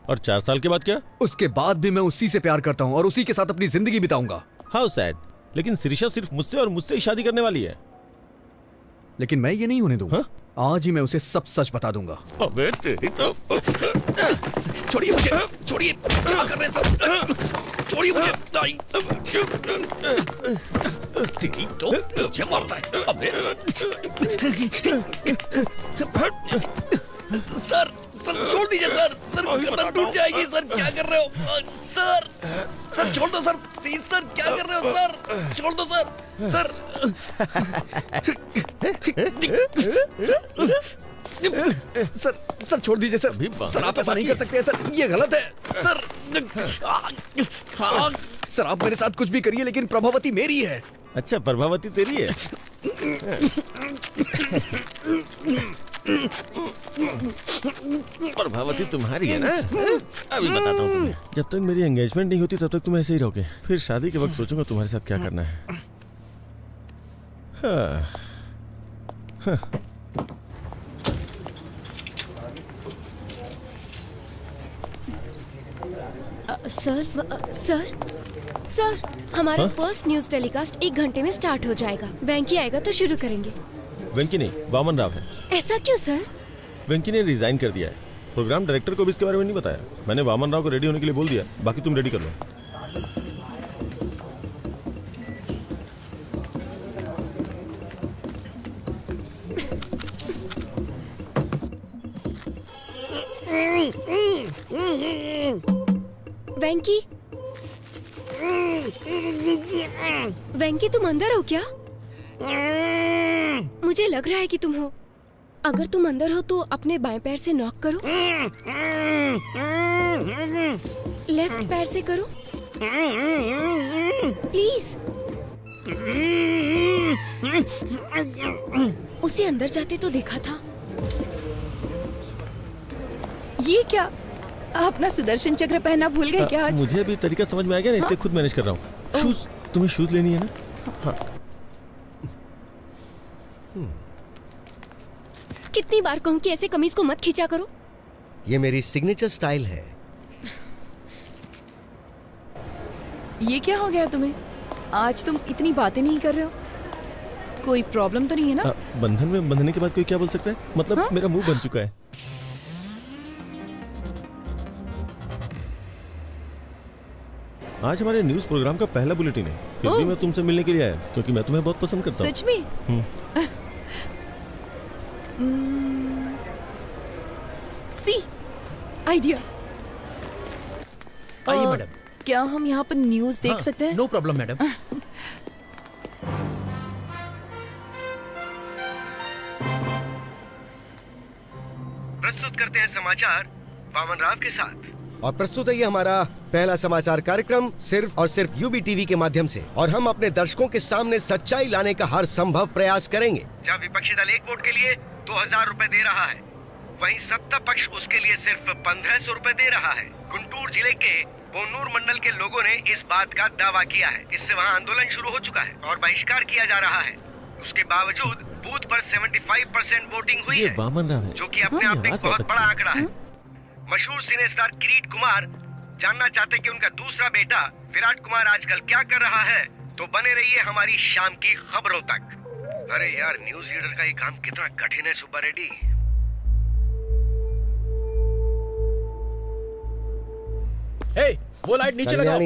और 4 साल के बाद क्या? उसके बाद भी मैं उसी से प्यार करता हूँ और उसी के साथ अपनी जिंदगी बिताऊंगा। How sad. लेकिन शिरीषा सिर्फ मुझसे और मुझसे ही शादी करने वाली है। लेकिन मैं ये नहीं होने दूंगा। आज ही मैं उसे सब सच बता दूंगा। अबे तेरी तो। छोड़िए मुझे, छोड़िए, क्या कर रहे हैं सब? छोड़िए मुझे। तेरी तो मुझे मारता है। अबे सर, सर छोड़ दीजिए सर। सर, गर्दन टूट जाएगी सर। क्या कर रहे हो सर? सर छोड़ दो सर, प्लीज सर। क्या कर रहे हो सर? छोड़ दो सर। सर सर सर छोड़ दीजिए सर। सर आप ऐसा नहीं कर सकते सर, ये गलत है सर। सर आप मेरे साथ कुछ भी करिए लेकिन प्रभावती मेरी है। अच्छा, प्रभावती तेरी है। प्रभावती तुम्हारी है ना? अभी बताता हूँ तुम्हें। जब तक मेरी एंगेजमेंट नहीं होती तब तक तुम ऐसे ही रहोगे, फिर शादी के वक्त सोचूंगा तुम्हारे साथ क्या करना है। हाँ। हाँ। सर, हमारा हाँ? फर्स्ट न्यूज टेलीकास्ट 1 घंटे में स्टार्ट हो जाएगा। वेंकी आएगा तो शुरू करेंगे। वेंकी नहीं, वामन राव है। ऐसा क्यों सर? वेंकी ने रिजाइन कर दिया है। प्रोग्राम डायरेक्टर को भी इसके बारे में नहीं बताया। मैंने वामन राव को रेडी होने के लिए बोल दिया, बाकी तुम रेडी कर लो। वेंकी, वेंकी तुम अंदर हो क्या? मुझे लग रहा है कि तुम हो। अगर तुम अंदर हो तो अपने बाएं पैर से नॉक करो, लेफ्ट पैर से करो प्लीज। उसे अंदर जाते तो देखा था। ये क्या, अपना सुदर्शन चक्र पहनना भूल गए क्या आज? मुझे अभी तरीका समझ में आ गया ना, इसलिए खुद मैनेज कर रहा हूँ। शूज, तुम्हें शूज लेनी है ना? हाँ। कितनी बार कहूँ कि ऐसे कमीज को मत खींचा करो। ये मेरी सिग्नेचर स्टाइल है। ये क्या हो गया तुम्हें? आज तुम इतनी बातें नहीं कर रहे हो। कोई प्रॉब्लम तो नहीं है ना? बंधन में बंधने के बाद कोई क्या बोल सकता है? मतलब हाँ? मेरा मुंह बन चुका है। आज हमारे न्यूज प्रोग्राम का पहला बुलेटिन है, फिर भी मैं तुमसे मिलने के लिए आया क्योंकि मैं तुम्हें बहुत पसंद करता हूँ। सच में? See idea. आइए मैडम। क्या हम यहाँ पर न्यूज देख सकते हैं? No problem madam. प्रस्तुत करते हैं समाचार वामन राव के साथ। और प्रस्तुत है ये हमारा पहला समाचार कार्यक्रम सिर्फ और सिर्फ यूबी टीवी के माध्यम से। और हम अपने दर्शकों के सामने सच्चाई लाने का हर संभव प्रयास करेंगे। जहाँ विपक्षी दल एक वोट के लिए 2000 रुपए दे रहा है, वहीं सत्ता पक्ष उसके लिए सिर्फ 1500 रुपए दे रहा है। गुंटूर जिले के बोनूर मंडल के लोगों ने इस बात का दावा किया है। इससे वहाँ आंदोलन शुरू हो चुका है और बहिष्कार किया जा रहा है। उसके बावजूद बूथ पर 75% वोटिंग हुई है, जो कि अपने आप में एक बहुत बड़ा आंकड़ा है। मशहूर सिने स्टार किरीट कुमार जानना चाहते कि उनका दूसरा बेटा विराट कुमार आजकल क्या कर रहा है, तो बने रहिए हमारी शाम की खबरों तक। अरे यार, न्यूज रीडर का ये काम कितना कठिन है सुब्बा रेड्डी। वो लाइट नीचे लगाओ।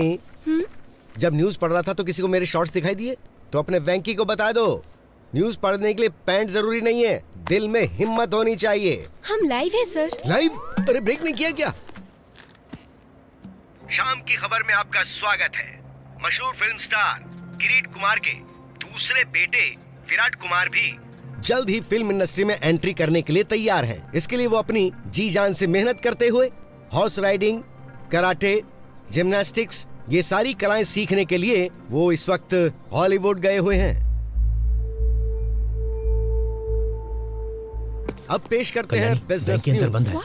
जब न्यूज पढ़ रहा था तो किसी को मेरे शॉर्ट्स दिखाई दिए, तो अपने वेंकी को बता दो, न्यूज पढ़ने के लिए पैंट जरूरी नहीं है, दिल में हिम्मत होनी चाहिए। हम लाइव है सर। लाइव? अरे ब्रेक नहीं किया क्या? शाम की खबर में आपका स्वागत है। मशहूर फिल्म स्टार किरीट कुमार के दूसरे बेटे विराट कुमार भी जल्द ही फिल्म इंडस्ट्री में एंट्री करने के लिए तैयार हैं। इसके लिए वो अपनी जी जान से मेहनत करते हुए हॉर्स राइडिंग, कराटे, जिम्नास्टिक्स, ये सारी कलाएं सीखने के लिए वो इस वक्त हॉलीवुड गए हुए हैं। अब पेश करते हैं बिजनेस न्यूज।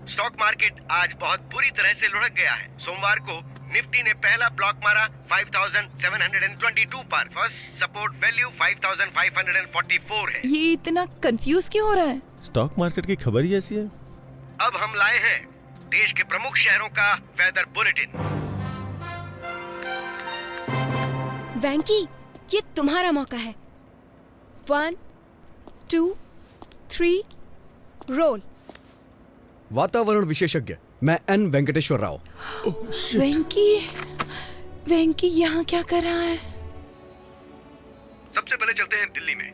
स्टॉक मार्केट आज बहुत बुरी तरह से लुढ़क गया है। सोमवार को निफ्टी ने पहला ब्लॉक मारा 5722 पर। फर्स्ट सपोर्ट वैल्यू 5544 है। ये इतना कंफ्यूज क्यों हो रहा है? स्टॉक मार्केट की खबर ही ऐसी है। अब हम लाए हैं देश के प्रमुख शहरों का वेदर बुलेटिन। वेंकी, ये तुम्हारा मौका है। 1 2 3 रोल। वातावरण विशेषज्ञ मैं एन वेंकटेश्वर राव। वेंकी यहाँ क्या कर रहा है? सबसे पहले चलते हैं दिल्ली में।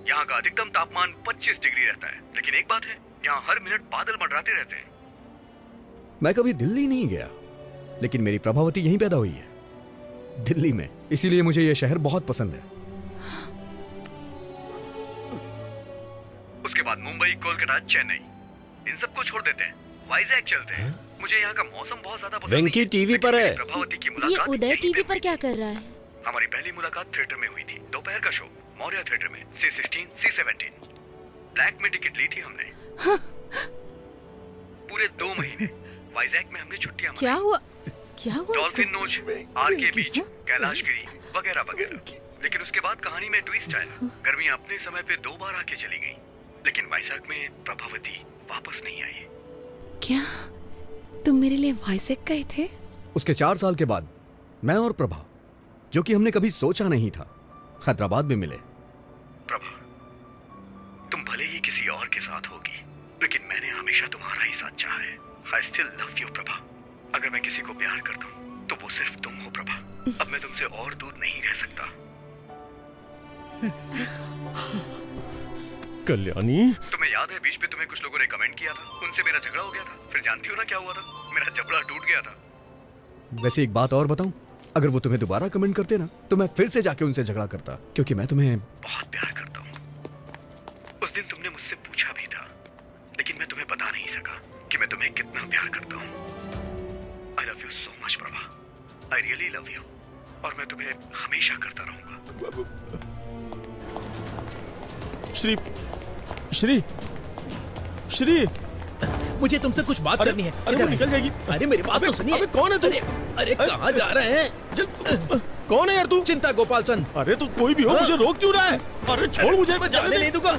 यहाँ का अधिकतम तापमान 25 डिग्री रहता है, लेकिन एक बात है, यहाँ हर मिनट बादल मंडराते रहते हैं। मैं कभी दिल्ली नहीं गया, लेकिन मेरी प्रभावती यहीं पैदा हुई है, दिल्ली में। इसीलिए मुझे यह शहर बहुत पसंद है। उसके बाद मुंबई, कोलकाता, चेन्नई, इन सबको छोड़ देते हैं, वाइजैक चलते हैं। मुझे यहाँ का मौसम बहुत ज्यादा पसंद वेंकी टीवी पर है। प्रभावती की ये मुलाकात उदय टीवी पर क्या कर रहा है? हमारी पहली मुलाकात थिएटर में हुई थी, दोपहर का शो, मौर्य थिएटर में, C16, C17। ब्लैक में टिकट ली थी हमने। पूरे 2 महीने वाइजैक में हमने छुट्टियां क्या हुआ? क्या हुआ? डॉल्फिन नोच, आरके बीच, कैलाशगिरी वगैरह वगैरह। लेकिन उसके बाद कहानी में ट्विस्ट आया। गर्मियां अपने समय पे 2 बार आके चली गई, लेकिन वाइजैक में प्रभावती वापस नहीं आई। क्या तुम मेरे लिए वाइजैक गए थे? उसके 4 साल के बाद मैं और प्रभा, जो कि हमने कभी सोचा नहीं था, हैदराबाद में मिले। प्रभा, तुम भले ही किसी और के साथ होगी, लेकिन मैंने हमेशा तुम्हारा ही साथ चाहा है। I still love you, Prabha. अगर मैं किसी को प्यार करता हूँ तो वो सिर्फ तुम हो प्रभा। अब मैं तुमसे और दूर नहीं रह सकता। कल्याणी, तुम्हें याद है बीच पे तुम्हें कुछ लोगों ने कमेंट किया था, उनसे मेरा झगड़ा हो गया था। फिर जानती हो ना क्या हुआ था? मेरा जबड़ा टूट गया था। वैसे एक बात और बताऊं, अगर वो तुम्हें दोबारा कमेंट करते ना तो मैं फिर से जाके उनसे झगड़ा करता, क्योंकि मैं तुम्हें बहुत प्यार करता हूँ। उस दिन तुमने मुझसे पूछा भी था, लेकिन मैं तुम्हें बता नहीं सका कि मैं तुम्हें कितना प्यार करता हूँ। I love you so much, Prabha. I really love you। और मैं तुम्हें हमेशा करता रहूंगा। श्री श्री श्री, मुझे तुमसे कुछ बात करनी है। अरे वो निकल जाएगी। अरे मेरी बात तो सुनिए। अबे कौन है तू? अरे कहाँ जा रहे हैं? कौन है यार तू? चिंता गोपाल चंद। अरे तू कोई भी हो, मुझे रोक क्यों रहा है? अरे छोड़ मुझे, मैं जाने नहीं दूंगा।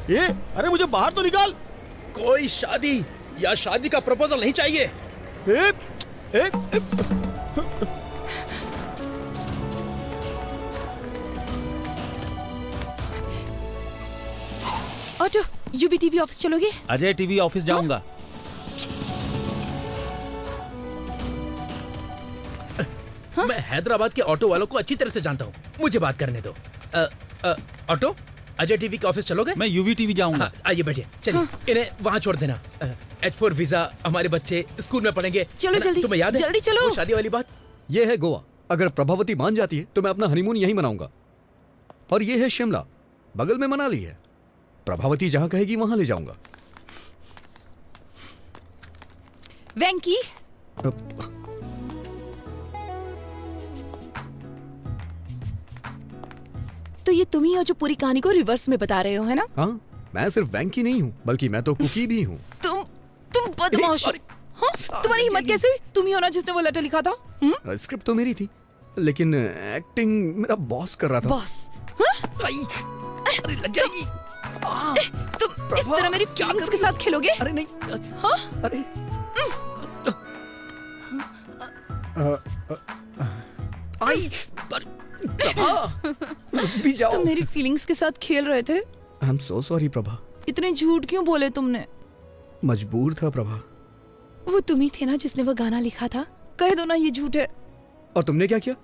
ये अरे मुझे बाहर तो निकाल। कोई शादी या शादी का प्रपोजल नहीं चाहिए। ऑटो, यूबी टीवी ऑफिस चलोगे? अजय टीवी ऑफिस जाऊंगा। मैं हैदराबाद के ऑटो वालों को अच्छी तरह से जानता हूँ, मुझे बात करने दो। ऑटो, अजय टीवी के ऑफिस चलोगे? मैं यूवी टीवी जाऊंगा। आइए बैठिए, चलिए इन्हें वहाँ छोड़ देना। H4 वीजा, हमारे बच्चे स्कूल में पढ़ेंगे। चलो जल्दी, तुम्हें याद है जल्दी चलो। वो शादी वाली बात? ये है गोवा। अगर प्रभावती मान जाती है तो मैं अपना हनीमून यहीं मनाऊंगा। और ये है शिमला, बगल में मनाली है। प्रभावती जहां कहेगी वहां ले जाऊंगा। वेंकी, तो ये तुम ही हो जो पूरी कहानी को रिवर्स में बता रहे हो, है ना? हाँ, मैं सिर्फ वेंकी नहीं हूँ, बल्कि मैं तो कुकी भी हूँ। तुम बदमाश हो। हाँ? तुम्हारी हिम्मत कैसे हुई? तुम ही हो ना जिसने वो लेटर लिखा था? स्क्रिप्ट तो मेरी थी, लेकिन एक्टिंग मेरा बॉस कर रहा था। बॉस? अरे लग जाएगी। तुम इस तरह मेरी फीलिंग्स के साथ खेलोगे? अरे नहीं। हाँ? अरे भी जाओ। तुम मेरी फीलिंग्स के साथ खेल रहे थे। I am so sorry Prabha. इतने झूठ क्यों बोले तुमने? मजबूर था प्रभा। वो तुम ही थे ना जिसने वो गाना लिखा था? कह दो ना ये झूठ है। और तुमने क्या किया?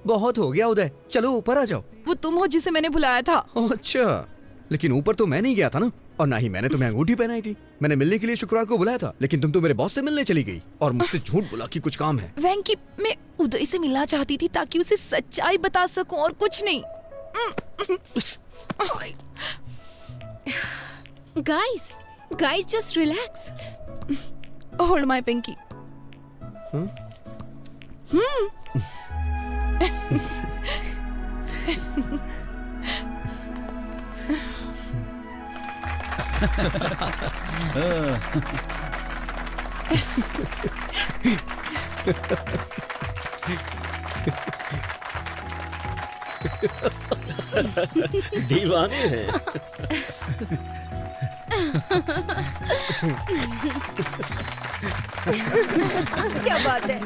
बहुत हो गया उदय, चलो ऊपर आ जाओ। वो तुम हो जिसे मैंने बुलाया था। अच्छा, लेकिन ऊपर तो मैं नहीं गया था ना, और ना ही मैंने तुम्हें अंगूठी पहनाई थी। मैंने मिलने के लिए शुक्रवार को बुलाया था, लेकिन तुम तो मेरे बॉस से मिलने चली गई और मुझसे झूठ बोला कि कुछ काम है। वेंकी, मैं उदय से मिलना चाहती थी ताकि उसे सच्चाई बता सकूं और कुछ नहीं। Guys, just relax. Hold my pinky. दीवाने हैं। क्या बात है?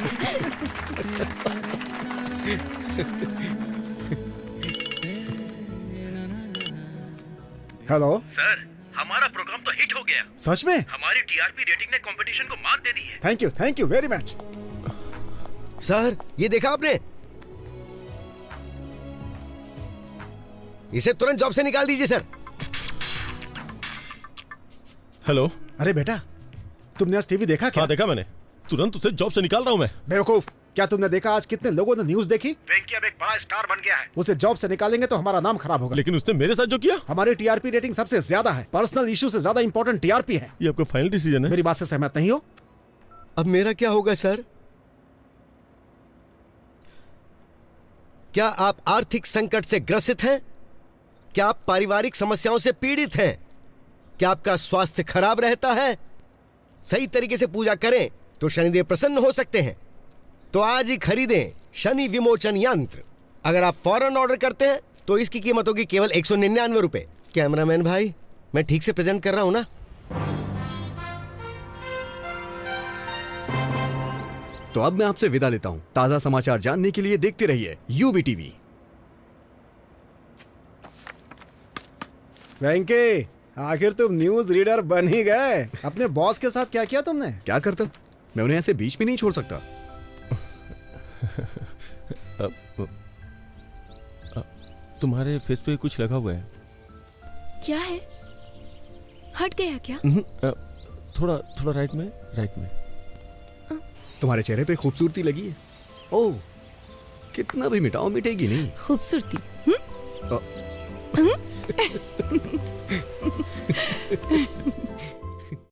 हेलो सर, हमारा प्रोग्राम तो हिट हो गया। सच में? हमारी टीआरपी रेटिंग ने कंपटीशन को मात दे दी है। Thank you very much. Sir, ये देखा आपने? इसे तुरंत जॉब से निकाल दीजिए सर। हेलो। अरे बेटा, तुमने आज टीवी देखा क्या? हाँ देखा मैंने, तुरंत उसे जॉब से निकाल रहा हूँ मैं। बेवकूफ, क्या तुमने देखा आज कितने लोगों ने न्यूज देखी? वेंकी अब एक बड़ा स्टार बन गया है। उसे जॉब से निकालेंगे तो हमारा नाम खराब होगा। लेकिन उसने मेरे साथ जो किया। हमारी टीआरपी रेटिंग सबसे ज्यादा है। पर्सनल इशू से ज्यादा इंपॉर्टेंट टीआरपी है। ये आपका फाइनल डिसीजन है? मेरी बात से सहमत नहीं हो? अब मेरा क्या होगा सर? क्या आप आर्थिक संकट से ग्रसित हैं? क्या आप पारिवारिक समस्याओं से पीड़ित हैं? क्या आपका स्वास्थ्य खराब रहता है? सही तरीके से पूजा करें तो शनिदेव प्रसन्न हो सकते हैं। तो आज ही खरीदें शनि विमोचन यंत्र। अगर आप फौरन ऑर्डर करते हैं तो इसकी कीमत होगी केवल 199 रुपए। कैमरामैन भाई, मैं ठीक से प्रेजेंट कर रहा हूं ना? तो अब मैं आपसे विदा लेता हूं। ताजा समाचार जानने के लिए देखते रहिए यूबी टीवी। वेंकी, आखिर तुम न्यूज रीडर बन ही गए। अपने बॉस के साथ क्या किया तुमने? क्या करता? मैं उन्हें ऐसे बीच में नहीं छोड़ सकता। तुम्हारे फेस पे कुछ लगा हुआ है। क्या है? हट गया क्या? थोड़ा थोड़ा राइट में। तुम्हारे चेहरे पे खूबसूरती लगी है। ओह, कितना भी मिटाओ मिटेगी नहीं। खूबसूरती?